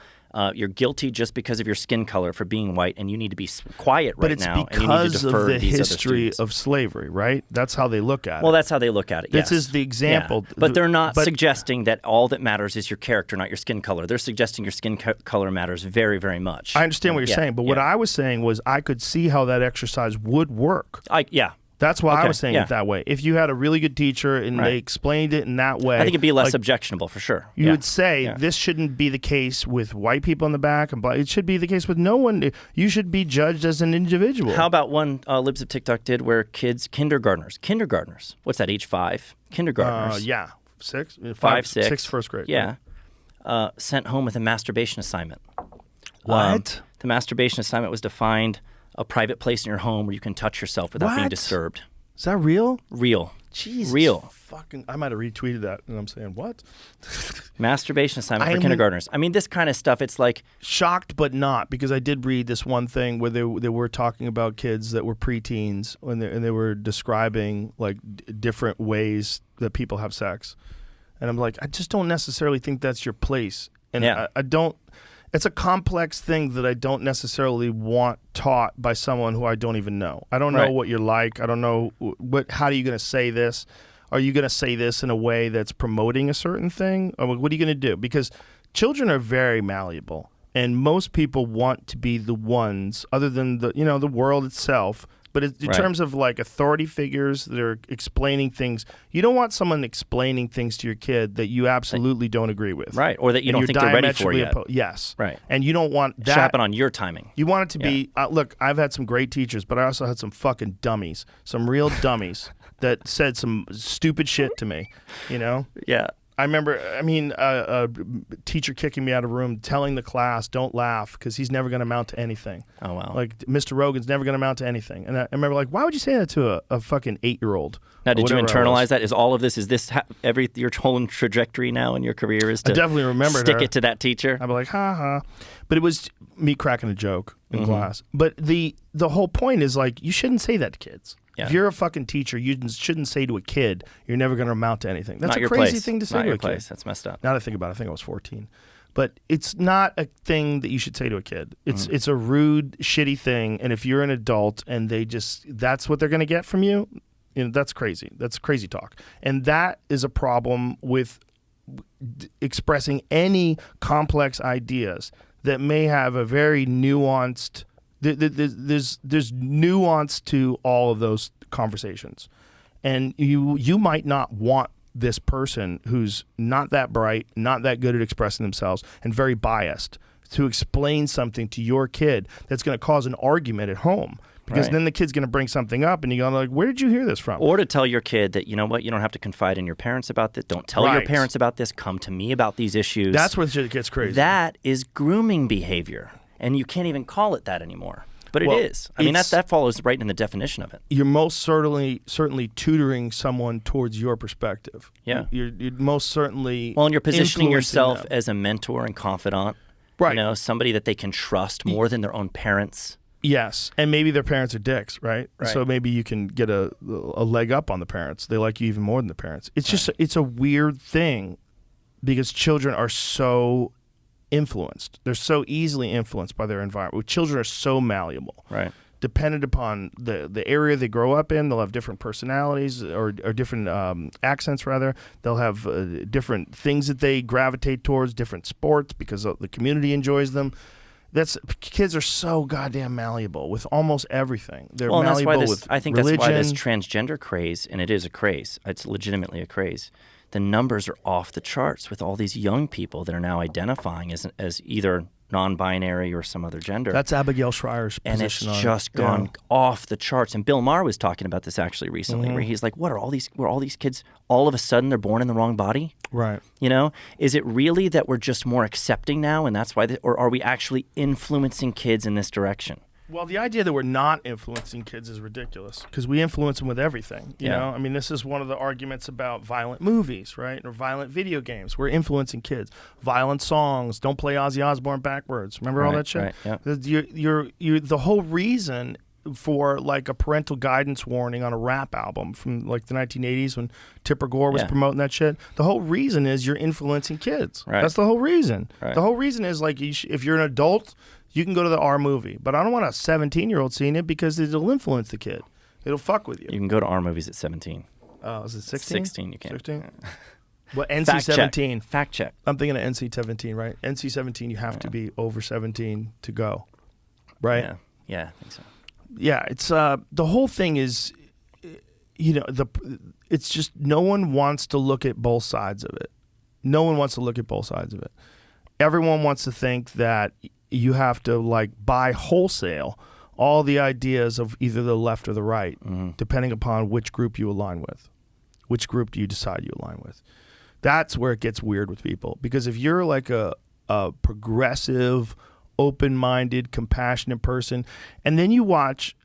You're guilty just because of your skin color for being white, and you need to be quiet right now. But it's because of the history of slavery, right? That's how they look at it. Well, that's how they look at it. This yes. is the example. Yeah. But they're not suggesting that all that matters is your character, not your skin color. They're suggesting your skin color matters very, very much. I understand what you're saying, but what I was saying was I could see how that exercise would work. That's why I was saying it that way. If you had a really good teacher and they explained it in that way, I think it'd be less objectionable for sure. You would say this shouldn't be the case with white people in the back, and black. It should be the case with no one. You should be judged as an individual. How about one Libs of TikTok did where kindergartners, what's that, age 5? Kindergartners. 6? 5, 6. 6, first grade. Yeah. Sent home with a masturbation assignment. What? The masturbation assignment was defined a private place in your home where you can touch yourself without being disturbed. Is that real? Real. Jesus. Real. Fucking, I might have retweeted that, and I'm saying, what? Masturbation assignment for kindergartners. I mean, this kind of stuff, it's like... Shocked, but not, because I did read this one thing where they were talking about kids that were preteens, and they were describing, like, different ways that people have sex. And I'm like, I just don't necessarily think that's your place. And I don't... It's a complex thing that I don't necessarily want taught by someone who I don't even know. I don't know what you're like. I don't know how are you going to say this? Are you going to say this in a way that's promoting a certain thing? Or what are you going to do? Because children are very malleable, and most people want to be the ones, other than the world itself, But in Right. terms of like authority figures that are explaining things, you don't want someone explaining things to your kid that you absolutely don't agree with. Right, or that you And don't you're think they're ready for diametrically yet. Yes. Right. And you don't want It that. should happen on your timing. You want it to be, look, I've had some great teachers, but I also had some fucking dummies, some real dummies that said some stupid shit to me, you know? Yeah. I remember, a teacher kicking me out of a room, telling the class, don't laugh, because he's never going to amount to anything. Oh, wow. Like, Mr. Rogan's never going to amount to anything. And I remember, like, why would you say that to a fucking 8-year-old? Now, or did you whatever I was? internalize that? Is all of this, your whole trajectory now in your career is to I definitely remembered stick her. it to that teacher? I'd be like, ha ha. But it was me cracking a joke Mm-hmm. in class. But the whole point is, like, you shouldn't say that to kids. Yeah. If you're a fucking teacher, you shouldn't say to a kid, you're never going to amount to anything. That's Not a your crazy place. thing to say Not to your a place. kid. That's messed up. Now that I think about it, I think I was 14. But it's not a thing that you should say to a kid. It's a rude, shitty thing. And if you're an adult and that's what they're going to get from you, that's crazy. That's crazy talk. And that is a problem with expressing any complex ideas that may have a very nuanced. There's nuance to all of those conversations, and you might not want this person who's not that bright, not that good at expressing themselves, and very biased to explain something to your kid that's going to cause an argument at home. Because Right. then the kid's going to bring something up, and you're like, "Where did you hear this from?" Or to tell your kid that, you know what, you don't have to confide in your parents about this. Don't tell your Right. parents about this. Come to me about these issues. That's where shit gets crazy. That is grooming behavior, and you can't even call it that anymore. But Well, it is. I mean, it's- that follows right in the definition of it. You're most certainly tutoring someone towards your perspective. Yeah. You're most certainly Well, and you're positioning influencing yourself them. as a mentor and confidant. Right. You know, somebody that they can trust more than their own parents. Yes, and maybe their parents are dicks, right? Right. So maybe you can get a leg up on the parents. They like you even more than the parents. It's just it's a weird thing because children are so influenced. They're so easily influenced by their environment. Children are so malleable. Right. Dependent upon the area they grow up in, they'll have different personalities or different accents, rather. They'll have different things that they gravitate towards, different sports because the community enjoys them. Kids are so goddamn malleable with almost everything. They're Well, and that's malleable why with I think religion. that's why this transgender craze, and it is a craze, it's legitimately a craze. The numbers are off the charts with all these young people that are now identifying as either non-binary or some other gender. That's Abigail Schreier's and it's position on it. just gone off the charts. And Bill Maher was talking about this actually recently, where he's like, "What are all these kids? All of a sudden, they're born in the wrong body." Right. You know, is it really that we're just more accepting now, and that's why, or are we actually influencing kids in this direction? Well, the idea that we're not influencing kids is ridiculous because we influence them with everything. You Yeah. know, I mean, this is one of the arguments about violent movies, right, or violent video games. We're influencing kids. Violent songs. Don't play Ozzy Osbourne backwards. Remember all Right, that shit? right, yeah. You're the whole reason for like a parental guidance warning on a rap album from like the 1980s when Tipper Gore was Yeah. promoting that shit. The whole reason is you're influencing kids. Right. That's the whole reason. Right. The whole reason is like if you're an adult, you can go to the R movie, but I don't want a 17-year-old seeing it because it'll influence the kid. It'll fuck with you. You can go to R movies at 17. Oh, is it 16? 16 you can. 16? What, Fact NC-17? check. Fact check. I'm thinking of NC-17, right? NC-17, you have to be over 17 to go, right? Yeah. Yeah, I think so. Yeah, it's the whole thing is, it's just no one wants to look at both sides of it. No one wants to look at both sides of it. Everyone wants to think that you have to like buy wholesale all the ideas of either the left or the right, depending upon which group you align with. Which group do you decide you align with? That's where it gets weird with people. Because if you're like a progressive, open-minded, compassionate person, and then you watch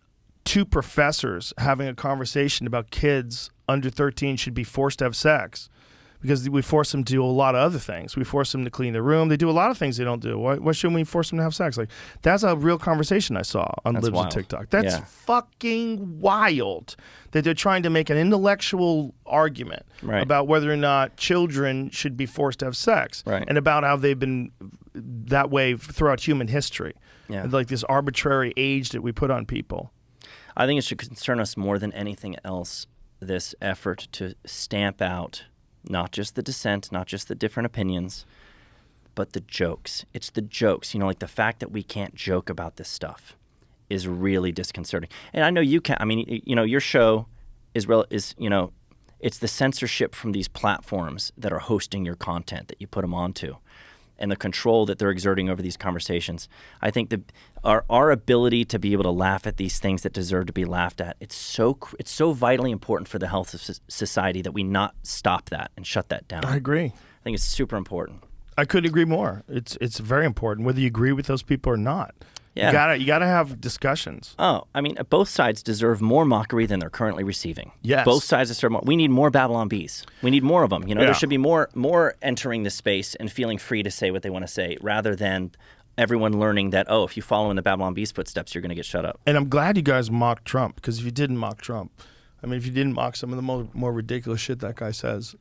two professors having a conversation about kids under 13 should be forced to have sex because we force them to do a lot of other things. We force them to clean their room. They do a lot of things they don't do. Why shouldn't we force them to have sex? Like, that's a real conversation I saw on That's Libs wild. and TikTok. That's Yeah. fucking wild that they're trying to make an intellectual argument Right. about whether or not children should be forced to have sex Right. and about how they've been that way throughout human history. Yeah. Like this arbitrary age that we put on people. I think it should concern us more than anything else, this effort to stamp out not just the dissent, not just the different opinions, but the jokes. It's the jokes. You know, like the fact that we can't joke about this stuff is really disconcerting. And I know you can. I mean, your show is it's the censorship from these platforms that are hosting your content that you put them onto, and the control that they're exerting over these conversations. I think our ability to be able to laugh at these things that deserve to be laughed at, it's so vitally important for the health of society that we not stop that and shut that down. I agree. I think it's super important. I couldn't agree more. It's very important, whether you agree with those people or not. Yeah. You gotta have discussions. Oh, I mean, both sides deserve more mockery than they're currently receiving. Yes. Both sides deserve more. We need more Babylon Bees. We need more of them. There should be more entering the space and feeling free to say what they want to say, rather than everyone learning that, if you follow in the Babylon Bees footsteps, you're going to get shut up. And I'm glad you guys mocked Trump, because if you didn't mock Trump, if you didn't mock some of the more ridiculous shit that guy says,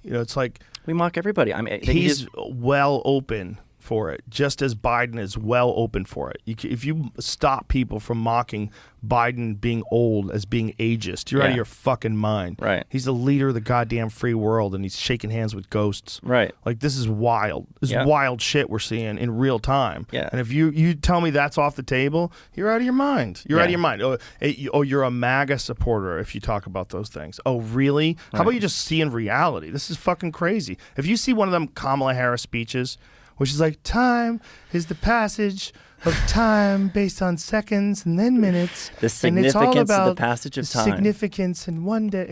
it's like we mock everybody. I mean, he's well open for it, just as Biden is well open for it. If you stop people from mocking Biden being old as being ageist, you're out of your fucking mind. Right. He's the leader of the goddamn free world, and he's shaking hands with ghosts. Right. Like, this is wild. This is wild shit we're seeing in real time. Yeah. And if you tell me that's off the table, you're out of your mind. You're out of your mind. Oh, you're a MAGA supporter if you talk about those things. Oh, really? How about you just see in reality? This is fucking crazy. If you see one of them Kamala Harris speeches, which is like, time is the passage of time based on seconds and then minutes. The significance of the passage of time. Significance in one day.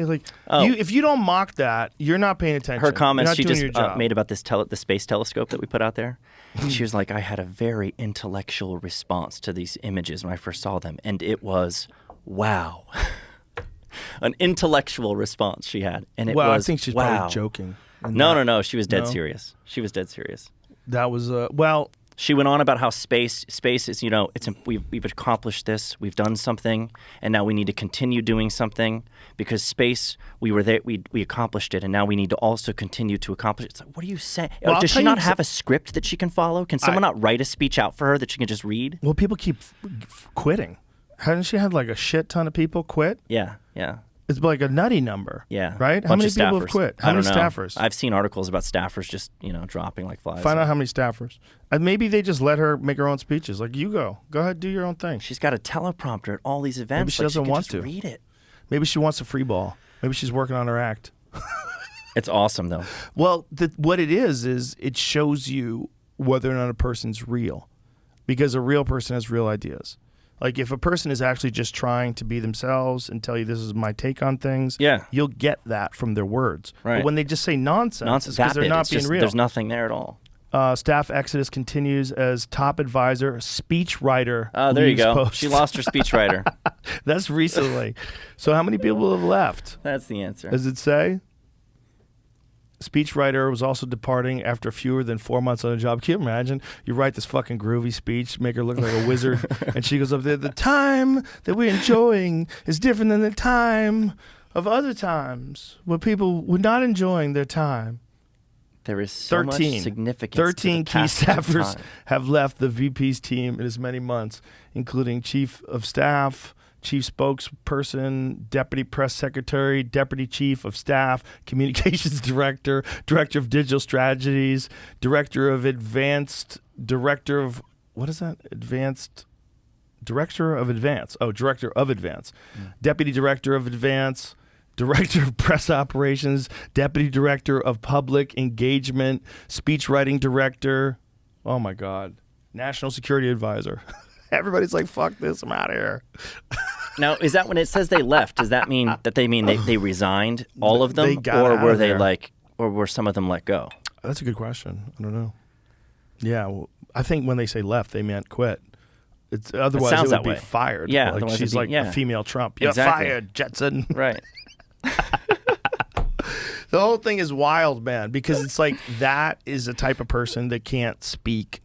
If you don't mock that, you're not paying attention. Her comments she doing just made about the space telescope that we put out there. She was like, I had a very intellectual response to these images when I first saw them, and it was, wow. An intellectual response she had, and it was, I think she's probably joking. No. She was dead serious. She was dead serious. That was She went on about how space is, we've accomplished this, we've done something, and now we need to continue doing something, because space, we were there, we accomplished it, and now we need to also continue to accomplish it. It's like, what are you saying? Does she not have a script that she can follow? Can someone not write a speech out for her that she can just read? Well, people keep quitting. Hasn't she had like a shit ton of people quit? Yeah. It's like a nutty number. Yeah. Right? How many people have quit? How many staffers? I've seen articles about staffers just, dropping like flies. Find out how many staffers. And maybe they just let her make her own speeches. Like, you go. Go ahead, do your own thing. She's got a teleprompter at all these events. Maybe she doesn't want to. Read it. Maybe she wants a free ball. Maybe she's working on her act. It's awesome, though. Well, what it is it shows you whether or not a person's real. Because a real person has real ideas. Like, if a person is actually just trying to be themselves and tell you this is my take on things, you'll get that from their words. Right. But when they just say nonsense, it's because they're not being real. There's nothing there at all. Staff exodus continues as top advisor, speechwriter. Oh, there you go. Post. She lost her speechwriter. That's recently. So how many people have left? That's the answer. Does it say? Speechwriter was also departing after fewer than 4 months on a job. Can you imagine? You write this fucking groovy speech, make her look like a wizard, and she goes up there, the time that we're enjoying is different than the time of other times where people were not enjoying their time. There is so much significance. 13 key staffers have left the VP's team in as many months, including chief of staff, chief spokesperson, deputy press secretary, deputy chief of staff, communications director, director of digital strategies, director of advanced, director of advance, director of advance, deputy director of advance, director of press operations, deputy director of public engagement, speechwriting director, oh my God, national security advisor. Everybody's like, fuck this, I'm out of here. Now, is that when it says they left, does that mean that they resigned, all of them? Or were they or were some of them let go? That's a good question. I don't know. Yeah, well, I think when they say left, they meant quit. Otherwise, it would be fired. Yeah, like she's like a female Trump. You're fired, Jetson. Right. The whole thing is wild, man, because it's like that is a type of person that can't speak.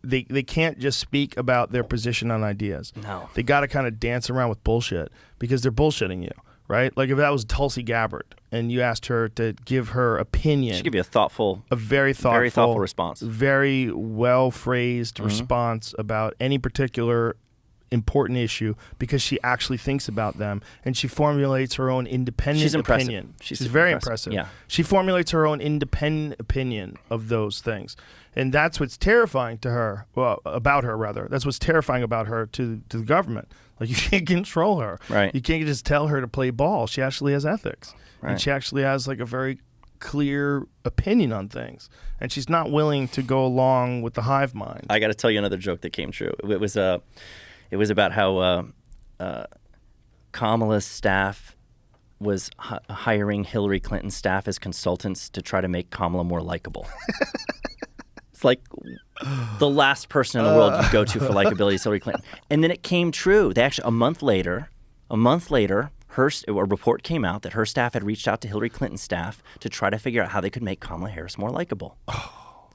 They can't just speak about their position on ideas. No. They got to kind of dance around with bullshit because they're bullshitting you, right? Like if that was Tulsi Gabbard and you asked her to give her opinion. She'd give you a very thoughtful response. Very well-phrased response about any particular important issue because she actually thinks about them and she formulates her own independent She's impressive. opinion. She's very impressive. impressive. Yeah. She formulates her own independent opinion of those things. And that's what's terrifying to her, about her rather. That's what's terrifying about her to the government. Like, you can't control her. Right. You can't just tell her to play ball. She actually has ethics. Right. And she actually has like a very clear opinion on things. And she's not willing to go along with the hive mind. I got to tell you another joke that came true. It was about how Kamala's staff was hiring Hillary Clinton's staff as consultants to try to make Kamala more likable. It's like the last person in the world you go to for likability is Hillary Clinton. And then it came true. They actually, a month later, a report came out that her staff had reached out to Hillary Clinton's staff to try to figure out how they could make Kamala Harris more likable.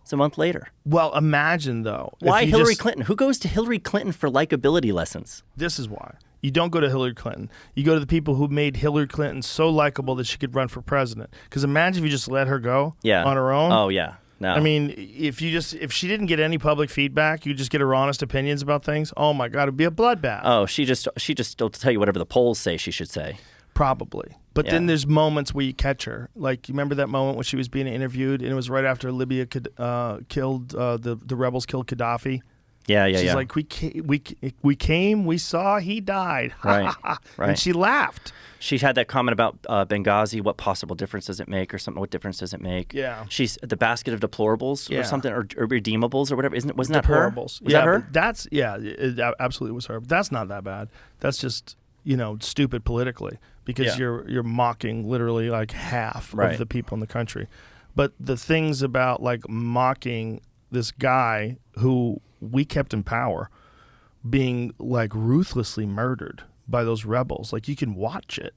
It's a month later. Well, imagine, though. Why Hillary Clinton? Who goes to Hillary Clinton for likability lessons? This is why. You don't go to Hillary Clinton. You go to the people who made Hillary Clinton so likable that she could run for president. Because imagine if you just let her go on her own. Oh, yeah. No. I mean, if she didn't get any public feedback, you just get her honest opinions about things. Oh my God, it'd be a bloodbath. Oh, she just will tell you whatever the polls say she should say. Probably. But Yeah. then there's moments where you catch her. Like, you remember that moment when she was being interviewed, and it was right after Libya killed the rebels killed Gaddafi. Yeah. She's like, we came, we saw, he died. Right. And she laughed. She had that comment about Benghazi. What possible difference does it make, or something? What difference does it make? Yeah. She's the basket of deplorables Yeah. or something, or redeemables or whatever. Wasn't that her? Deplorables. Was that her? But that's it absolutely was her. But that's not that bad. That's just stupid politically because Yeah. you're mocking literally like half Right. of the people in the country. But the things about like mocking this guy who we kept in power being like ruthlessly murdered by those rebels, like you can watch it.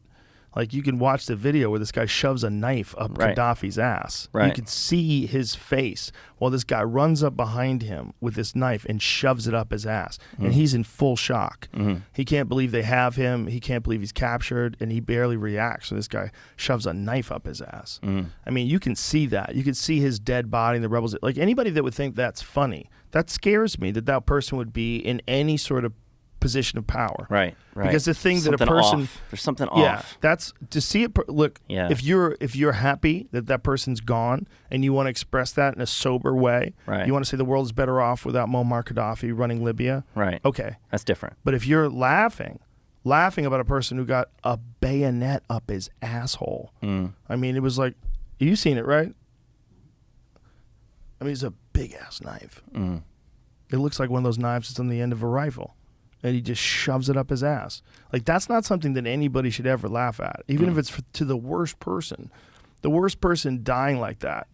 Like, you can watch the video where this guy shoves a knife up Right. Gaddafi's ass. Right. You can see his face while this guy runs up behind him with this knife and shoves it up his ass. And he's in full shock. He can't believe they have him. He can't believe he's captured, and he barely reacts. So this guy shoves a knife up his ass. I mean, you can see that. You can see his dead body and the rebels. Like, anybody that would think that's funny, that scares me, that person would be in any sort of position of power. Right. Because the thing that a Something person off. There's something yeah, off. that's to see it. Look, Yeah. if you're happy that person's gone and you want to express that in a sober way, Right. you want to say the world is better off without Muammar Gaddafi running Libya, Right. okay. That's different. But if you're laughing about a person who got a bayonet up his asshole, I mean, it was like, you've seen it, right? I mean, it's a big ass knife. It looks like one of those knives that's on the end of a rifle. And he just shoves it up his ass. Like, that's not something that anybody should ever laugh at, even if it's to the worst person. The worst person dying like that.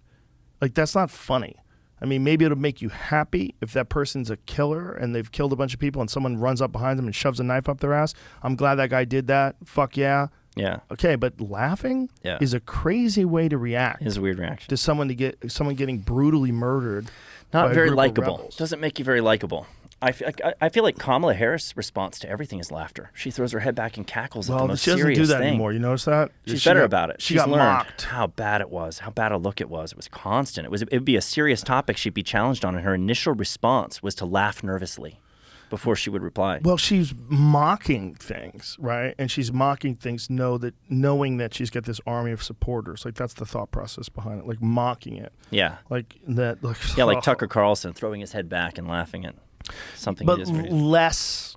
Like, that's not funny. I mean, maybe it'll make you happy if that person's a killer and they've killed a bunch of people and someone runs up behind them and shoves a knife up their ass. I'm glad that guy did that. Fuck yeah. Yeah. Okay, but laughing Yeah. is a crazy way to react It's a weird reaction. to someone getting brutally murdered. Not by a very group of likable. rebels. Doesn't make you very likable. I feel like Kamala Harris' response to everything is laughter. She throws her head back and cackles at Well, the most she doesn't serious do that thing. anymore. You notice that? She's She better got- about it. She She's got learned mocked. how bad it was, how bad a look it was. It was constant. It'd be a serious topic she'd be challenged on, and her initial response was to laugh nervously before she would reply. Well, she's mocking things, right? And she's mocking things knowing that she's got this army of supporters. Like, that's the thought process behind it. Like, mocking it. Yeah. Like that. Like, Yeah, like Tucker Carlson throwing his head back and laughing at something But he is. less,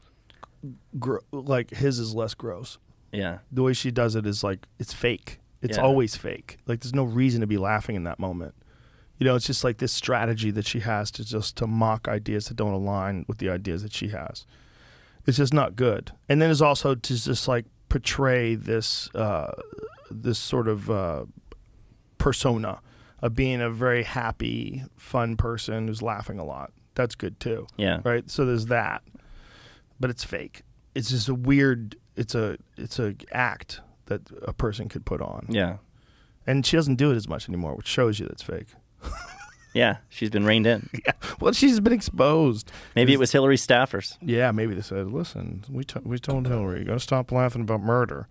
like, his is less gross. Yeah. The way she does it is like, it's fake. It's Yeah. always fake. Like, there's no reason to be laughing in that moment. It's just like this strategy that she has to mock ideas that don't align with the ideas that she has. It's just not good. And then there's also to just like portray this this sort of persona of being a very happy, fun person who's laughing a lot. That's good too. Yeah. Right. So there's that, but it's fake. It's just a weird. It's a act that a person could put on. Yeah. And she doesn't do it as much anymore, which shows you that's fake. Yeah. She's been reined in. Yeah. Well, she's been exposed. Maybe it was Hillary's staffers. Yeah, maybe they said, listen, we told Hillary, you got to stop laughing about murder.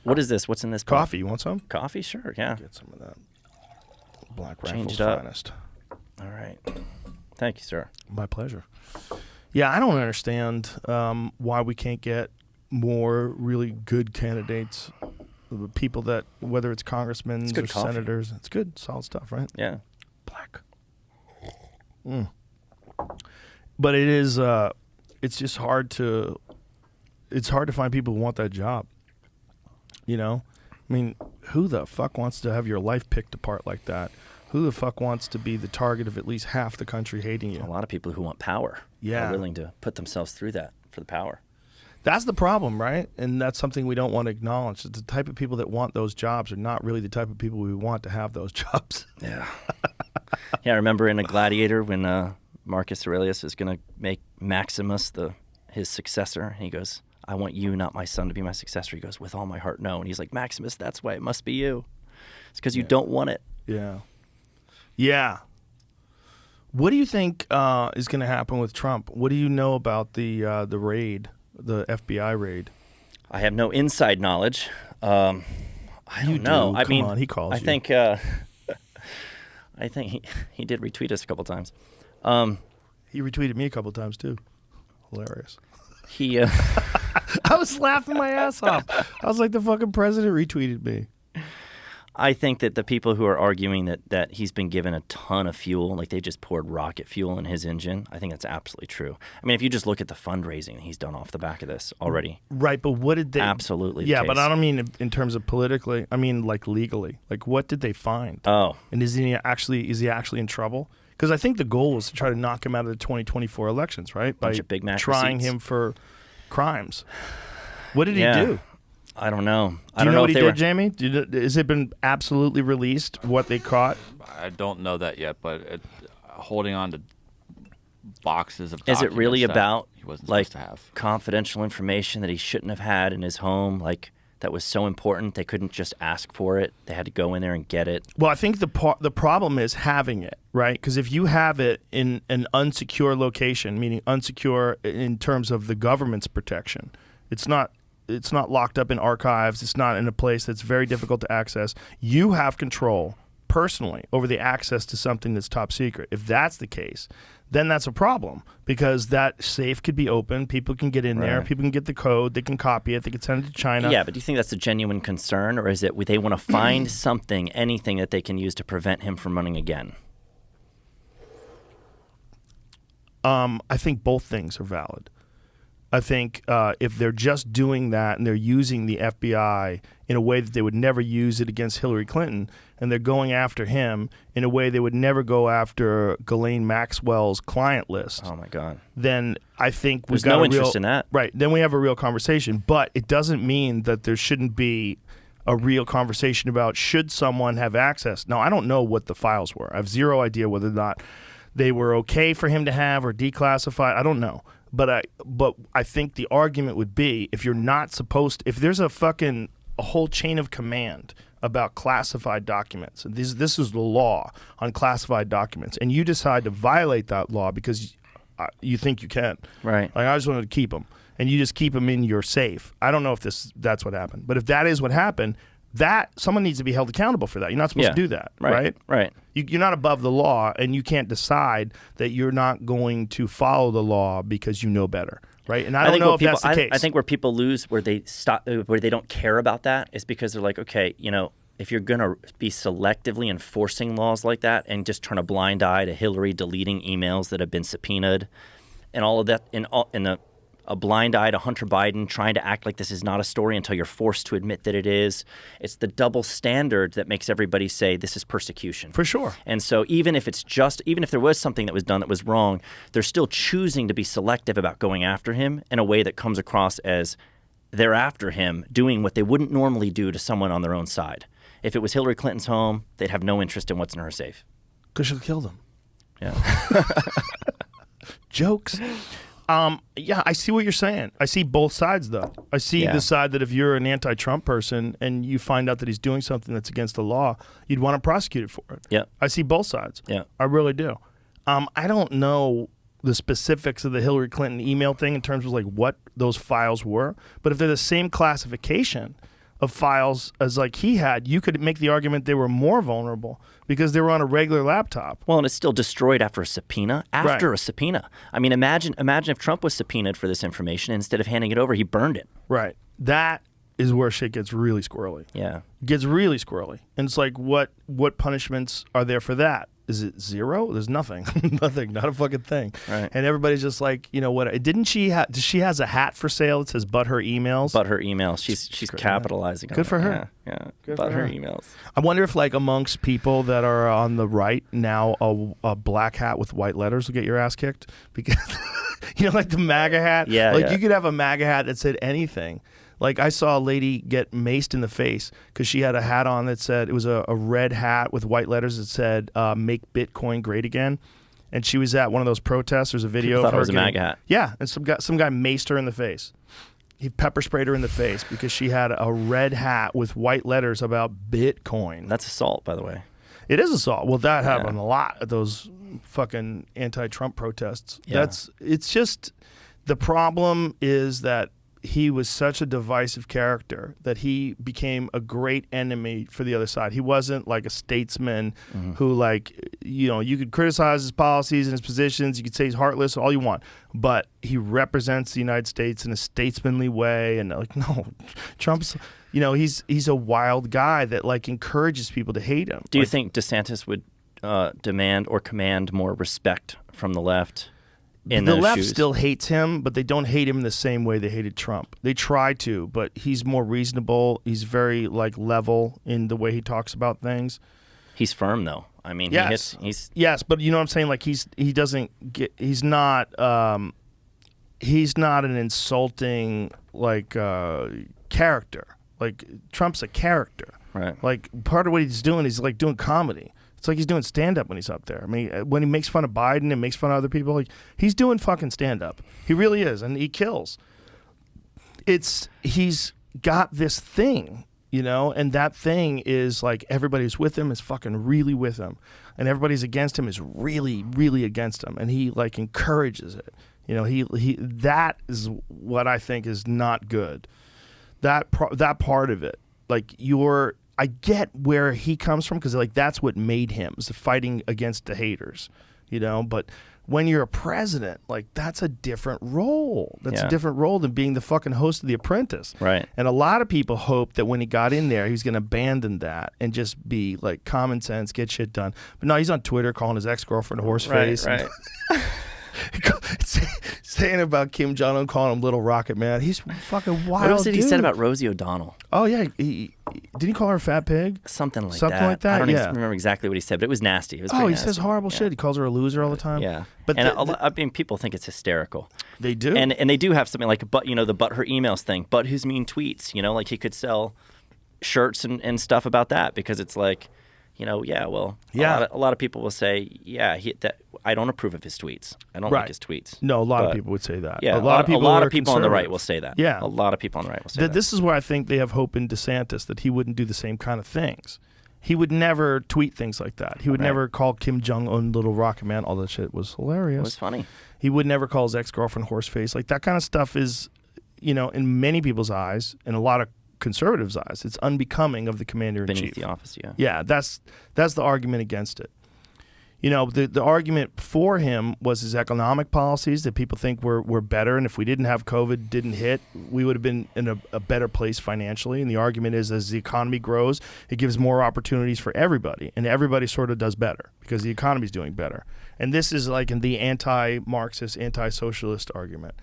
What is this? What's in this? book? Coffee, you want some? Coffee? Sure. Yeah. Get some of that. Black Change Rifle's it up. finest. All right. Thank you, sir. My pleasure. Yeah, I don't understand why we can't get more really good candidates, people that, whether it's congressmen or coffee. senators. It's good, solid stuff, right? Yeah. Black. But it is, it's just hard to find people who want that job. You know? I mean, who the fuck wants to have your life picked apart like that? Who the fuck wants to be the target of at least half the country hating you? A lot of people who want power are willing to put themselves through that for the power. That's the problem, right? And that's something we don't want to acknowledge. The type of people that want those jobs are not really the type of people we want to have those jobs. Yeah. Yeah, I remember in A Gladiator when Marcus Aurelius is going to make Maximus his successor. And he goes, I want you, not my son, to be my successor. He goes, with all my heart, no. And he's like, Maximus, that's why it must be you. It's because you don't want it. Yeah. Yeah. What do you think is going to happen with Trump? What do you know about the raid, the FBI raid? I have no inside knowledge. I don't know. I mean, he calls you. I think he did retweet us a couple times. He retweeted me a couple times too. Hilarious. He. I was laughing my ass off. I was like, the fucking president retweeted me. I think that the people who are arguing that he's been given a ton of fuel, like they just poured rocket fuel in his engine, I think that's absolutely true. I mean, if you just look at the fundraising he's done off the back of this already. Right, but what did they... Absolutely. Yeah, but I don't mean in terms of politically. I mean, like, legally. Like, what did they find? Oh. And is he actually in trouble? Because I think the goal was to try to knock him out of the 2024 elections, right? Bunch of Big Mac trying receipts. him for crimes. What did he do? I don't know. Do you know what he did, Jamie? Has it been absolutely released what they caught? I don't know that yet, but holding on to boxes of documents. Is it really about he wasn't like supposed to have confidential information that he shouldn't have had in his home? Like that was so important they couldn't just ask for it; they had to go in there and get it. Well, I think the problem is having it, right? Because if you have it in an unsecure location, meaning unsecure in terms of the government's protection, it's not locked up in archives. It's not in a place that's very difficult to access. You have control personally over the access to something that's top secret. If that's the case, then that's a problem because that safe could be open. People can get in there. People can get the code. They can copy it. They can send it to China. Yeah, but do you think that's a genuine concern, or is it they want to find something, anything that they can use to prevent him from running again? I think both things are valid. I think if they're just doing that and they're using the FBI in a way that they would never use it against Hillary Clinton, and they're going after him in a way they would never go after Ghislaine Maxwell's client list. Oh my God! Then I think there's no interest in that. Right. Then we have a real conversation, but it doesn't mean that there shouldn't be a real conversation about should someone have access. Now, I don't know what the files were. I have zero idea whether or not they were okay for him to have or declassified. I don't know. But I think the argument would be if you're not supposed to, if there's a whole chain of command about classified documents, and this is the law on classified documents, and you decide to violate that law because you think you can. Right. Like I just wanted to keep them, and you just keep them in your safe. I don't know if that's what happened, but if that is what happened, that someone needs to be held accountable for that. You're not supposed to do that, right? Right. You're not above the law, and you can't decide that you're not going to follow the law because you know better, right? And I don't know if that's the case. I think where people lose, where they stop, where they don't care about that, is because they're like, okay, if you're going to be selectively enforcing laws like that and just turn a blind eye to Hillary deleting emails that have been subpoenaed, and all of that, a blind eye to Hunter Biden trying to act like this is not a story until you're forced to admit that it is. It's the double standard that makes everybody say this is persecution. For sure. And so even if there was something that was done that was wrong, they're still choosing to be selective about going after him in a way that comes across as they're after him doing what they wouldn't normally do to someone on their own side. If it was Hillary Clinton's home, they'd have no interest in what's in her safe. Because she'll kill them. Yeah. Jokes. Yeah, I see what you're saying. I see both sides, though. I see the side that if you're an anti-Trump person and you find out that he's doing something that's against the law, you'd want to prosecute it for it. Yeah. I see both sides. Yeah. I really do. I don't know the specifics of the Hillary Clinton email thing in terms of like what those files were, but if they're the same classification, of files as like he had, you could make the argument they were more vulnerable because they were on a regular laptop. Well, and it's still destroyed after a subpoena. A subpoena. I mean, imagine if Trump was subpoenaed for this information, and instead of handing it over, he burned it. Right. That is where shit gets really squirrely. Yeah. It gets really squirrely. And it's like, what punishments are there for that? Is it zero? There's nothing. Nothing. Not a fucking thing. Right. And everybody's just like, you know what? Didn't she has a hat for sale that says "But her emails"? But her emails. She's capitalizing on Good it. for her. Yeah. Good But for her her. emails. I wonder if, like, amongst people that are on the right now, a black hat with white letters will get your ass kicked because, you know, like the MAGA hat. Yeah. Like you could have a MAGA hat that said anything. Like I saw a lady get maced in the face because she had a hat on that said, it was a red hat with white letters that said "Make Bitcoin Great Again," and she was at one of those protests. There's a video People of thought her it was a getting, MAGA hat. Yeah, and some guy maced her in the face. He pepper sprayed her in the face because she had a red hat with white letters about Bitcoin. That's assault, by the way. It is assault. Well, that happened a lot at those fucking anti-Trump protests. Yeah. It's just, the problem is that he was such a divisive character that he became a great enemy for the other side. He wasn't like a statesman who, like, you know, you could criticize his policies and his positions. You could say he's heartless, all you want, but he represents the United States in a statesmanly way. And like, no, Trump's, you know, he's a wild guy that like encourages people to hate him. Do you Like, think DeSantis would demand or command more respect from the left? In the those left shoes? still hates him, but they don't hate him the same way they hated Trump. They try to, but he's more reasonable. He's very like level in the way he talks about things. He's firm though. I mean, Yes. he's But you know what I'm saying? Like he's not an insulting like character. Like Trump's a character. right. Like part of what he's doing is like doing comedy. It's like he's doing stand-up when he's up there. I mean, when he makes fun of Biden and makes fun of other people, like he's doing fucking stand-up. He really is, and he kills. He's got this thing, you know, and that thing is like everybody who's with him is fucking really with him, and everybody's against him is really, really against him, and he like encourages it. You know, he that is what I think is not good. That part of it, like I get where he comes from because like that's what made him, is fighting against the haters, you know. But when you're a president, like that's a different role. That's a different role than being the fucking host of The Apprentice. Right. And a lot of people hoped that when he got in there, he was going to abandon that and just be like common sense, get shit done. But no, he's on Twitter calling his ex-girlfriend a horse face. Right. Saying about Kim Jong-un, calling him Little Rocket Man. He's fucking wild. What was it he dude. said about Rosie O'Donnell? Oh yeah, didn't he call her a fat pig? Something like Something that. like that, I don't yeah. remember exactly what he said, but it was nasty. It was Oh, pretty he nasty. says horrible Yeah. shit. He calls her a loser all the time. Yeah. But and I mean, people think it's hysterical. they do. And they do have something like, but you know, the but her emails thing, but his mean tweets. You know, like he could sell shirts and stuff about that because it's like, you know, yeah, well, Yeah. a lot of people will say, yeah, I don't approve of his tweets. I don't Right. like his tweets. No, a lot of But, people would say that. Yeah, a lot of people on are the right conservative. will say that. Yeah. A lot of people on the right will say that. This is where I think they have hope in DeSantis that he wouldn't do the same kind of things. He would never tweet things like that. He would Right. never call Kim Jong-un Little Rocket Man. All that shit was hilarious. It was funny. He would never call his ex-girlfriend horseface. Like that kind of stuff is, you know, in many people's eyes, in a lot of conservatives' eyes, it's unbecoming of the commander-in-chief. Beneath the office, yeah. Yeah, that's the argument against it. You know, the argument for him was his economic policies that people think were better, and if we didn't have COVID, didn't hit, we would have been in a better place financially. And the argument is, as the economy grows, it gives more opportunities for everybody, and everybody sort of does better because the economy's doing better. And this is like in the anti-Marxist, anti-socialist argument,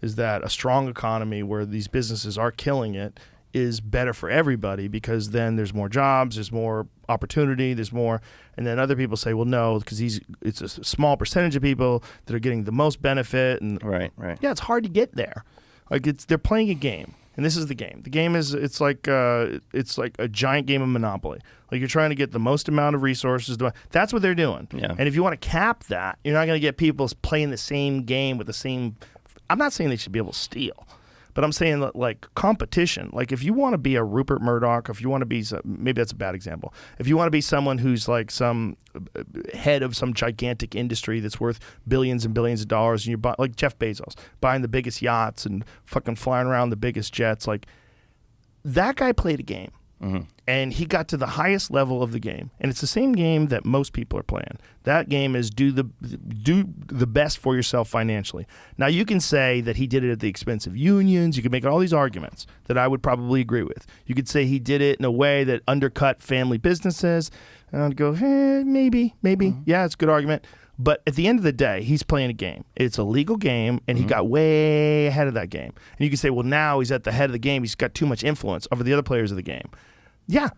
is that a strong economy where these businesses are killing it is better for everybody because then there's more jobs, there's more opportunity, there's more. And then other people say, well, no, because it's a small percentage of people that are getting the most benefit. And Right. yeah, it's hard to get there. Like they're playing a game, and this is the game. The game is it's like a giant game of Monopoly. Like you're trying to get the most amount of resources. That's what they're doing. Yeah. And if you want to cap that, you're not going to get people playing the same game with the same. I'm not saying they should be able to steal. But I'm saying that, like, competition. Like, if you want to be a Rupert Murdoch, if you want to be, maybe that's a bad example. If you want to be someone who's like some head of some gigantic industry that's worth billions and billions of dollars, and you're like Jeff Bezos, buying the biggest yachts and fucking flying around the biggest jets, like, that guy played a game. And he got to the highest level of the game, and it's the same game that most people are playing. That game is do the best for yourself financially. Now you can say that he did it at the expense of unions. You can make all these arguments that I would probably agree with. You could say he did it in a way that undercut family businesses. And I'd go, maybe, yeah, it's a good argument. But at the end of the day, he's playing a game. It's a legal game, and he got way ahead of that game. And you can say, well, now he's at the head of the game. He's got too much influence over the other players of the game. Yeah,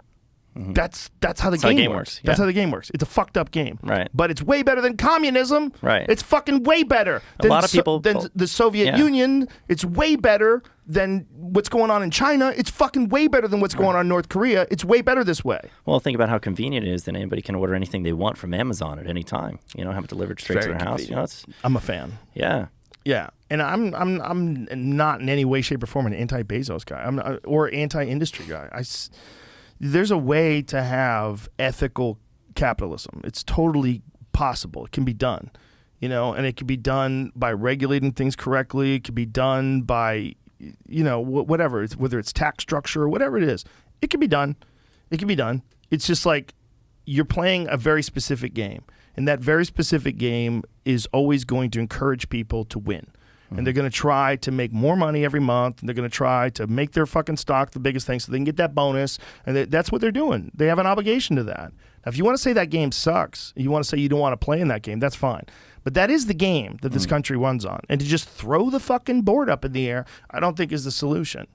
that's how the game works. That's how the game works. It's a fucked up game. Right. But it's way better than communism. Right. It's fucking way better than, a lot of people, than the Soviet Union. It's way better than what's going on in China. It's fucking way better than what's going on in North Korea. It's way better this way. Well, think about how convenient it is that anybody can order anything they want from Amazon at any time. You know, have it delivered straight to their house. You know, I'm a fan. Yeah. Yeah, and I'm not in any way, shape, or form an anti-Bezos guy. Or anti-industry guy. There's a way to have ethical capitalism. It's totally possible. It can be done, you know, and it can be done by regulating things correctly. It can be done by, you know, whatever, whether it's tax structure or whatever it is. It can be done. It can be done. It's just like you're playing a very specific game, and that very specific game is always going to encourage people to win. And they're going to try to make more money every month, and they're going to try to make their fucking stock the biggest thing so they can get that bonus, and that's what they're doing. They have an obligation to that. Now, if you want to say that game sucks, you want to say you don't want to play in that game, that's fine. But that is the game that this country runs on. And to just throw the fucking board up in the air, I don't think is the solution.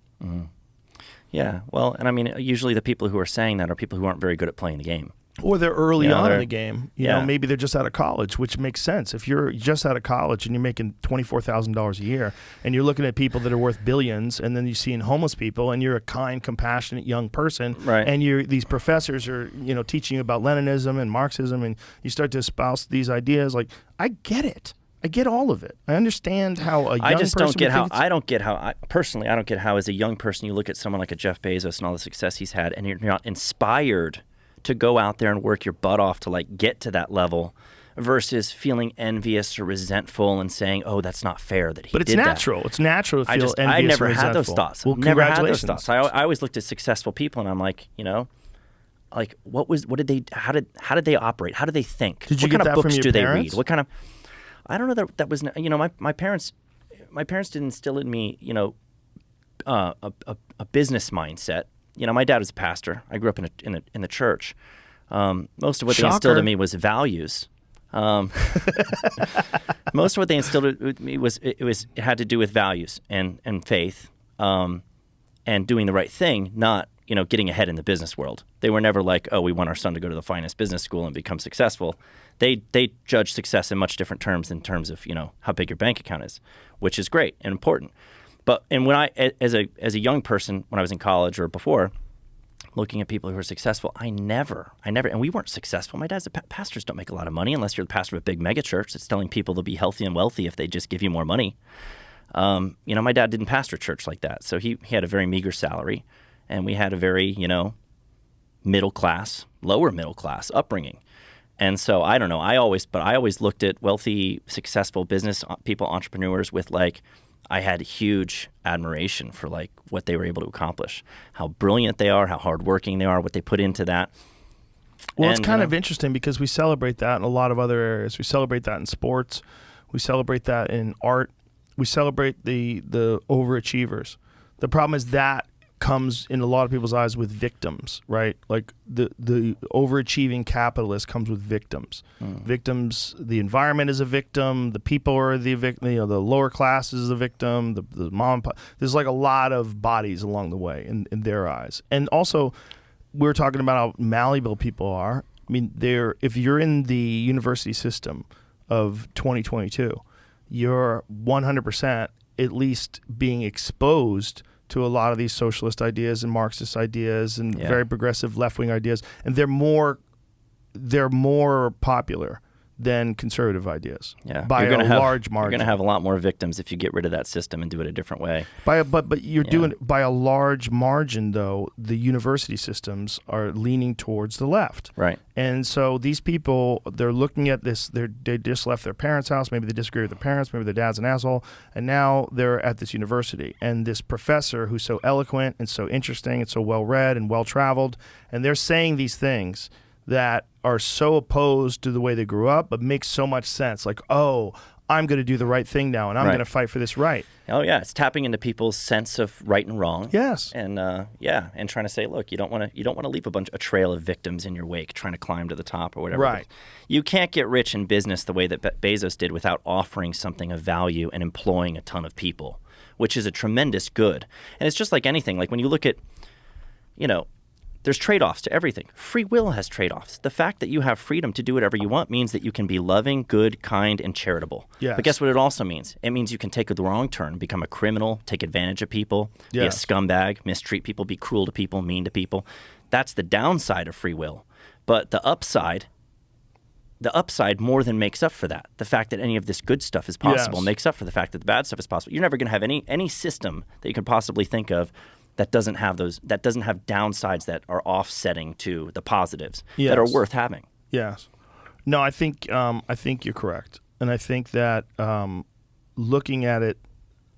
Yeah, well, and I mean, usually the people who are saying that are people who aren't very good at playing the game. Or they're early on in the game. You Yeah. know, maybe they're just out of college, which makes sense. If you're just out of college and you're making $24,000 a year, and you're looking at people that are worth billions, and then you see homeless people, and you're a kind, compassionate young person, Right. and these professors are, you know, teaching you about Leninism and Marxism, and you start to espouse these ideas. Like, I get it. I get all of it. I understand how a young I just person don't get would how. think it's- I don't get how. Personally, I don't get how, as a young person, you look at someone like a Jeff Bezos and all the success he's had, and you're not inspired to go out there and work your butt off to like get to that level, versus feeling envious or resentful and saying, "Oh, that's not fair that he did that." But it's natural. It's natural to feel envious I never or had those resentful. thoughts. Well, Never had those congratulations. thoughts. I always looked at successful people, and I'm like, you know, like what did they? How did they operate? How did they think? Did you what get kind that of from books your do they parents? read? What kind of? I don't know that was, you know, my parents didn't instill in me, you know, a business mindset. You know, my dad was a pastor. I grew up in the church. Most of what they instilled in me was values. Most of what they instilled in me it had to do with values and faith, and doing the right thing, not, you know, getting ahead in the business world. They were never like, oh, we want our son to go to the finest business school and become successful. They judge success in much different terms, in terms of, you know, how big your bank account is, which is great and important. But and when as a young person, when I was in college or before, looking at people who are successful, I never, and we weren't successful. My dad's pastors don't make a lot of money unless you're the pastor of a big mega church that's telling people they'll be healthy and wealthy if they just give you more money. You know, my dad didn't pastor a church like that, so he had a very meager salary, and we had a very, you know, lower middle class upbringing. And so I don't know. I always looked at wealthy, successful business people, entrepreneurs, with like, I had huge admiration for like what they were able to accomplish, how brilliant they are, how hardworking they are, what they put into that. Well, it's kind of interesting because we celebrate that in a lot of other areas. We celebrate that in sports. We celebrate that in art. We celebrate the overachievers. The problem is that comes in a lot of people's eyes with victims, right? Like the overachieving capitalist comes with victims. Victims, the environment is a victim, the people are the victim, you know, the lower class is the victim, the mom and pop. There's like a lot of bodies along the way in their eyes. And also, we were talking about how malleable people are. I mean, if you're in the university system of 2022, you're 100% at least being exposed to a lot of these socialist ideas and Marxist ideas and very progressive left-wing ideas, and they're more popular than conservative ideas. Yeah, by a large margin. You're going to have a lot more victims if you get rid of that system and do it a different way. But you're doing it by a large margin, though. The university systems are leaning towards the left, right? And so these people, they're looking at this. They just left their parents' house. Maybe they disagree with their parents. Maybe their dad's an asshole, and now they're at this university. And this professor who's so eloquent and so interesting and so well read and well traveled, and they're saying these things that are so opposed to the way they grew up, but makes so much sense. Like, oh, I'm going to do the right thing now, and I'm going to fight for this right. Oh yeah, it's tapping into people's sense of right and wrong. Yes, and and trying to say, look, you don't want to leave a trail of victims in your wake, trying to climb to the top or whatever. Right. You can't get rich in business the way that Bezos did without offering something of value and employing a ton of people, which is a tremendous good. And it's just like anything. Like when you look at, there's trade-offs to everything. Free will has trade-offs. The fact that you have freedom to do whatever you want means that you can be loving, good, kind, and charitable. Yes. But guess what it also means? It means you can take the wrong turn, become a criminal, take advantage of people, be a scumbag, mistreat people, be cruel to people, mean to people. That's the downside of free will. But the upside more than makes up for that. The fact that any of this good stuff is possible makes up for the fact that the bad stuff is possible. You're never going to have any system that you could possibly think of that doesn't have downsides that are offsetting to the positives that are worth having. Yes. No, I think you're correct, and I think that looking at it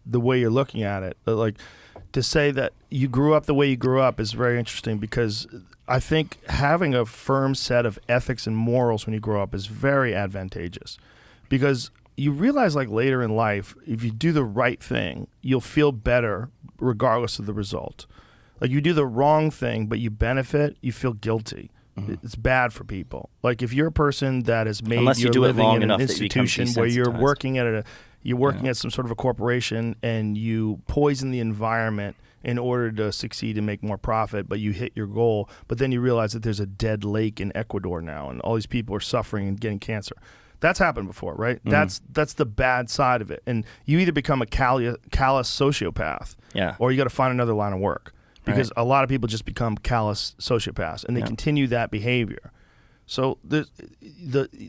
the way you're looking at it, like to say that you grew up the way you grew up is very interesting, because I think having a firm set of ethics and morals when you grow up is very advantageous, because you realize, like, later in life, if you do the right thing, you'll feel better regardless of the result. Like, you do the wrong thing, but you benefit, you feel guilty. Mm-hmm. It's bad for people. Like, if you're a person that has made Unless you your do it living long in an enough that you become institution where you're desensitized. working at some sort of a corporation, and you poison the environment in order to succeed and make more profit, but you hit your goal, but then you realize that there's a dead lake in Ecuador now, and all these people are suffering and getting cancer. That's happened before, right? Mm-hmm. That's the bad side of it. And you either become a callous sociopath, or you got to find another line of work, because a lot of people just become callous sociopaths, and they continue that behavior. So the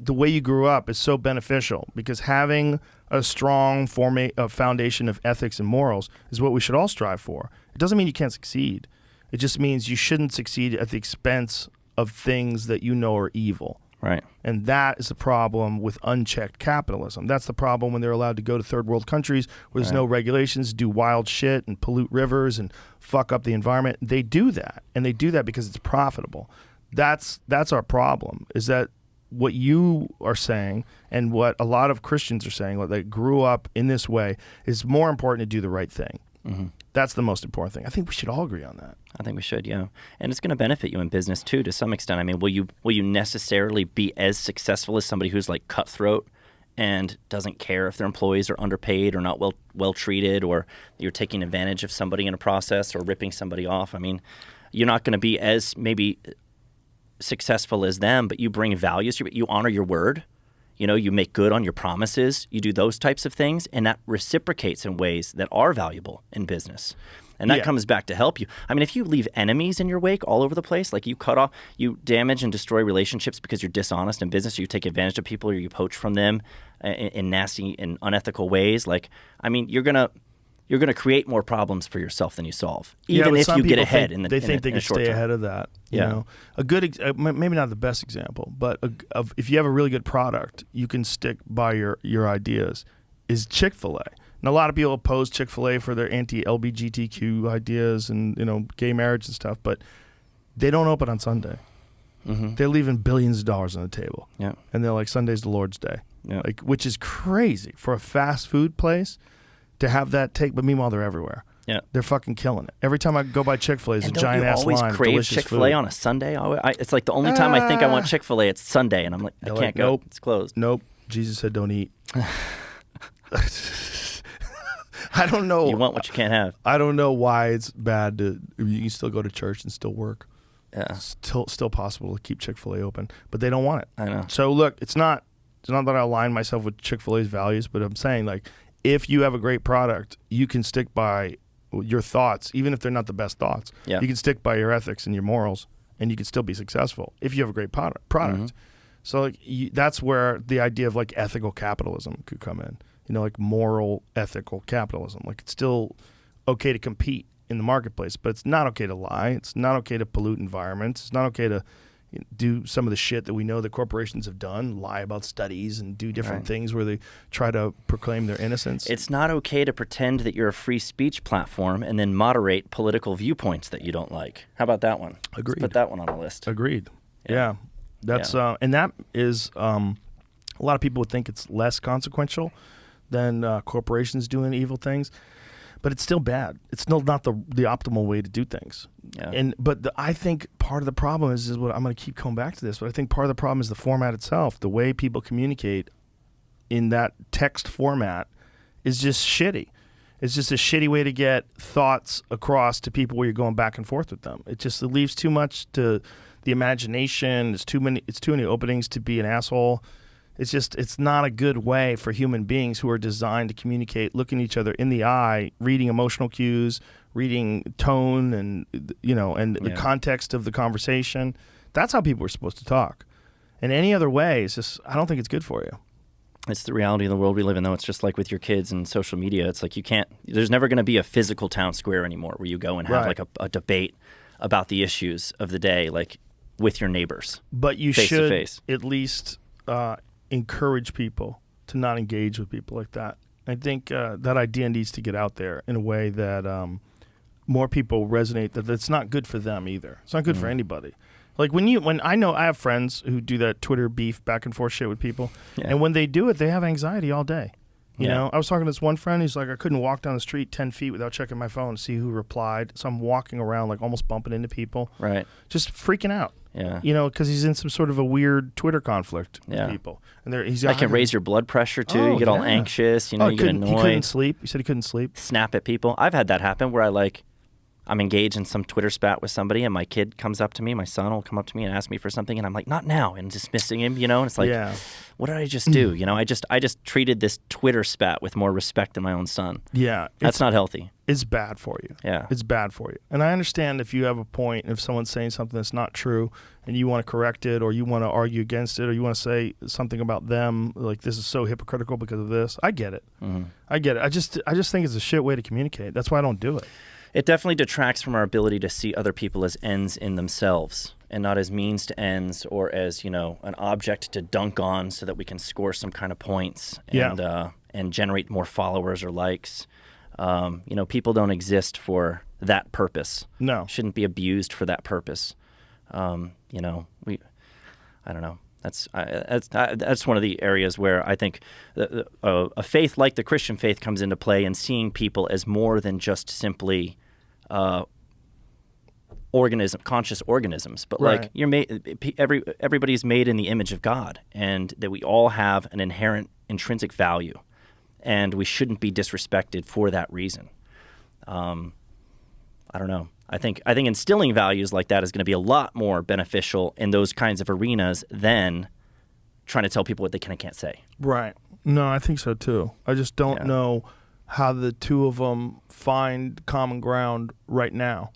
way you grew up is so beneficial, because having a strong foundation of ethics and morals is what we should all strive for. It doesn't mean you can't succeed. It just means you shouldn't succeed at the expense of things that you know are evil. Right. And that is the problem with unchecked capitalism. That's the problem when they're allowed to go to third world countries where there's no regulations, do wild shit and pollute rivers and fuck up the environment. They do that, and they do that because it's profitable. That's our problem, is that what you are saying and what a lot of Christians are saying, what they grew up in this way, is more important to do the right thing. Mm-hmm. That's the most important thing. I think we should all agree on that. I think we should, yeah. And it's going to benefit you in business too, to some extent. I mean, will you necessarily be as successful as somebody who's like cutthroat and doesn't care if their employees are underpaid or not well treated, or you're taking advantage of somebody in a process or ripping somebody off? I mean, you're not going to be as maybe successful as them, but you bring values. You honor your word. You make good on your promises. You do those types of things, and that reciprocates in ways that are valuable in business. And that comes back to help you. I mean, if you leave enemies in your wake all over the place, like you cut off, you damage and destroy relationships because you're dishonest in business, or you take advantage of people, or you poach from them in nasty and unethical ways. Like, I mean, you're gonna create more problems for yourself than you solve, even if you get ahead in the they think they can stay term. ahead of that. You know? A good, maybe not the best example, but if you have a really good product, you can stick by your ideas, is Chick-fil-A. And a lot of people oppose Chick-fil-A for their anti-LGBTQ ideas and gay marriage and stuff, but they don't open on Sunday. Mm-hmm. They're leaving billions of dollars on the table. Yeah. And they're like, Sunday's the Lord's Day. Yeah. Like, which is crazy for a fast food place to have that take, but meanwhile they're everywhere. Yeah, they're fucking killing it. Every time I go by Chick-fil-A, there's a giant ass line. Don't you always crave Chick-fil-A on a Sunday? It's like the only time I think I want Chick-fil-A, it's Sunday, and I'm like, I can't go. Nope, it's closed. Nope. Jesus said, don't eat. I don't know. You want what you can't have. I don't know why it's bad to. You can still go to church and still work. Yeah, still possible to keep Chick-fil-A open, but they don't want it. I know. So look, it's not that I align myself with Chick-fil-A's values, but I'm saying, like, if you have a great product, you can stick by your thoughts, even if they're not the best thoughts. Yeah. You can stick by your ethics and your morals, and you can still be successful if you have a great product. Mm-hmm. So like that's where the idea of like ethical capitalism could come in. You know, like moral ethical capitalism. Like it's still okay to compete in the marketplace, but it's not okay to lie. It's not okay to pollute environments. It's not okay to do some of the shit that we know that corporations have done, lie about studies and do different things where they try to proclaim their innocence. It's not okay to pretend that you're a free speech platform and then moderate political viewpoints that you don't like. How about that one? Agreed. Let's put that one on the list. Agreed. Yeah. That's and that is a lot of people would think it's less consequential than corporations doing evil things. But it's still bad. It's still not the optimal way to do things. Yeah. But I think part of the problem is what I'm going to keep coming back to this. But I think part of the problem is the format itself. The way people communicate in that text format is just shitty. It's just a shitty way to get thoughts across to people where you're going back and forth with them. It leaves too much to the imagination. It's too many openings to be an asshole. It's not a good way for human beings who are designed to communicate, looking each other in the eye, reading emotional cues, reading tone and the context of the conversation. That's how people are supposed to talk. And any other way, I don't think it's good for you. It's the reality of the world we live in, though. It's just like with your kids and social media. It's like there's never going to be a physical town square anymore where you go and have like a debate about the issues of the day, like with your neighbors. But you face should to face. At least encourage people to not engage with people like that. I think that idea needs to get out there in a way that more people resonate that it's not good for them either. It's not good for anybody. Like when I know I have friends who do that Twitter beef back and forth shit with people, and when they do it, they have anxiety all day. You know, I was talking to this one friend. He's like, I couldn't walk down the street 10 feet without checking my phone to see who replied. So I'm walking around like almost bumping into people, right? Just freaking out. Yeah. You know, because he's in some sort of a weird Twitter conflict with people. And that can raise your blood pressure, too. You get all anxious. You know, you get annoyed. He couldn't sleep. He said he couldn't sleep. Snap at people. I've had that happen where I'm engaged in some Twitter spat with somebody, and my kid comes up to me, my son will come up to me and ask me for something, and I'm like, not now, and dismissing him, you know, and it's like, what did I just do? You know, I just treated this Twitter spat with more respect than my own son. Yeah. That's not healthy. It's bad for you. Yeah. It's bad for you. And I understand if you have a point, if someone's saying something that's not true, and you want to correct it, or you want to argue against it, or you want to say something about them, like this is so hypocritical because of this. I get it. Mm-hmm. I get it. I just think it's a shit way to communicate. That's why I don't do it. It definitely detracts from our ability to see other people as ends in themselves and not as means to ends or as, you know, an object to dunk on so that we can score some kind of points and generate more followers or likes. You know, people don't exist for that purpose. No. Shouldn't be abused for that purpose. You know, I don't know. That's one of the areas where I think a faith like the Christian faith comes into play, and seeing people as more than just simply conscious organisms, but like you're made. Everybody's made in the image of God, and that we all have an inherent intrinsic value, and we shouldn't be disrespected for that reason. I don't know. I think instilling values like that is going to be a lot more beneficial in those kinds of arenas than trying to tell people what they can and can't say. Right. No, I think so too. I just don't know how the two of them find common ground right now.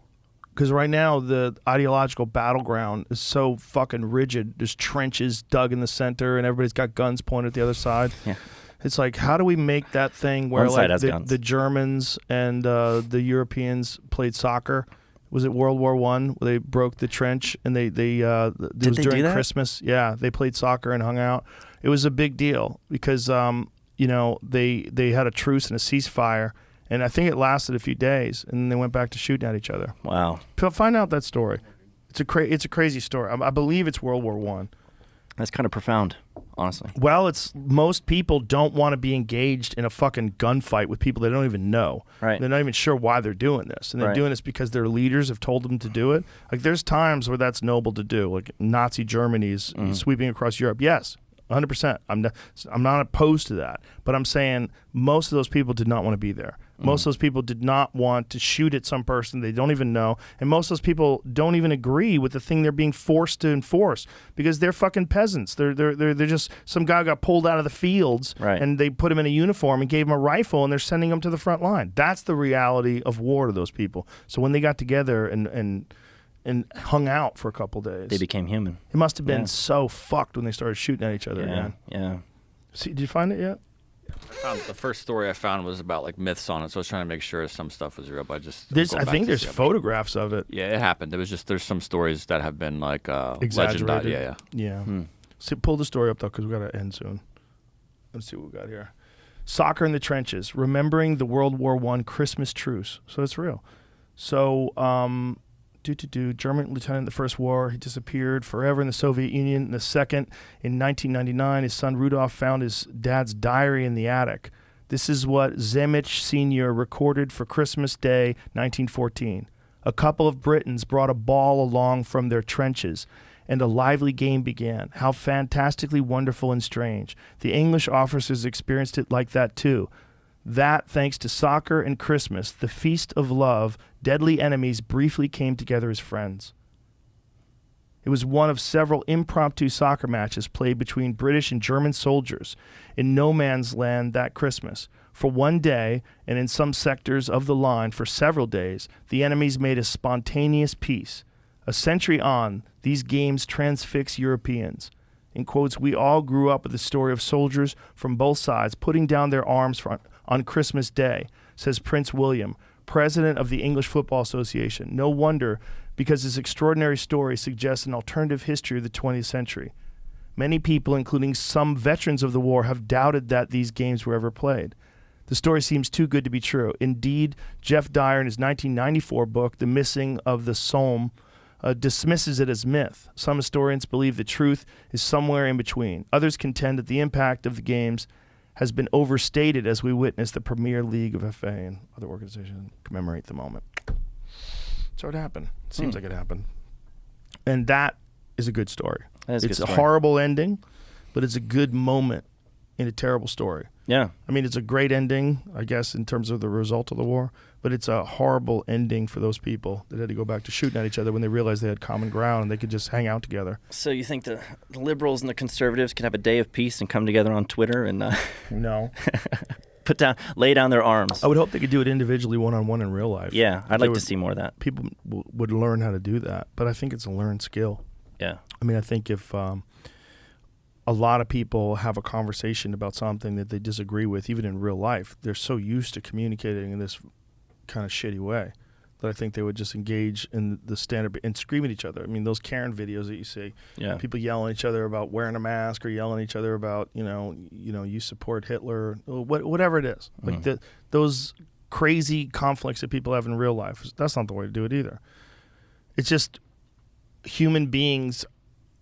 Because right now the ideological battleground is so fucking rigid. There's trenches dug in the center and everybody's got guns pointed at the other side. Yeah. It's like, how do we make that thing where like the Germans and the Europeans played soccer? Was it World War I where they broke the trench and it was during Christmas? Yeah, they played soccer and hung out. It was a big deal because you know, they had a truce and a ceasefire, and I think it lasted a few days, and then they went back to shooting at each other. Wow. Find out that story. It's a crazy story. I believe it's World War I. That's kind of profound, honestly. Well, most people don't want to be engaged in a fucking gunfight with people they don't even know. Right. They're not even sure why they're doing this. And they're doing this because their leaders have told them to do it. Like, there's times where that's noble to do. Like, Nazi Germany's sweeping across Europe. Yes, 100%. I'm not opposed to that. But I'm saying most of those people did not want to be there. Most of those people did not want to shoot at some person they don't even know. And most of those people don't even agree with the thing they're being forced to enforce because they're fucking peasants. They're just some guy got pulled out of the fields and they put him in a uniform and gave him a rifle and they're sending him to the front line. That's the reality of war to those people. So when they got together and and hung out for a couple days. They became human. It must have been Yeah. so fucked when they started shooting at each other again. Yeah. See, did you find it yet? The first story I found was about like myths on it, so I was trying to make sure some stuff was real. But I think there's photographs of it. Yeah, it happened. It was just there's some stories that have been like Exaggerated. legendary. Yeah. So pull the story up though, because we got to end soon. Let's see what we got here. Soccer in the trenches, remembering the World War I Christmas truce. So it's real. So, German lieutenant in the First War, he disappeared forever in the Soviet Union. In the second, in 1999, his son Rudolf found his dad's diary in the attic. This is what Zemich Sr. recorded for Christmas Day, 1914. A couple of Britons brought a ball along from their trenches, and a lively game began. How fantastically wonderful and strange. The English officers experienced it like that too. That, thanks to soccer and Christmas, the feast of love, deadly enemies briefly came together as friends. It was one of several impromptu soccer matches played between British and German soldiers in no man's land that Christmas. For one day, and in some sectors of the line for several days, the enemies made a spontaneous peace. A century on, these games transfix Europeans. In quotes, we all grew up with the story of soldiers from both sides putting down their arms on Christmas Day, says Prince William, president of the English Football Association. No wonder, because this extraordinary story suggests an alternative history of the 20th century. Many people, including some veterans of the war, have doubted that these games were ever played. The story seems too good to be true. Indeed, Jeff Dyer, in his 1994 book, The Missing of the Somme, dismisses it as myth. Some historians believe the truth is somewhere in between. Others contend that the impact of the games has been overstated as we witness the Premier League of FA and other organizations commemorate the moment. So it happened. It seems like it happened. And that is a good story. That is a good it's story. a horrible ending, but it's a good moment in a terrible story. Yeah. I mean, it's a great ending, I guess, in terms of the result of the war, but it's a horrible ending for those people that had to go back to shooting at each other when they realized they had common ground and they could just hang out together. So you think the liberals and the conservatives can have a day of peace and come together on Twitter and No. lay down their arms? I would hope they could do it individually, one-on-one in real life. Yeah, I'd like to see more of that. People would learn how to do that, but I think it's a learned skill. Yeah. I mean, I think if a lot of people have a conversation about something that they disagree with, even in real life, they're so used to communicating in this kind of shitty way that I think they would just engage in the standard and scream at each other. I mean, those Karen videos that you see, people yelling at each other about wearing a mask or yelling at each other about, you support Hitler, whatever it is. Like those crazy conflicts that people have in real life, that's not the way to do it either. It's just human beings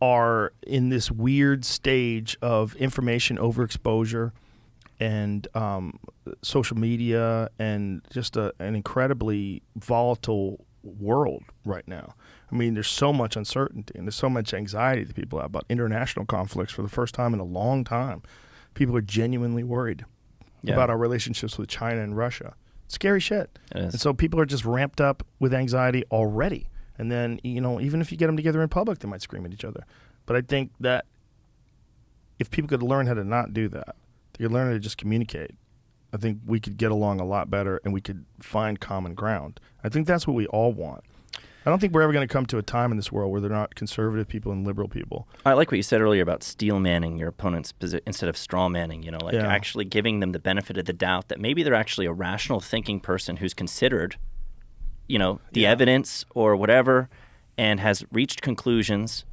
are in this weird stage of information overexposure and social media and just an incredibly volatile world right now. I mean, there's so much uncertainty and there's so much anxiety that people have about international conflicts for the first time in a long time. People are genuinely worried about our relationships with China and Russia. It's scary shit. It is. And so people are just ramped up with anxiety already. And then, even if you get them together in public, they might scream at each other. But I think that if people could learn how to not do that, they could learn how to just communicate, I think we could get along a lot better and we could find common ground. I think that's what we all want. I don't think we're ever going to come to a time in this world where they're not conservative people and liberal people. I like what you said earlier about steel manning your opponent's position instead of straw manning, actually giving them the benefit of the doubt that maybe they're actually a rational thinking person who's considered the evidence or whatever, and has reached conclusions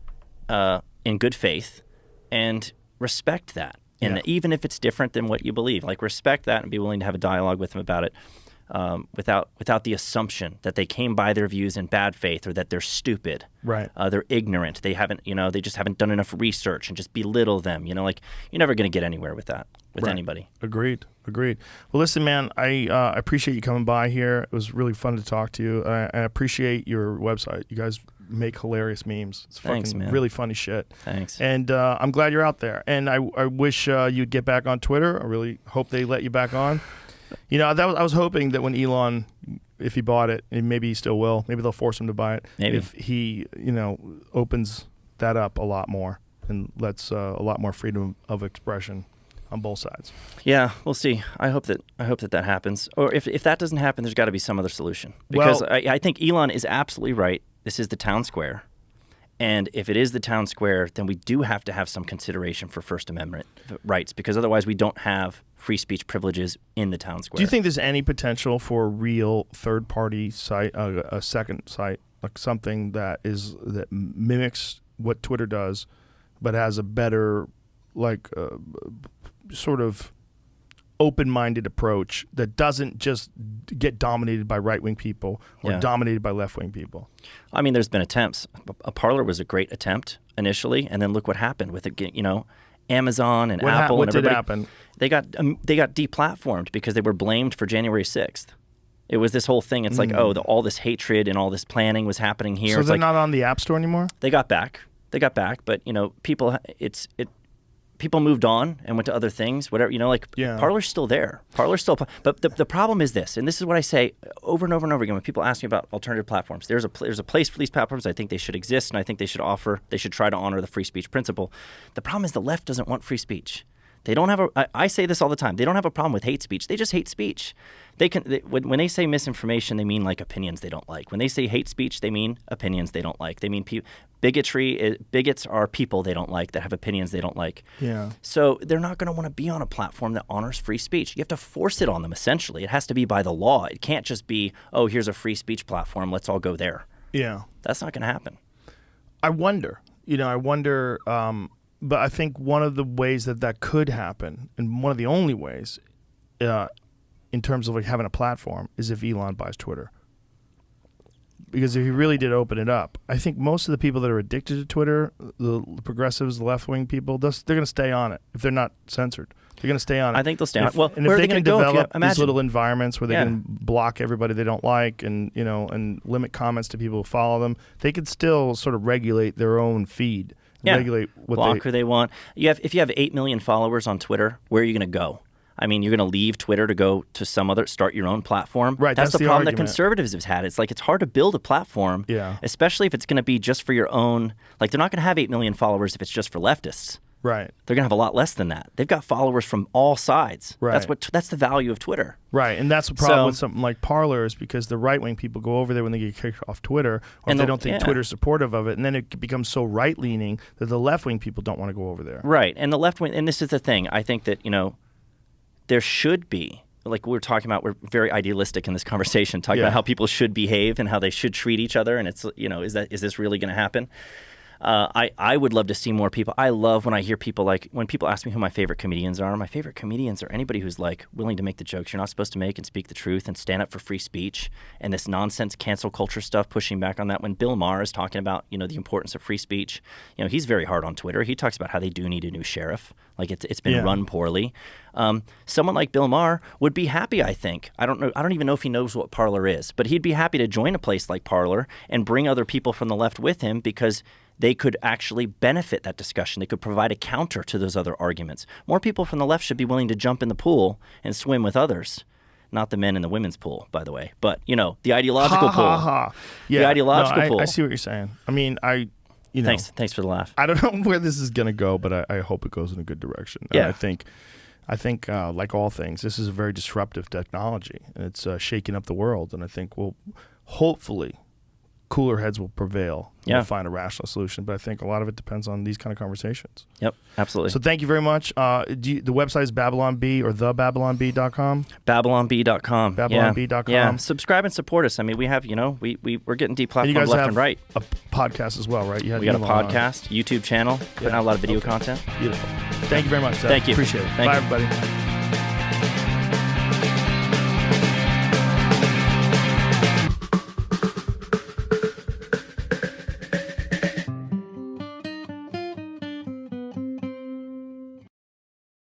in good faith, and respect that. And even if it's different than what you believe, respect that and be willing to have a dialogue with them about it, without the assumption that they came by their views in bad faith or that they're stupid. Right. They're ignorant. They haven't, they just haven't done enough research and just belittle them. You're never going to get anywhere with that, with anybody. Agreed. Well, listen, man, I appreciate you coming by here. It was really fun to talk to you. I appreciate your website. You guys make hilarious memes. It's Thanks, fucking man. really funny shit. Thanks. And I'm glad you're out there. And I wish you'd get back on Twitter. I really hope they let you back on. I was hoping that when Elon, if he bought it, and maybe he still will, maybe they'll force him to buy it. Maybe. If he, opens that up a lot more and lets a lot more freedom of expression on both sides. Yeah, we'll see. I hope that happens. Or if that doesn't happen, there's got to be some other solution. Because I think Elon is absolutely right this is the town square. And if it is the town square, then we do have to have some consideration for First Amendment rights, because otherwise we don't have free speech privileges in the town square. Do you think there's any potential for a real third-party site, a second site, like something that mimics what Twitter does, but has a better, like, sort of open-minded approach that doesn't just get dominated by right-wing people or dominated by left-wing people? I mean, there's been attempts. A Parler was a great attempt initially, and then look what happened with it. Amazon and Apple what and everybody. What did happen? They got deplatformed because they were blamed for January 6th. It was this whole thing. It's like, all this hatred and all this planning was happening here. So it's they're like, not on the App Store anymore? They got back, but people moved on and went to other things, whatever, Parler's still there. But the problem is this, and this is what I say over and over and over again when people ask me about alternative platforms. There's a place for these platforms. I think they should exist, and I think they should try to honor the free speech principle. The problem is the left doesn't want free speech. They don't have I say this all the time. They don't have a problem with hate speech. They just hate speech. When they say misinformation, they mean like opinions they don't like. When they say hate speech, they mean opinions they don't like. They mean bigots are people they don't like that have opinions they don't like. Yeah. So they're not going to want to be on a platform that honors free speech. You have to force it on them, essentially. It has to be by the law. It can't just be, oh, here's a free speech platform. Let's all go there. Yeah. That's not going to happen. I wonder. But I think one of the ways that could happen, and one of the only ways, in terms of like having a platform, is if Elon buys Twitter. Because if he really did open it up, I think most of the people that are addicted to Twitter, the progressives, the left-wing people, they're going to stay on it if they're not censored. They're going to stay on it. I think they'll stay on it. Well, and where if are they they can going to go? develop these Imagine. little environments where they can block everybody they don't like and limit comments to people who follow them, they could still sort of regulate their own feed. Regulate what block who they want. If you have 8 million followers on Twitter, where are you going to go? I mean, you're going to leave Twitter to go to some other, start your own platform. Right. That's the problem argument. that conservatives have had. It's like it's hard to build a platform, especially if it's going to be just for your own. Like they're not going to have 8 million followers if it's just for leftists. Right. They're going to have a lot less than that. They've got followers from all sides. Right. That's the value of Twitter. Right, and that's the problem with something like Parler is because the right-wing people go over there when they get kicked off Twitter, or if they don't think Twitter's supportive of it, and then it becomes so right-leaning that the left-wing people don't want to go over there. Right, and the left-wing, and this is the thing, I think that, there should be, like we're talking about, we're very idealistic in this conversation, talking about how people should behave and how they should treat each other, and it's, is this really going to happen? I would love to see more people. I love when I hear people when people ask me who my favorite comedians are. My favorite comedians are anybody who's willing to make the jokes you're not supposed to make and speak the truth and stand up for free speech and this nonsense cancel culture stuff, pushing back on that. When Bill Maher is talking about, the importance of free speech, he's very hard on Twitter. He talks about how they do need a new sheriff. Like it's been run poorly. Someone like Bill Maher would be happy, I think. I don't know. I don't even know if he knows what Parler is, but he'd be happy to join a place like Parler and bring other people from the left with him because they could actually benefit that discussion. They could provide a counter to those other arguments. More people from the left should be willing to jump in the pool and swim with others. Not the men in the women's pool, by the way, but, the ideological pool. Yeah. The ideological pool. I see what you're saying. I mean, Thanks for the laugh. I don't know where this is going to go, but I hope it goes in a good direction. Yeah. And I think like all things, this is a very disruptive technology, and it's shaking up the world. And I think hopefully, cooler heads will prevail. We'll find a rational solution. But I think a lot of it depends on these kind of conversations. Yep, absolutely. So thank you very much. The website is BabylonB or thebabylonb.com? BabylonB.com. BabylonB.com. Yeah, subscribe and support us. I mean, we have, we're getting deplatformed left and right. A podcast as well, right? We got a podcast, YouTube channel, putting out a lot of video content. Beautiful. Thank you very much, Seth. Thank you. Appreciate it. Thank Bye, you. everybody.